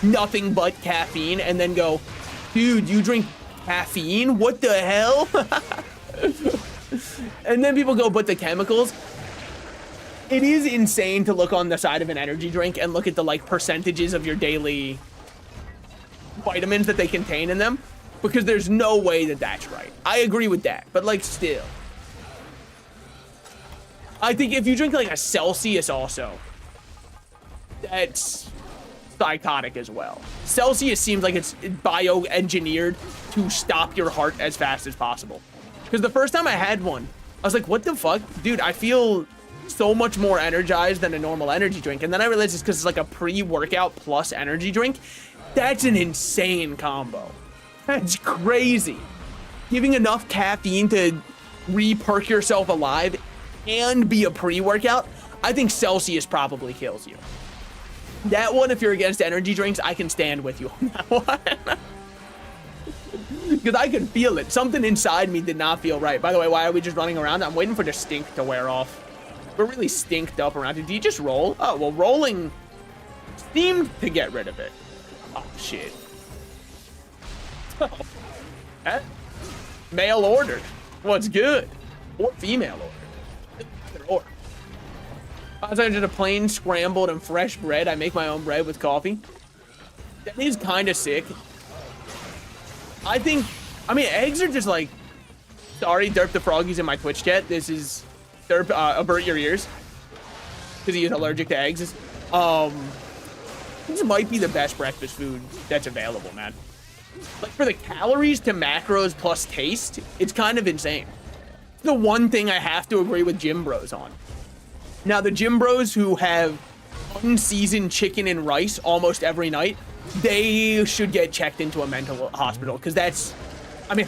nothing but caffeine and then go, dude, you drink caffeine? What the hell? And then people go, but the chemicals? It is insane to look on the side of an energy drink and look at the, like, percentages of your daily vitamins that they contain in them, because there's no way that that's right. I agree with that, but, like, still. I think if you drink, like, a Celsius also, that's psychotic as well. Celsius seems like it's bioengineered to stop your heart as fast as possible. Because the first time I had one, I was like, what the fuck? Dude, I feel so much more energized than a normal energy drink. And then I realized it's because it's like a pre-workout plus energy drink. That's an insane combo. That's crazy. Giving enough caffeine to re-perk yourself alive and be a pre-workout, I think Celsius probably kills you. That one, if you're against energy drinks, I can stand with you on that one. Because I could feel it. Something inside me did not feel right. By the way, why are we just running around? I'm waiting for the stink to wear off. We're really stinked up around here. Do you just roll? Oh, well, rolling seemed to get rid of it. Oh, shit. Oh. Mail ordered. What's good? Or female ordered. Either or. Outside of a plain scrambled and fresh bread, I make my own bread with coffee. That is kind of sick. I think, I mean, eggs are just like, sorry, Derp the Froggies in my Twitch chat. This is Derp, avert your ears. Because he is allergic to eggs. This might be the best breakfast food that's available, man. Like, for the calories to macros plus taste, it's kind of insane. It's the one thing I have to agree with gym bros on. Now, the gym bros who have unseasoned chicken and rice almost every night, they should get checked into a mental hospital, because that's, I mean,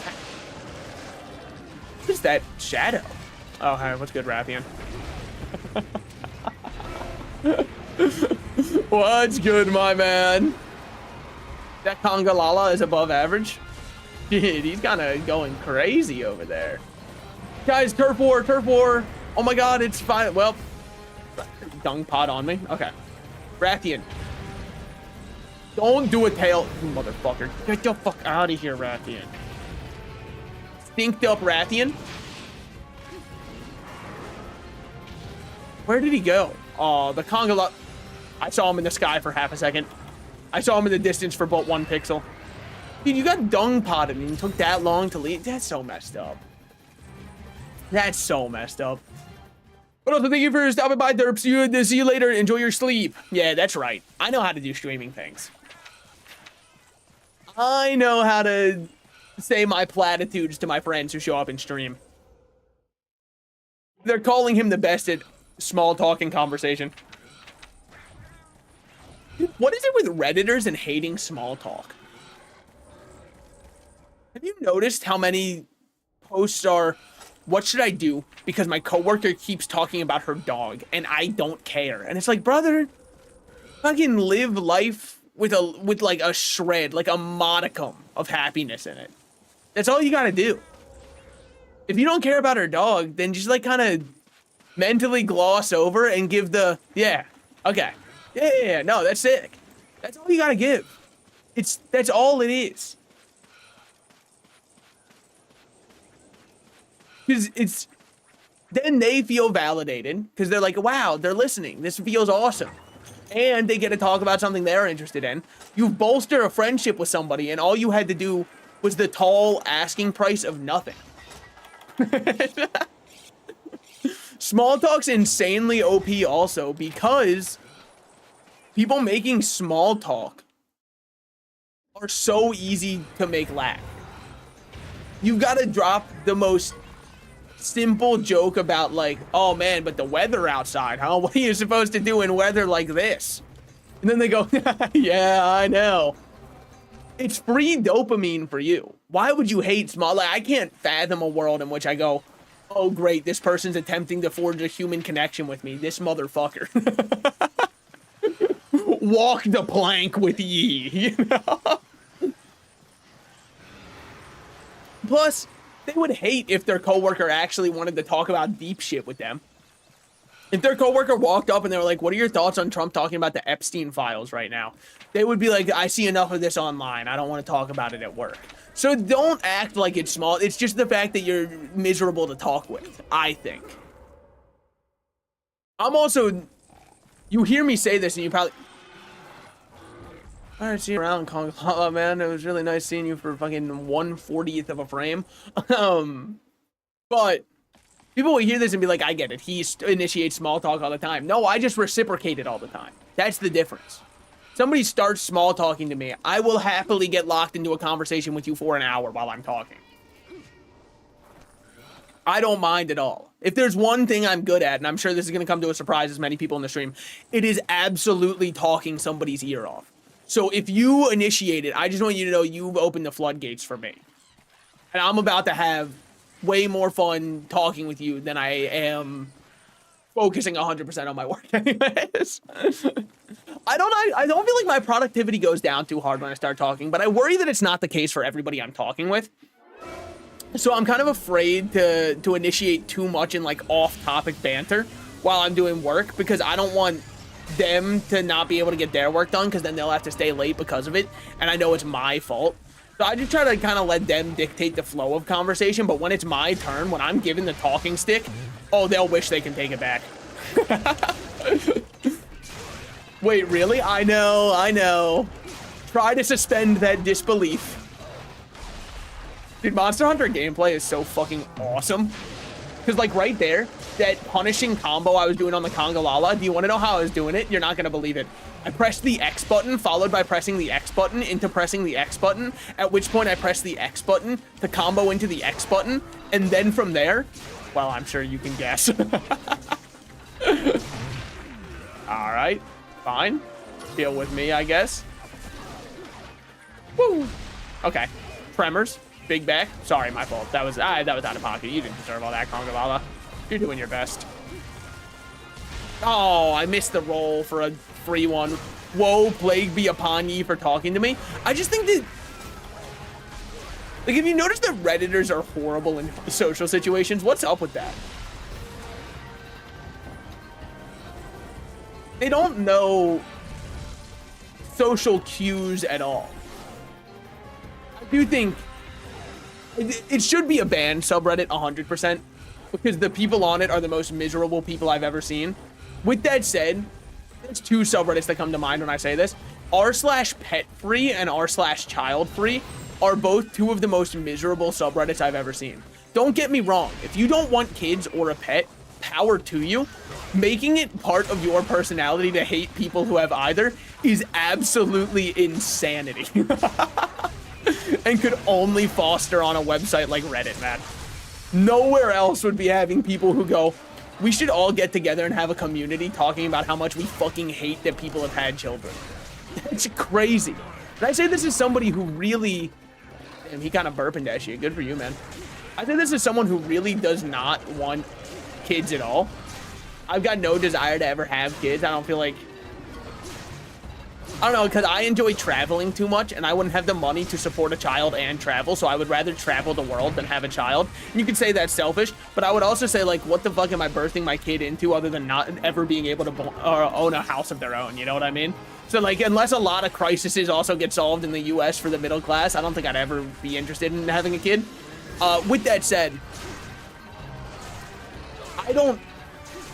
what is that shadow? Oh, hi, what's good, Rathian? What's good, my man? That Congalala is above average. Dude, he's kind of going crazy over there. Guys, turf war, turf war. Oh my god, it's fine. Well, dung pot on me. Okay. Rathian. Don't do a tail, motherfucker. Get the fuck out of here, Rathian. Stinked up Rathian. Where did he go? Oh, the Congalala. I saw him in the sky for half a second. I saw him in the distance for but 1 pixel. Dude, you got dung potted and it took that long to leave. That's so messed up. That's so messed up. But also, thank you for stopping by, Derps. See you later. Enjoy your sleep. Yeah, that's right. I know how to do streaming things. I know how to say my platitudes to my friends who show up in stream. They're calling him the best at small talk and conversation. What is it with Redditors and hating small talk? Have you noticed how many posts are, what should I do? Because my coworker keeps talking about her dog and I don't care. And it's like, brother, fucking live life with like a shred, like a modicum of happiness in it. That's all you gotta do. If you don't care about her dog, then just like kind of mentally gloss over and give the, yeah, okay. Yeah, no, that's sick. That's all you gotta give. That's all it is. Because then they feel validated because they're like, wow, they're listening. This feels awesome. And they get to talk about something they're interested in. You bolster a friendship with somebody and all you had to do was the tall asking price of nothing. Small talk's insanely OP also because people making small talk are so easy to make laugh. You've got to drop the most simple joke about like, oh man, but the weather outside, huh? What are you supposed to do in weather like this? And then they go, yeah, I know. It's free dopamine for you. Why would you hate small? Like, I can't fathom a world in which I go, oh great, this person's attempting to forge a human connection with me. This motherfucker. Walk the plank with ye, you know? Plus, they would hate if their coworker actually wanted to talk about deep shit with them. If their coworker walked up and they were like, what are your thoughts on Trump talking about the Epstein files right now? They would be like, I see enough of this online. I don't want to talk about it at work. So don't act like it's small. It's just the fact that you're miserable to talk with, I think. I'm also, you hear me say this and you probably, all right, see you around, Kong, man. It was really nice seeing you for fucking 1/40th of a frame. But people will hear this and be like, I get it. He initiates small talk all the time. No, I just reciprocate it all the time. That's the difference. Somebody starts small talking to me, I will happily get locked into a conversation with you for an hour while I'm talking. I don't mind at all. If there's one thing I'm good at, and I'm sure this is going to come to a surprise as many people in the stream, it is absolutely talking somebody's ear off. So if you initiate it, I just want you to know you've opened the floodgates for me. And I'm about to have way more fun talking with you than I am focusing 100% on my work anyways. I don't feel like my productivity goes down too hard when I start talking, but I worry that it's not the case for everybody I'm talking with. So I'm kind of afraid to initiate too much in like off-topic banter while I'm doing work because I don't want them to not be able to get their work done because then they'll have to stay late because of it, and I know it's my fault. So I just try to kind of let them dictate the flow of conversation, but when it's my turn, when I'm given the talking stick, oh, they'll wish they can take it back. Wait, really? I know. Try to suspend that disbelief. Dude, Monster Hunter gameplay is so fucking awesome. Because, like, right there, that punishing combo I was doing on the Conga Lala. Do you want to know how I was doing it? You're not going to believe it. I pressed the X button, followed by pressing the X button into pressing the X button, at which point I pressed the X button to combo into the X button, and then from there, well, I'm sure you can guess. All right, fine. Deal with me, I guess. Woo. Okay, tremors. Big back. Sorry, my fault. That was out of pocket. You didn't deserve all that, Conga Lala. You're doing your best. Oh, I missed the roll for a free one. Whoa, plague be upon ye for talking to me. I just think that, like, if you notice that Redditors are horrible in social situations, what's up with that? They don't know social cues at all. I do think it should be a banned subreddit 100%, because the people on it are the most miserable people I've ever seen. With that said, there's two subreddits that come to mind when I say this. r/petfree and r/childfree are both two of the most miserable subreddits I've ever seen. Don't get me wrong. If you don't want kids or a pet, power to you. Making it part of your personality to hate people who have either is absolutely insanity. And could only foster on a website like Reddit, man. Nowhere else would be having people who go, we should all get together and have a community talking about how much we fucking hate that people have had children. That's crazy. And I say this is somebody who really, damn, he kind of burping that shit. Good for you, man. I think this is someone who really does not want kids at all. I've got no desire to ever have kids. I don't feel like, I don't know, because I enjoy traveling too much, and I wouldn't have the money to support a child and travel, so I would rather travel the world than have a child. And you could say that's selfish, but I would also say, like, what the fuck am I birthing my kid into other than not ever being able to own a house of their own, you know what I mean? So, like, unless a lot of crises also get solved in the U.S. for the middle class, I don't think I'd ever be interested in having a kid. With that said,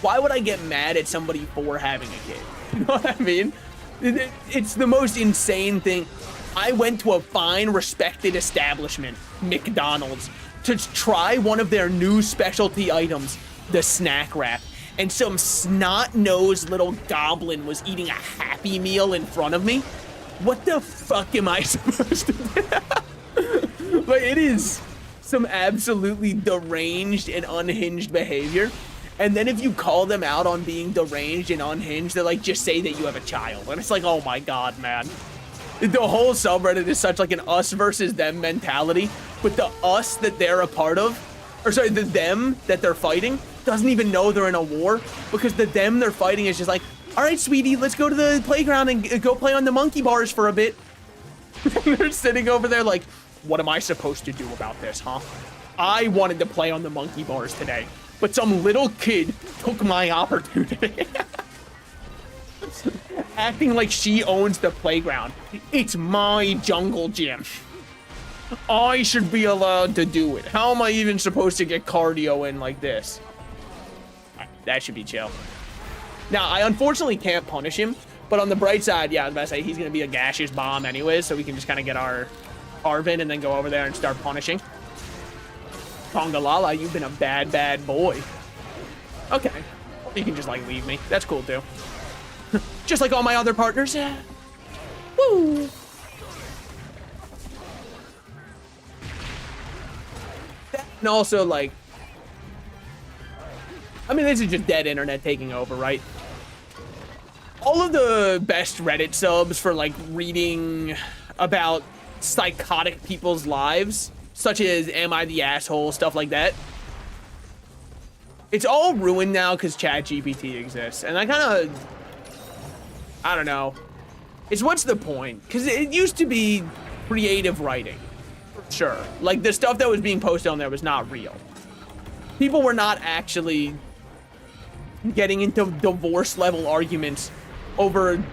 why would I get mad at somebody for having a kid? You know what I mean? It's the most insane thing. I went to a fine, respected establishment, McDonald's, to try one of their new specialty items, the snack wrap. And some snot-nosed little goblin was eating a Happy Meal in front of me. What the fuck am I supposed to do? Like, it is some absolutely deranged and unhinged behavior. And then if you call them out on being deranged and unhinged, they're like, just say that you have a child. And it's like, oh my God, man. The whole subreddit is such like an us versus them mentality. But the us that they're a part of, or sorry, the them that they're fighting doesn't even know they're in a war, because the them they're fighting is just like, all right, sweetie, let's go to the playground and go play on the monkey bars for a bit. And they're sitting over there like, what am I supposed to do about this, huh? I wanted to play on the monkey bars today, but some little kid took my opportunity. Acting like she owns the playground. It's my jungle gym. I should be allowed to do it. How am I even supposed to get cardio in like this? That should be chill. Now, I unfortunately can't punish him, but on the bright side, yeah, I was about to say, he's going to be a gaseous bomb anyways, so we can just kind of get our Arvin and then go over there and start punishing. Conga Lala, you've been a bad, bad boy. Okay. You can just, like, leave me. That's cool, too. Just like all my other partners. Woo! And also, like, I mean, this is just dead internet taking over, right? All of the best Reddit subs for, like, reading about psychotic people's lives, such as Am I the Asshole, stuff like that, it's all ruined now because ChatGPT exists. And I kind of, I don't know. It's what's the point? Because it used to be creative writing, for sure. Like, the stuff that was being posted on there was not real. People were not actually getting into divorce-level arguments over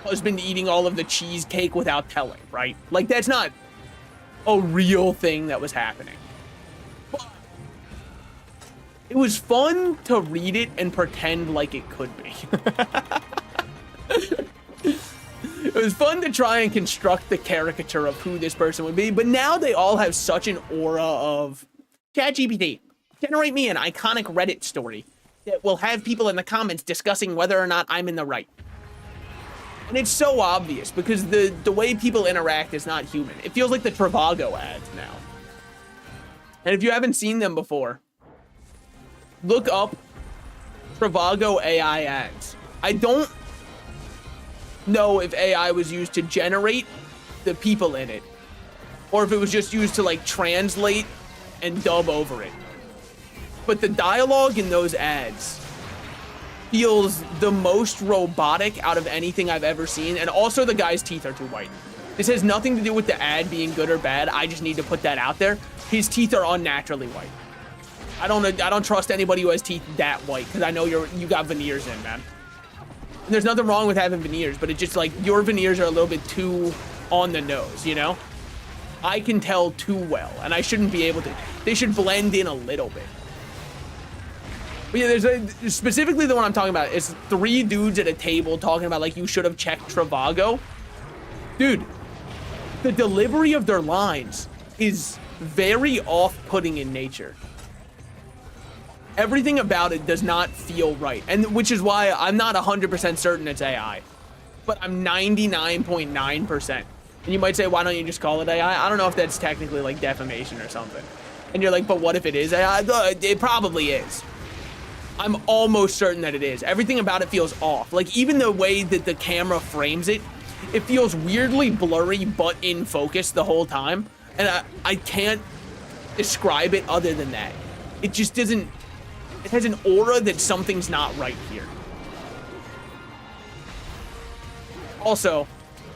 husband eating all of the cheesecake without telling, right? Like, that's not a real thing that was happening. But it was fun to read it and pretend like it could be. It was fun to try and construct the caricature of who this person would be, but now they all have such an aura of ChatGPT. Generate me an iconic Reddit story that will have people in the comments discussing whether or not I'm in the right. And it's so obvious because the way people interact is not human. It feels like the Trivago ads now. And if you haven't seen them before, look up Trivago AI ads. I don't know if AI was used to generate the people in it, or if it was just used to like translate and dub over it. But the dialogue in those ads feels the most robotic out of anything I've ever seen. And also the guy's teeth are too white. This has nothing to do with the ad being good or bad. I just need to put that out there. His teeth are unnaturally white. I don't trust anybody who has teeth that white, because I know you got veneers in, man. And there's nothing wrong with having veneers, but it's just like your veneers are a little bit too on the nose, you know? I can tell too well, and I shouldn't be able to. They should blend in a little bit. But yeah, there's specifically the one I'm talking about. It's 3 dudes at a table talking about like you should have checked Trivago. Dude, the delivery of their lines is very off-putting in nature. Everything about it does not feel right, and which is why I'm not 100% certain it's AI, but I'm 99.9%. And you might say, why don't you just call it AI? I don't know if that's technically like defamation or something. And you're like, but what if it is AI? It probably is. I'm almost certain that it is. Everything about it feels off. Like even the way that the camera frames it, it feels weirdly blurry but in focus the whole time. And I can't describe it other than that. It just doesn't, it has an aura that something's not right here. Also,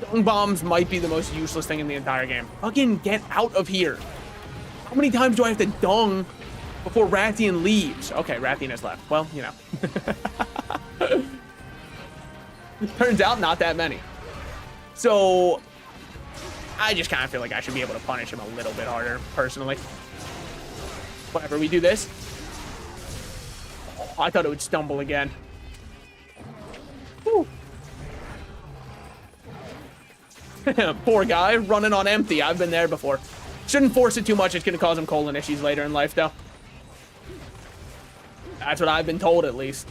dung bombs might be the most useless thing in the entire game. Fucking get out of here. How many times do I have to dung before Rathian leaves? Okay, Rathian has left. Well, you know. Turns out not that many. So I just kind of feel like I should be able to punish him a little bit harder, personally. Whatever, we do this. Oh, I thought it would stumble again. Whew. Poor guy, running on empty. I've been there before. Shouldn't force it too much. It's going to cause him colon issues later in life, though. That's what I've been told, at least.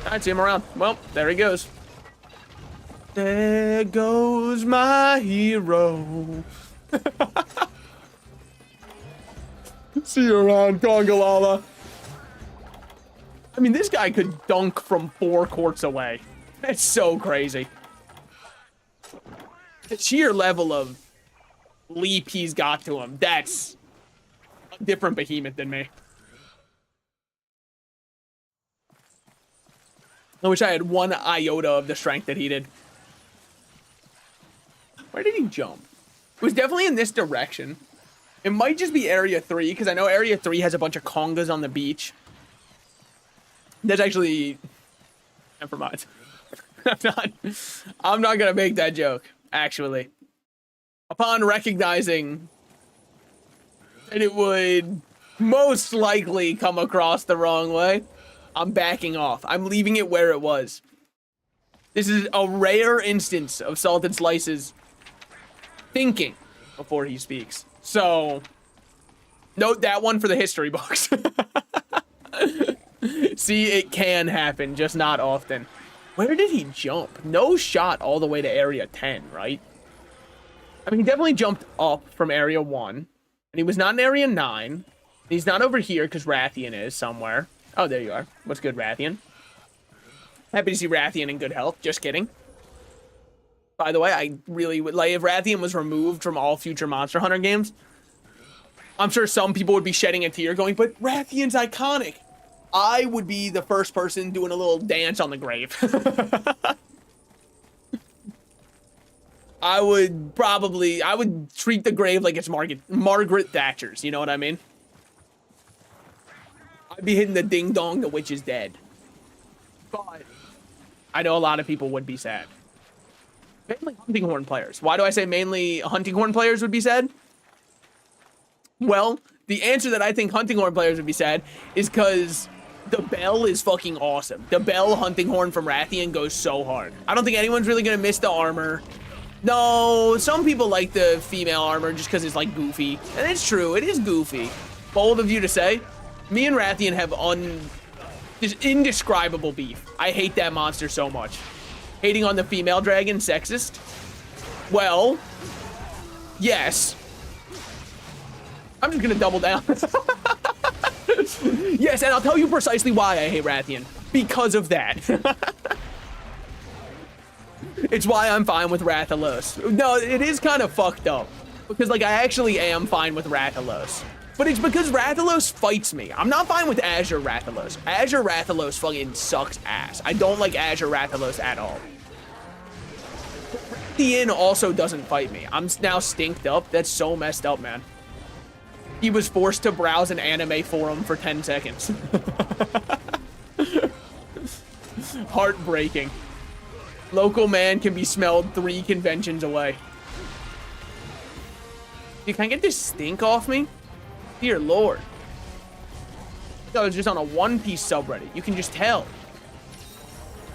Alright, see him around. Well, there he goes. There goes my hero. See you around, Congalala. I mean, this guy could dunk from 4 courts away. That's so crazy. The sheer level of leap he's got to him, that's a different behemoth than me. I wish I had 1 iota of the strength that he did. Where did he jump? It was definitely in this direction. It might just be Area 3, because I know Area 3 has a bunch of congas on the beach. That's actually... Never mind. I'm not gonna make that joke, actually. Upon recognizing that it would most likely come across the wrong way, I'm backing off. I'm leaving it where it was. This is a rare instance of Salted Slice's thinking before he speaks. So, note that one for the history books. See, it can happen, just not often. Where did he jump? No shot all the way to Area 10, right? I mean, he definitely jumped up from Area 1. And he was not in Area 9. He's not over here, because Rathian is somewhere. Oh, there you are. What's good, Rathian? Happy to see Rathian in good health. Just kidding. By the way, I really would like if Rathian was removed from all future Monster Hunter games. I'm sure some people would be shedding a tear going, but Rathian's iconic. I would be the first person doing a little dance on the grave. I would treat the grave like it's Margaret Thatcher's, you know what I mean? I'd be hitting the ding dong, the witch is dead. But I know a lot of people would be sad. Mainly hunting horn players. Why do I say mainly hunting horn players would be sad? Well, the answer that I think hunting horn players would be sad is because the bell is fucking awesome. The bell hunting horn from Rathian goes so hard. I don't think anyone's really gonna miss the armor. No, some people like the female armor just because it's like goofy. And it's true, it is goofy. Bold of you to say. Me and Rathian have just indescribable beef. I hate that monster so much. Hating on the female dragon, sexist? Well, yes. I'm just gonna double down. Yes, and I'll tell you precisely why I hate Rathian. Because of that. It's why I'm fine with Rathalos. No, it is kind of fucked up. Because, like, I actually am fine with Rathalos. But it's because Rathalos fights me. I'm not fine with Azure Rathalos. Azure Rathalos fucking sucks ass. I don't like Azure Rathalos at all. Rathian also doesn't fight me. I'm now stinked up. That's so messed up, man. He was forced to browse an anime forum for 10 seconds. Heartbreaking. Local man can be smelled 3 conventions away. Dude, can I get this stink off me? Dear Lord. I was just on a One Piece subreddit. You can just tell.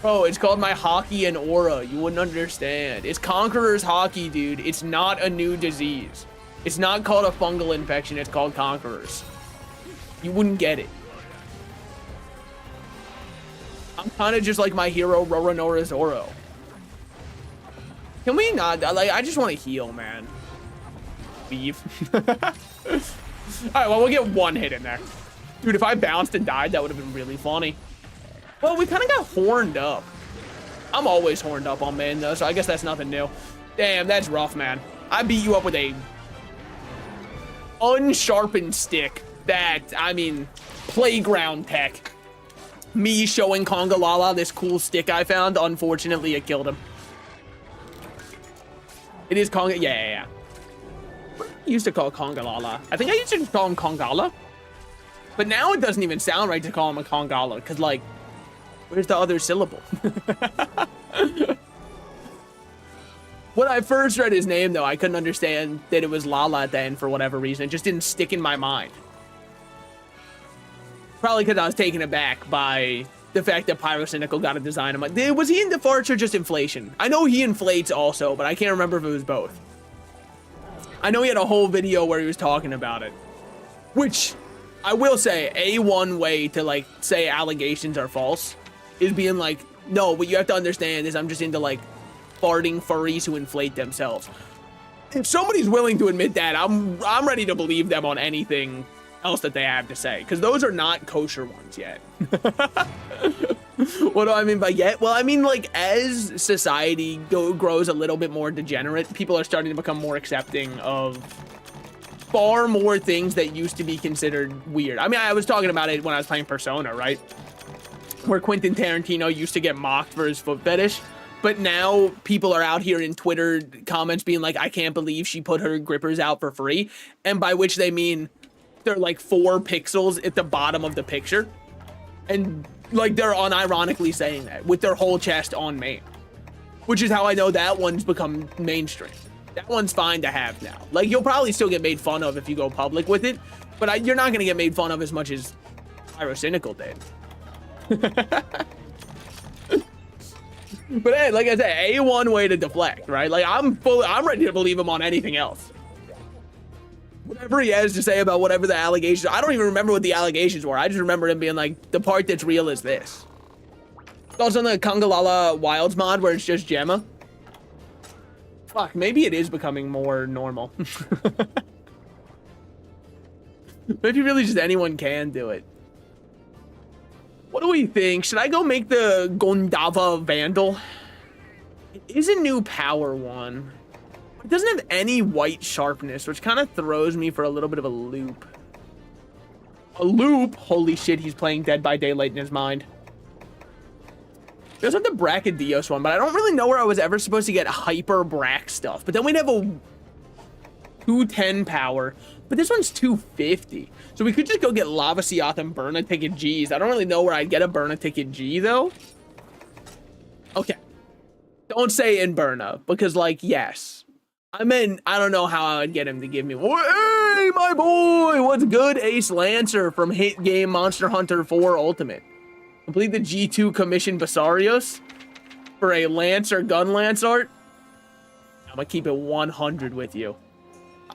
Bro, it's called my hockey and aura. You wouldn't understand. It's Conqueror's hockey, dude. It's not a new disease. It's not called a fungal infection. It's called Conqueror's. You wouldn't get it. I'm kind of just like my hero, Roronoa Zoro. Can we not? Like, I just want to heal, man. Leave. Alright, well, we'll get 1 hit in there. Dude, if I bounced and died, that would have been really funny. Well, we kind of got horned up. I'm always horned up on main, though, so I guess that's nothing new. Damn, that's rough, man. I beat you up with a unsharpened stick. That, I mean, playground tech. Me showing Kongalala this cool stick I found. Unfortunately, it killed him. It is Konga. Yeah. What did I used to call Kongalala? I think I used to call him Kongala. But now it doesn't even sound right to call him a Kongala. Because, like, where's the other syllable? When I first read his name, though, I couldn't understand that it was Lala at the end for whatever reason. It just didn't stick in my mind. Probably because I was taken aback by the fact that Pyrocynical got a design. I'm like, was he into farts or just inflation? I know he inflates also, but I can't remember if it was both. I know he had a whole video where he was talking about it. Which, I will say, one way to, like, say allegations are false is being like, no, what you have to understand is I'm just into, like, farting furries who inflate themselves. If somebody's willing to admit that, I'm ready to believe them on anything else that they have to say, because those are not kosher ones yet. What do I mean by yet? Well, I mean, like, as society grows a little bit more degenerate, people are starting to become more accepting of far more things that used to be considered weird. I mean, I was talking about it when I was playing Persona, right? Where Quentin Tarantino used to get mocked for his foot fetish. But now people are out here in Twitter comments being like, I can't believe she put her grippers out for free. And by which they mean they're like 4 pixels at the bottom of the picture. And like they're unironically saying that with their whole chest on main. Which is how I know that one's become mainstream. That one's fine to have now. Like, you'll probably still get made fun of if you go public with it. But you're not going to get made fun of as much as Pyrocynical did. But hey, like I said, one way to deflect, right? Like, I'm ready to believe him on anything else. Whatever he has to say about whatever the allegations, I don't even remember what the allegations were. I just remember him being like, the part that's real is this. Thoughts on the Kongalala Wilds mod where it's just Gemma? Fuck, maybe it is becoming more normal. Maybe really just anyone can do it. What do we think? Should I go make the Gondava Vandal? It is a new power one. It doesn't have any white sharpness, which kind of throws me for a little bit of a loop. A loop? Holy shit, he's playing Dead by Daylight in his mind. There's like the Brachydios one, but I don't really know where I was ever supposed to get hyper Brack stuff. But then we'd have a 210 power, but this one's 250. So we could just go get Lava Seath and burn a ticket G's. I don't really know where I'd get a burn a ticket G though. Okay. Don't say Inverna, because like, yes. I mean, I don't know how I would get him to give me, hey, my boy, what's good? Ace Lancer from hit game Monster Hunter 4 Ultimate. Complete the G2 commission Basarios for a Lancer gun lance art. I'm gonna keep it 100 with you.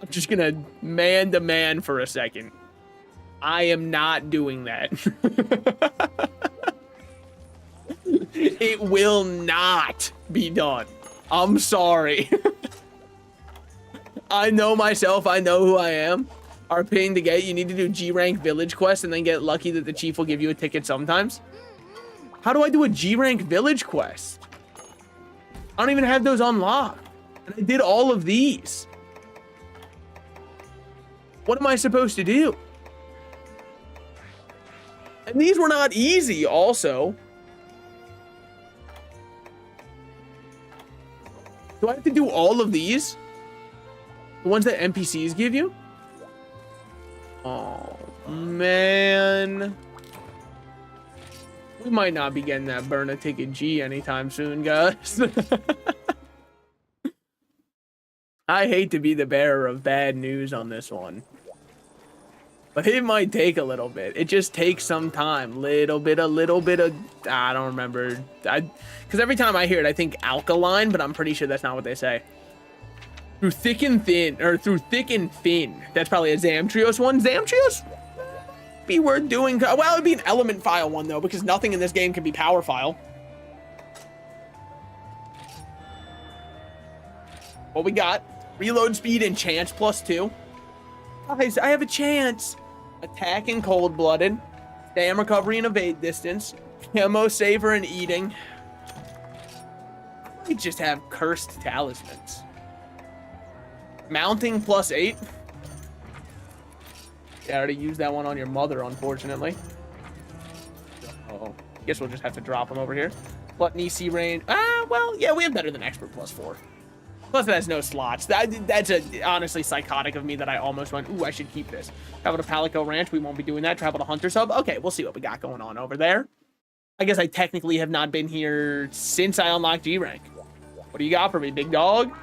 I'm just gonna man to man for a second. I am not doing that. It will not be done. I'm sorry. I know myself. I know who I am. Our paying to get, you need to do G rank village quest and then get lucky that the chief will give you a ticket sometimes. How do I do a G rank village quest? I don't even have those unlocked. And I did all of these. What am I supposed to do? And these were not easy also. Do I have to do all of these? The ones that NPCs give you? Oh, man. We might not be getting that burn a ticket G anytime soon, guys. I hate to be the bearer of bad news on this one. But it might take a little bit. It just takes some time. A little bit of, I don't remember. Because every time I hear it, I think alkaline, but I'm pretty sure that's not what they say. Through thick and thin, or through thick and thin. That's probably a Zamtrios one. Zamtrios be worth doing. Well, it'd be an element file one, though, because nothing in this game can be power file. What we got? Reload speed and chance +2. Guys, I have a chance. Attack and cold-blooded. Stam recovery and evade distance. Camo savor and eating. We just have cursed talismans. Mounting +8. Yeah, I already used that one on your mother, unfortunately. Oh, guess we'll just have to drop them over here. Gluttony, C range. Well, yeah, we have better than expert +4. Plus, it has no slots. That's honestly psychotic of me that I almost went, ooh, I should keep this. Travel to Palico Ranch. We won't be doing that. Travel to Hunter's Hub. Okay, we'll see what we got going on over there. I guess I technically have not been here since I unlocked G rank. What do you got for me, big dog?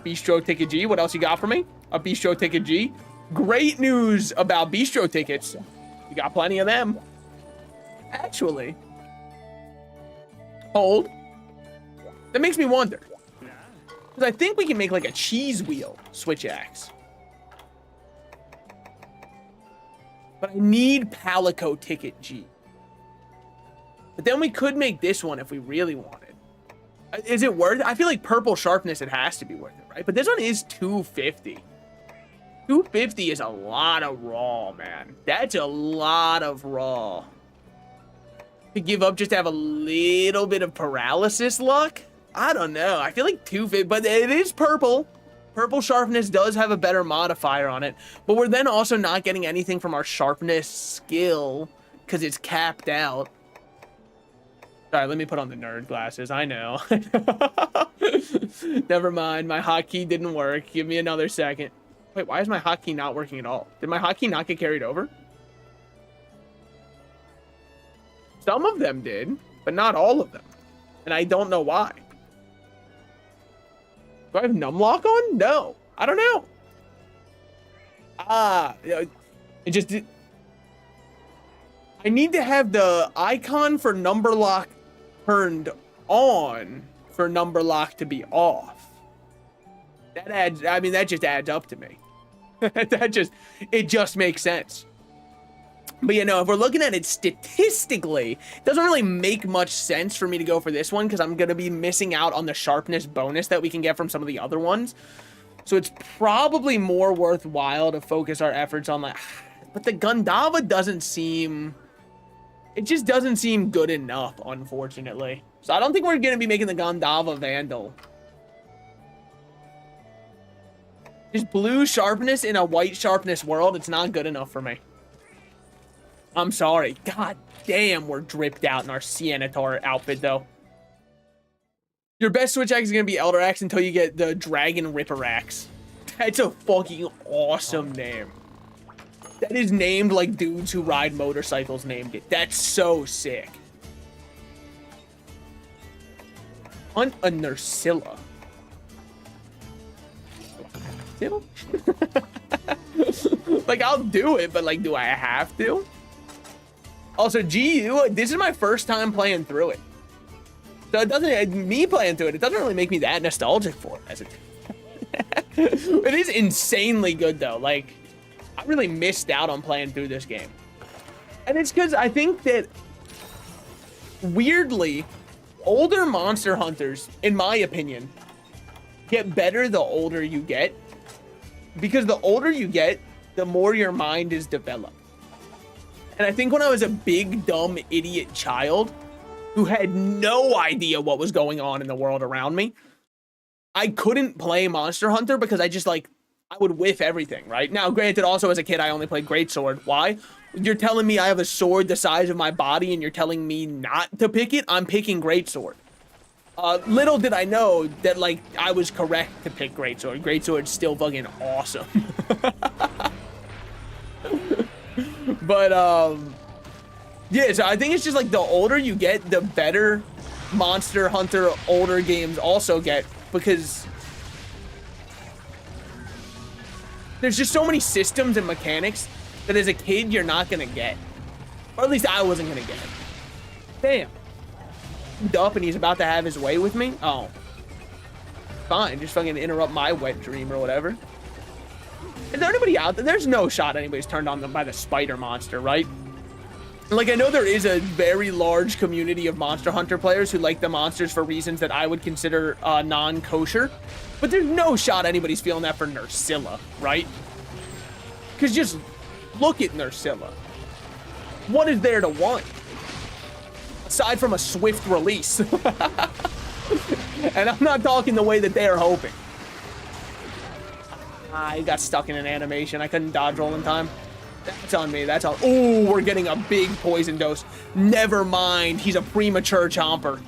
Bistro ticket G. What else you got for me? A bistro ticket G. Great news about bistro tickets. You got plenty of them. Actually. Hold. That makes me wonder. Because I think we can make like a cheese wheel switch axe. But I need Palico ticket G. But then we could make this one if we really wanted. Is it worth it? I feel like purple sharpness, it has to be worth it, right? But this one is 250. 250 is a lot of raw, man. That's a lot of raw. To give up just to have a little bit of paralysis luck? I don't know. I feel like 250, but it is purple. Purple sharpness does have a better modifier on it, but we're then also not getting anything from our sharpness skill because it's capped out. Sorry, let me put on the nerd glasses. I know. Never mind. My hotkey didn't work. Give me another second. Wait, why is my hotkey not working at all? Did my hotkey not get carried over? Some of them did, but not all of them. And I don't know why. Do I have numlock on? No. I don't know. It just did. I need to have the icon for number lock turned on for number lock to be off. That adds, I mean, that just adds up to me. It just makes sense. But you know, if we're looking at it statistically, it doesn't really make much sense for me to go for this one because I'm going to be missing out on the sharpness bonus that we can get from some of the other ones. So it's probably more worthwhile to focus our efforts on like, but the Gundava doesn't seem, it just doesn't seem good enough, unfortunately. So I don't think we're going to be making the Gundava Vandal. Just blue sharpness in a white sharpness world, it's not good enough for me. I'm sorry. God damn, we're dripped out in our Siennatar outfit, though. Your best switch axe is going to be Elder Axe until you get the Dragon Ripper Axe. That's a fucking awesome name. That is named like dudes who ride motorcycles named it. That's so sick. Hunt a Nursilla. Like, I'll do it, but like, do I have to? Also, GU, this is my first time playing through it. So it doesn't, me playing through it, it doesn't really make me that nostalgic for it as it. It is insanely good though. Like, I really missed out on playing through this game. And it's because I think that, weirdly, older Monster Hunters, in my opinion, get better the older you get. Because the older you get, the more your mind is developed. And I think when I was a big, dumb, idiot child who had no idea what was going on in the world around me, I couldn't play Monster Hunter because I just, like, I would whiff everything, right? Now, granted, also as a kid, I only played Greatsword. Why? You're telling me I have a sword the size of my body and you're telling me not to pick it? I'm picking Greatsword. Little did I know that, like, I was correct to pick Greatsword. Greatsword's still fucking awesome. But, yeah, so I think it's just, like, the older you get, the better Monster Hunter older games also get, because there's just so many systems and mechanics that as a kid you're not gonna get. Or at least I wasn't gonna get. Damn. Up and he's about to have his way with me? Oh. Fine, just fucking interrupt my wet dream or whatever. Is there anybody out there? There's no shot anybody's turned on by the spider monster, right? Like, I know there is a very large community of Monster Hunter players who like the monsters for reasons that I would consider non-kosher. But there's no shot anybody's feeling that for Nursilla, right? Because just look at Nursilla. What is there to want? Aside from a swift release. And I'm not talking the way that they're hoping. I got stuck in an animation. I couldn't dodge roll in time. That's on me. That's on. Oh, we're getting a big poison dose. Never mind. He's a premature chomper.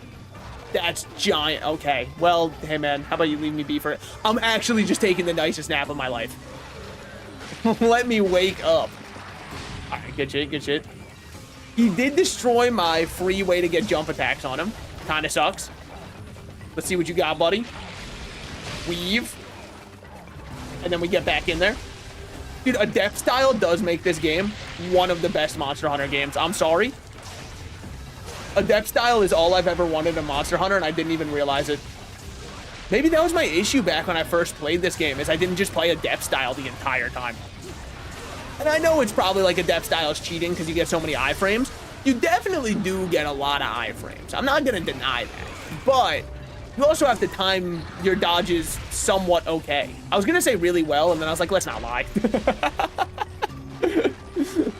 That's giant. Okay. Well, hey, man. How about you leave me be for it? I'm actually just taking the nicest nap of my life. Let me wake up. All right. Good shit. Good shit. He did destroy my free way to get jump attacks on him. Kind of sucks. Let's see what you got, buddy. Weave. And then we get back in there. Dude, Adept style does make this game one of the best Monster Hunter games. I'm sorry. Adept style is all I've ever wanted in Monster Hunter, and I didn't even realize it. Maybe that was my issue back when I first played this game, is I didn't just play Adept style the entire time. And I know it's probably like Adept style is cheating because you get so many iframes. You definitely do get a lot of iframes. I'm not going to deny that. But you also have to time your dodges somewhat okay. I was going to say really well, and then I was like, let's not lie.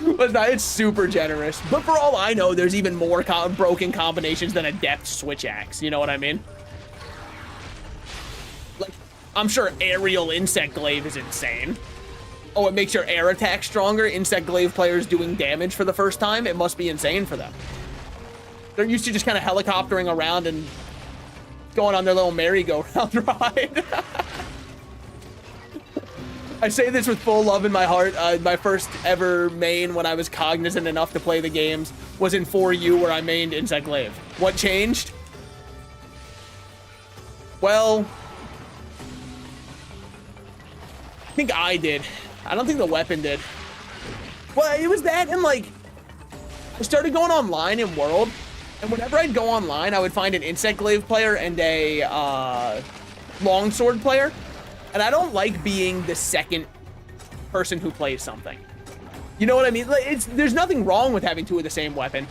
Let's not, it's super generous. But for all I know, there's even more broken combinations than Adept switch axe. You know what I mean? Like, I'm sure aerial insect glaive is insane. Oh, it makes your air attack stronger. Insect glaive players doing damage for the first time. It must be insane for them. They're used to just kind of helicoptering around and going on their little merry-go-round ride. I say this with full love in my heart. My first ever main when I was cognizant enough to play the games was in 4U where I mained Insect Glaive. What changed? Well, I think I did. I don't think the weapon did. Well, it was that, and like, I started going online in World, and whenever I'd go online, I would find an Insect Glaive player and a Longsword player, and I don't like being the second person who plays something. You know what I mean? Like, there's nothing wrong with having two of the same weapon.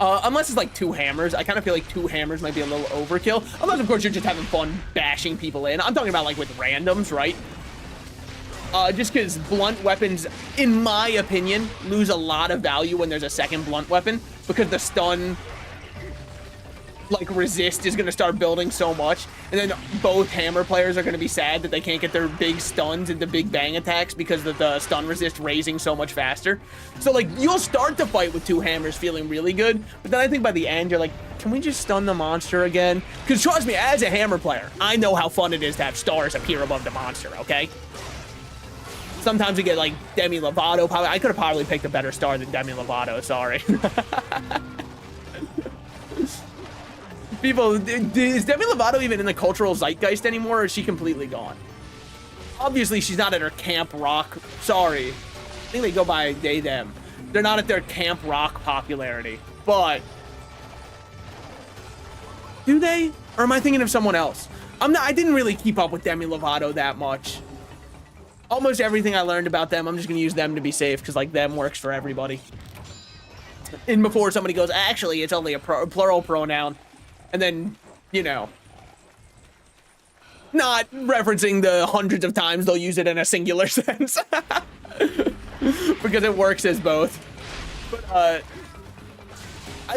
Unless it's like two hammers. I kind of feel like two hammers might be a little overkill. Unless, of course, you're just having fun bashing people in. I'm talking about like with randoms, right? Just because blunt weapons, in my opinion, lose a lot of value when there's a second blunt weapon, because the stun, like, resist is going to start building so much, and then both hammer players are going to be sad that they can't get their big stuns into big bang attacks because of the stun resist raising so much faster. So, like, you'll start the fight with two hammers feeling really good, but then I think by the end, you're like, can we just stun the monster again? Because trust me, as a hammer player, I know how fun it is to have stars appear above the monster, okay? Sometimes you get, like, Demi Lovato. Probably, I could have probably picked a better star than Demi Lovato, sorry. People, is Demi Lovato even in the cultural zeitgeist anymore, or is she completely gone? Obviously, she's not at her camp rock. Sorry. I think they go by they, them. They're not at their camp rock popularity. But Do they? Or am I thinking of someone else? I didn't really keep up with Demi Lovato that much. Almost everything I learned about them, I'm just gonna use them to be safe, because like them works for everybody. And before somebody goes, actually, it's only a plural pronoun. And then, you know, not referencing the hundreds of times they'll use it in a singular sense. Because it works as both. But,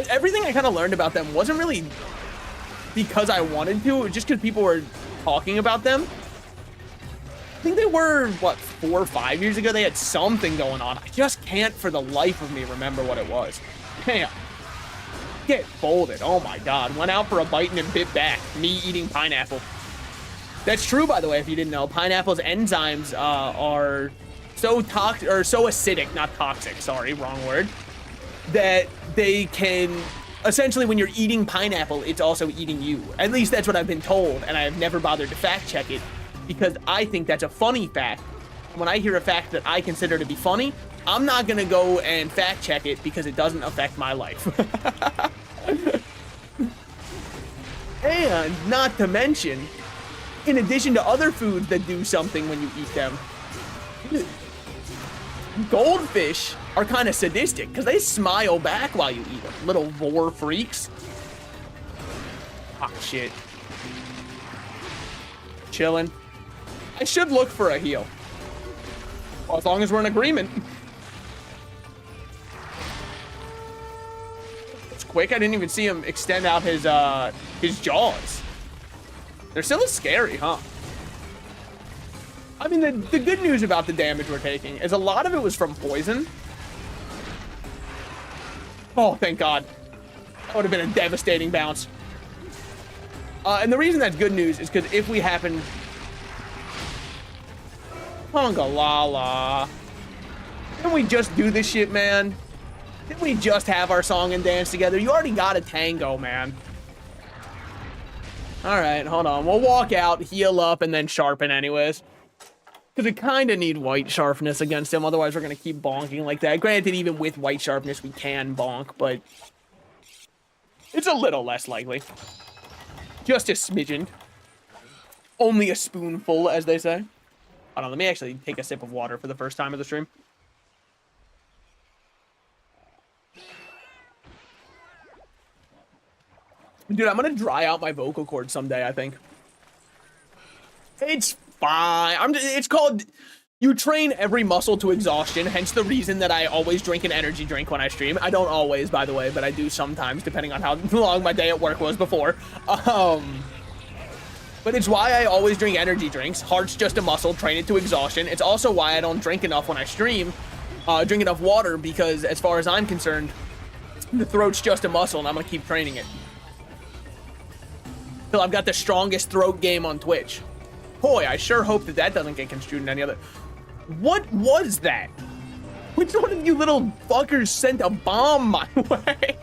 everything I kind of learned about them wasn't really because I wanted to, it was just because people were talking about them. I think they were, what, 4 or 5 years ago? They had something going on. I just can't for the life of me remember what it was. Damn. Get folded. Oh my god. Went out for a bite and then bit back. Me eating pineapple. That's true, by the way, if you didn't know. Pineapple's enzymes are so toxic, or so acidic, not toxic, sorry, wrong word, that they can, essentially when you're eating pineapple, it's also eating you. At least that's what I've been told, and I have never bothered to fact check it, because I think that's a funny fact. When I hear a fact that I consider to be funny, I'm not gonna go and fact check it because it doesn't affect my life. And not to mention, in addition to other foods that do something when you eat them, goldfish are kind of sadistic because they smile back while you eat them. Little vor freaks. Ah, shit. Chilling. I should look for a heal. Well, as long as we're in agreement. It's quick. I didn't even see him extend out his jaws. They're still scary, huh? I mean, the good news about the damage we're taking is a lot of it was from poison. Oh, thank God. That would have been a devastating bounce. And the reason that's good news is because if we happen... Congalala. Didn't we just do this shit, man? Didn't we just have our song and dance together? You already got a tango, man. All right, hold on. We'll walk out, heal up, and then sharpen anyways. Because we kind of need white sharpness against him. Otherwise, we're going to keep bonking like that. Granted, even with white sharpness, we can bonk, but it's a little less likely. Just a smidgen. Only a spoonful, as they say. Hold on, let me actually take a sip of water for the first time of the stream. Dude, I'm gonna dry out my vocal cords someday, I think. It's fine. It's called, you train every muscle to exhaustion, hence the reason that I always drink an energy drink when I stream. I don't always, by the way, but I do sometimes, depending on how long my day at work was before. But it's why I always drink energy drinks. Heart's just a muscle, train it to exhaustion. It's also why I don't drink enough when I stream. Drink enough water, because as far as I'm concerned, the throat's just a muscle, and I'm gonna keep training it. Till I've got the strongest throat game on Twitch. Boy, I sure hope that that doesn't get construed in any other... What was that? Which one of you little fuckers sent a bomb my way?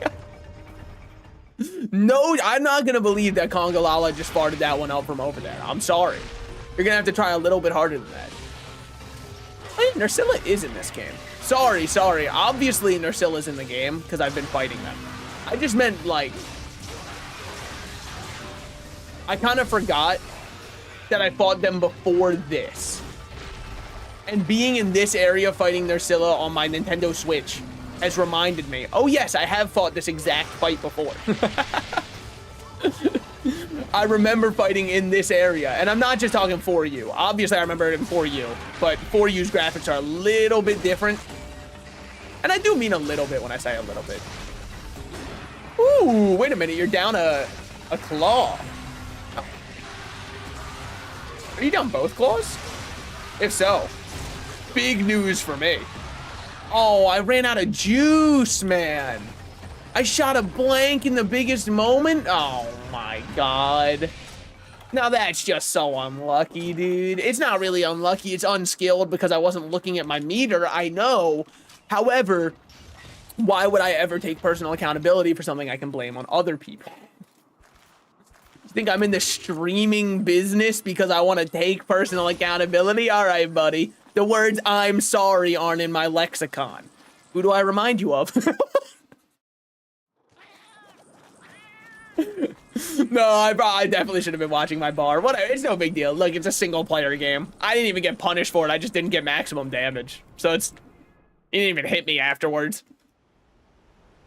No, I'm not gonna believe that Congalala just farted that one out from over there. I'm sorry. You're gonna have to try a little bit harder than that. Wait, Nursilla is in this game. Sorry. Obviously, Nursilla's in the game, because I've been fighting them. I just meant, like... I kind of forgot that I fought them before this. And being in this area fighting Nursilla on my Nintendo Switch has reminded me, oh yes, I have fought this exact fight before. I remember fighting in this area, and I'm not just talking 4U. Obviously, I remember it in 4U, but 4U's graphics are a little bit different. And I do mean a little bit when I say a little bit. Ooh, wait a minute, you're down a claw. Are you down both claws? If so, big news for me. Oh, I ran out of juice, man. I shot a blank in the biggest moment. Oh my God. Now that's just so unlucky, dude. It's not really unlucky, it's unskilled because I wasn't looking at my meter, I know. However, why would I ever take personal accountability for something I can blame on other people? You think I'm in the streaming business because I want to take personal accountability? All right, buddy. The words "I'm sorry" aren't in my lexicon. Who do I remind you of? No, I definitely should have been watching my bar. Whatever, it's no big deal. Look, it's a single player game. I didn't even get punished for it. I just didn't get maximum damage. So it didn't even hit me afterwards.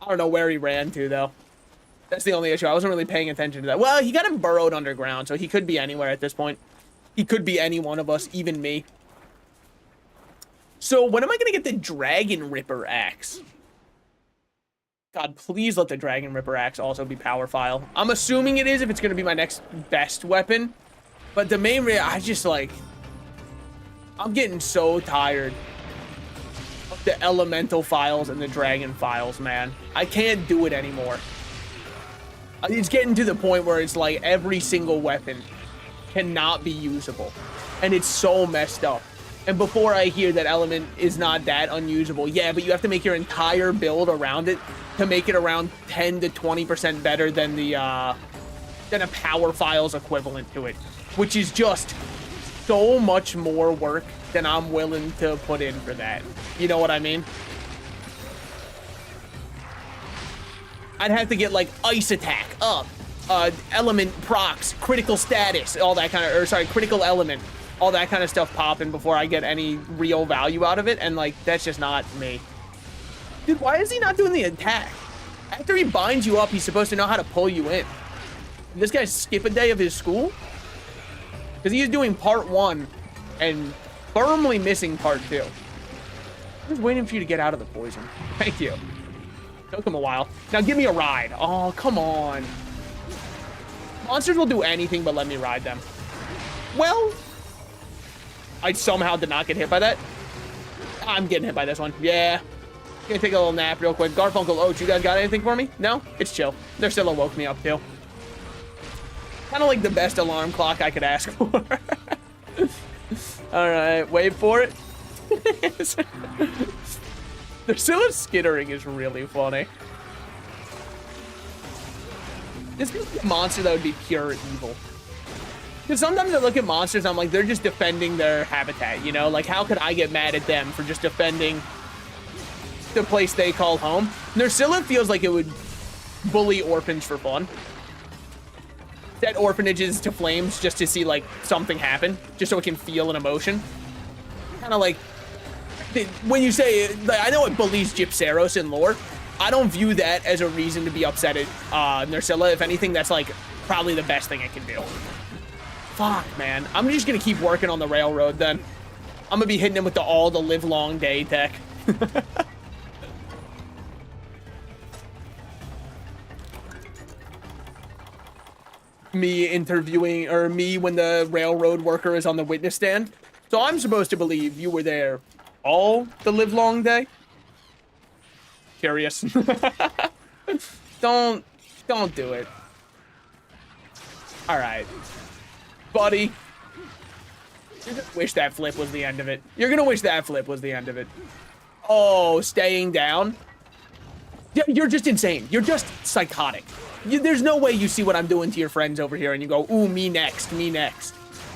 I don't know where he ran to, though. That's the only issue. I wasn't really paying attention to that. Well, he got him burrowed underground, so he could be anywhere at this point. He could be any one of us, even me. So when am I going to get the Dragon Ripper axe? God, please let the Dragon Ripper axe also be power file. I'm assuming it is if it's going to be my next best weapon. But the main reason, I'm getting so tired of the elemental files and the dragon files, man. I can't do it anymore. It's getting to the point where it's like every single weapon cannot be usable. And it's so messed up. And before I hear that element is not that unusable, yeah, but you have to make your entire build around it to make it around 10 to 20% better than a power files equivalent to it, which is just so much more work than I'm willing to put in for that. You know what I mean? I'd have to get like ice attack up, element procs, critical status, all that kind of, or sorry, critical element, all that kind of stuff popping before I get any real value out of it. And like, that's just not me. Dude, why is he not doing the attack? After he binds you up, he's supposed to know how to pull you in. Did this guy skip a day of his school? Because he is doing part 1 and firmly missing part 2. I'm just waiting for you to get out of the poison. Thank you. Took him a while. Now give me a ride. Oh, come on. Monsters will do anything but let me ride them. Well, I somehow did not get hit by that. I'm getting hit by this one. Yeah. Gonna take a little nap real quick. Garfunkel Oats, you guys got anything for me? No? It's chill. They're still woke me up too. Kind of like the best alarm clock I could ask for. All right, wait for it. The still skittering is really funny. This is a monster that would be pure evil. Because sometimes I look at monsters, I'm like, they're just defending their habitat, you know? Like, how could I get mad at them for just defending the place they call home? Nursilla feels like it would bully orphans for fun. Set orphanages to flames just to see, like, something happen. Just so it can feel an emotion. Kind of like, when you say, like, I know it bullies Gypceros in lore. I don't view that as a reason to be upset at Nursilla. If anything, that's, like, probably the best thing it can do. Fuck, man. I'm just gonna keep working on the railroad, then. I'm gonna be hitting him with all the live long day tech. Me interviewing, or me when the railroad worker is on the witness stand. So I'm supposed to believe you were there all the live long day? Curious. Don't do it. All right. Buddy. You're gonna wish that flip was the end of it. You're gonna wish that flip was the end of it. Oh, staying down? Yeah, you're just insane. You're just psychotic. There's no way you see what I'm doing to your friends over here and you go, ooh, me next, me next.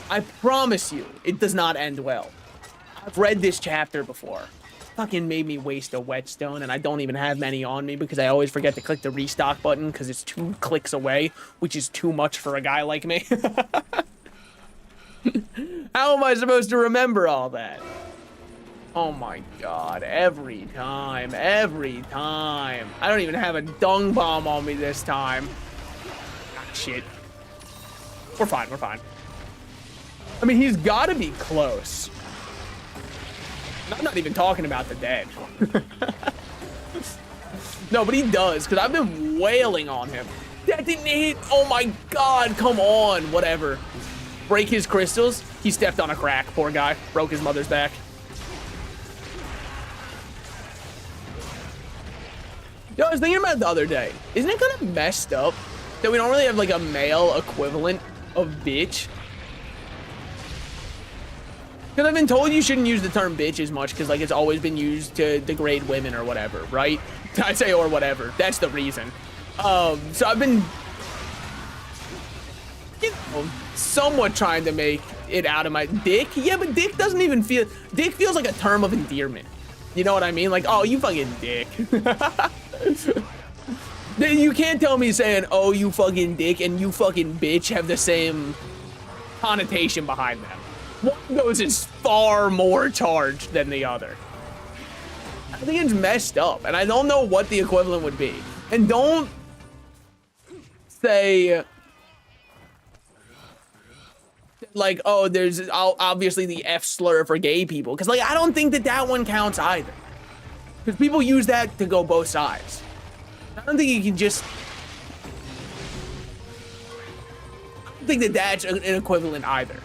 I promise you, it does not end well. I've read this chapter before. Fucking made me waste a whetstone, and I don't even have many on me because I always forget to click the restock button because it's 2 clicks away, which is too much for a guy like me. How am I supposed to remember all that? Oh my god, every time. I don't even have a dung bomb on me this time. Ah, shit. We're fine. I mean, he's gotta be close. I'm not even talking about the dead. No, but he does, because I've been wailing on him. That didn't hit. Oh my god, come on. Whatever. Break his crystals. He stepped on a crack. Poor guy. Broke his mother's back. Yo, I was thinking about it the other day. Isn't it kind of messed up that we don't really have like a male equivalent of bitch? Because I've been told you shouldn't use the term bitch as much because like it's always been used to degrade women or whatever, right? I say or whatever. That's the reason. So I've been, you know, somewhat trying to make it out of my dick. Yeah, but dick doesn't even feel, dick feels like a term of endearment. You know what I mean? Like, oh, you fucking dick. You can't tell me saying, oh, you fucking dick and you fucking bitch have the same connotation behind them. One of those is far more charged than the other. I think it's messed up, and I don't know what the equivalent would be. And don't say, like, oh, there's obviously the F slur for gay people, because, like, I don't think that one counts either. Because people use that to go both sides. I don't think you can just... I don't think that's an equivalent either.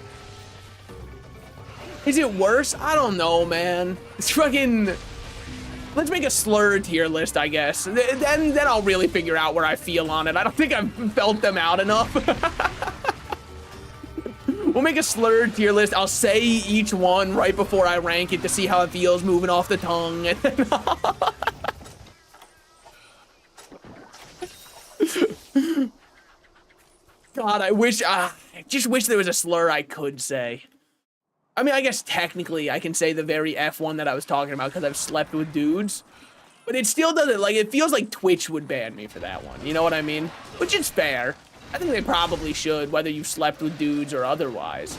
Is it worse? I don't know, man. It's fucking... Let's make a slur tier list, I guess. Then I'll really figure out where I feel on it. I don't think I've felt them out enough. We'll make a slur tier list. I'll say each one right before I rank it to see how it feels moving off the tongue. God, I just wish there was a slur I could say. I mean, I guess technically I can say the very F one that I was talking about because I've slept with dudes. But it still doesn't, like, it feels like Twitch would ban me for that one. You know what I mean? Which is fair. I think they probably should, whether you've slept with dudes or otherwise.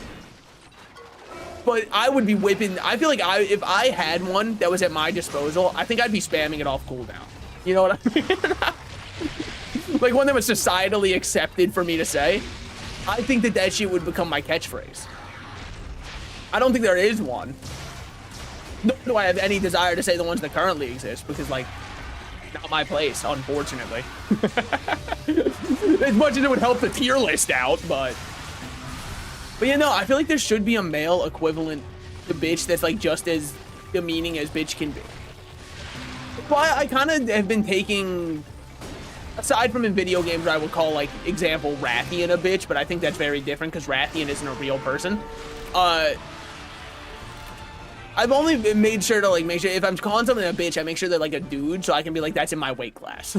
But I would be whipping, I feel like if I had one that was at my disposal, I think I'd be spamming it off cooldown. You know what I mean? Like one that was societally accepted for me to say. I think that shit would become my catchphrase. I don't think there is one. Nor do I have any desire to say the ones that currently exist, because, like, not my place, unfortunately. As much as it would help the tier list out, but yeah, no, I feel like there should be a male equivalent to bitch that's, like, just as demeaning as bitch can be. Well, I kind of have been taking, aside from in video games where I would call, like, example, Rathian a bitch, but I think that's very different because Rathian isn't a real person. I've only made sure to, like, make sure if I'm calling something a bitch, I make sure they're, like, a dude, so I can be like, that's in my weight class.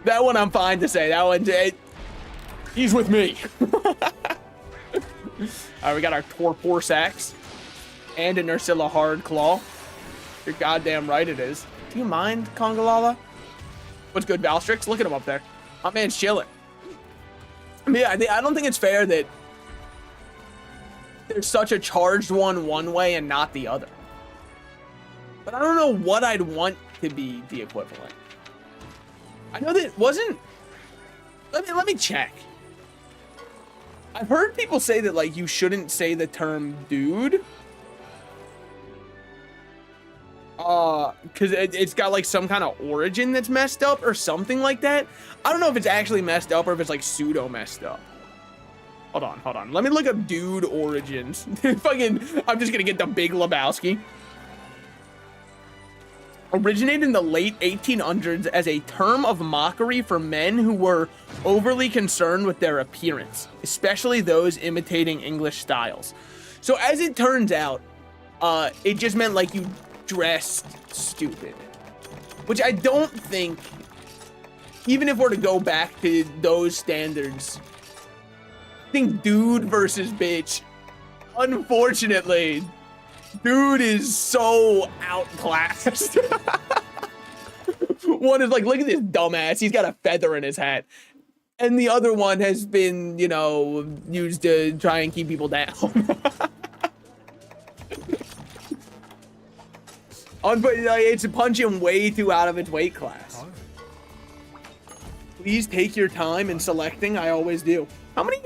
That one I'm fine to say. That one, he's with me. All right, we got our Torpor Sax and a Nursilla Hard Claw. You're goddamn right it is. Do you mind, Kongalala? What's good, Valstrix? Look at him up there. My man's chilling. I mean, I don't think it's fair that there's such a charged one way and not the other. But I don't know what I'd want to be the equivalent. I know that it wasn't... Let me check. I've heard people say that, like, you shouldn't say the term dude. Because it's got, like, some kind of origin that's messed up or something like that. I don't know if it's actually messed up or if it's, like, pseudo messed up. Hold on. Let me look up dude origins. Fucking, I'm just gonna get the Big Lebowski. Originated in the late 1800s as a term of mockery for men who were overly concerned with their appearance, especially those imitating English styles. So as it turns out, it just meant, like, you dressed stupid. Which I don't think, even if we're to go back to those standards, I think dude versus bitch, unfortunately, dude is so outclassed. One is like, look at this dumbass, he's got a feather in his hat. And the other one has been, you know, used to try and keep people down. It's punching way too out of its weight class. Please take your time in selecting, I always do. How many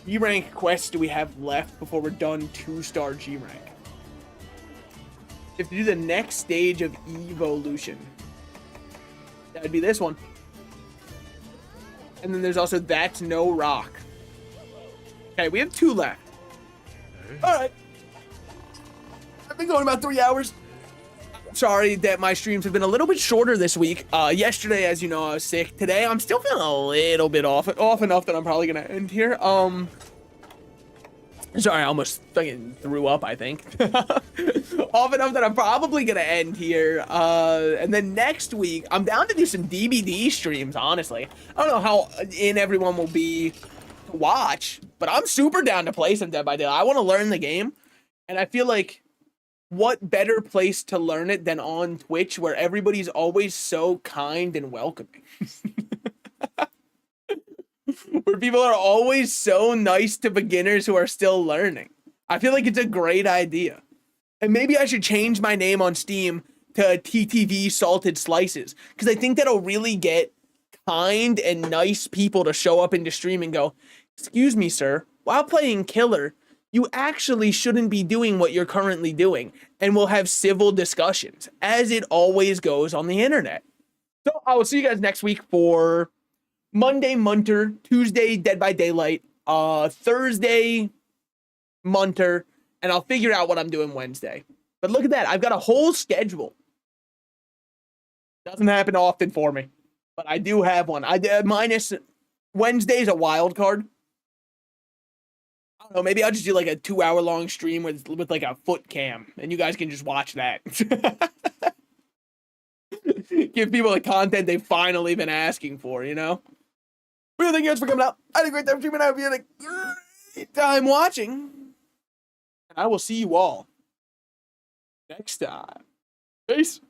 G-rank quests do we have left before we're done 2-star G-rank? If you do the next stage of evolution, that would be this one. And then there's also That's No Rock. Okay, we have 2 left. All right. I've been going about 3 hours. Sorry that my streams have been a little bit shorter this week. Yesterday, as you know, I was sick. Today, I'm still feeling a little bit off enough that I'm probably gonna end here. Sorry, I almost fucking threw up, I think. Off enough that I'm probably gonna end here. And then next week, I'm down to do some DBD streams, honestly. I don't know how in everyone will be to watch, but I'm super down to play some Dead by Daylight. I want to learn the game, and I feel like what better place to learn it than on Twitch, where everybody's always so kind and welcoming? Where people are always so nice to beginners who are still learning. I feel like it's a great idea. And maybe I should change my name on Steam to TTV Salted Slices, because I think that'll really get kind and nice people to show up into stream and go, excuse me, sir, while playing Killer, you actually shouldn't be doing what you're currently doing. And we'll have civil discussions, as it always goes on the internet. So I will see you guys next week for Monday, Munter, Tuesday, Dead by Daylight, Thursday, Munter, and I'll figure out what I'm doing Wednesday. But look at that. I've got a whole schedule. Doesn't happen often for me, but I do have one. Minus Wednesday's a wild card. I don't know. Maybe I'll just do like a 2-hour-long stream with like a foot cam, and you guys can just watch that. Give people the content they've finally been asking for, you know? But thank you guys for coming out. I had a great time streaming. I hope you had a great time watching. And I will see you all next time. Peace.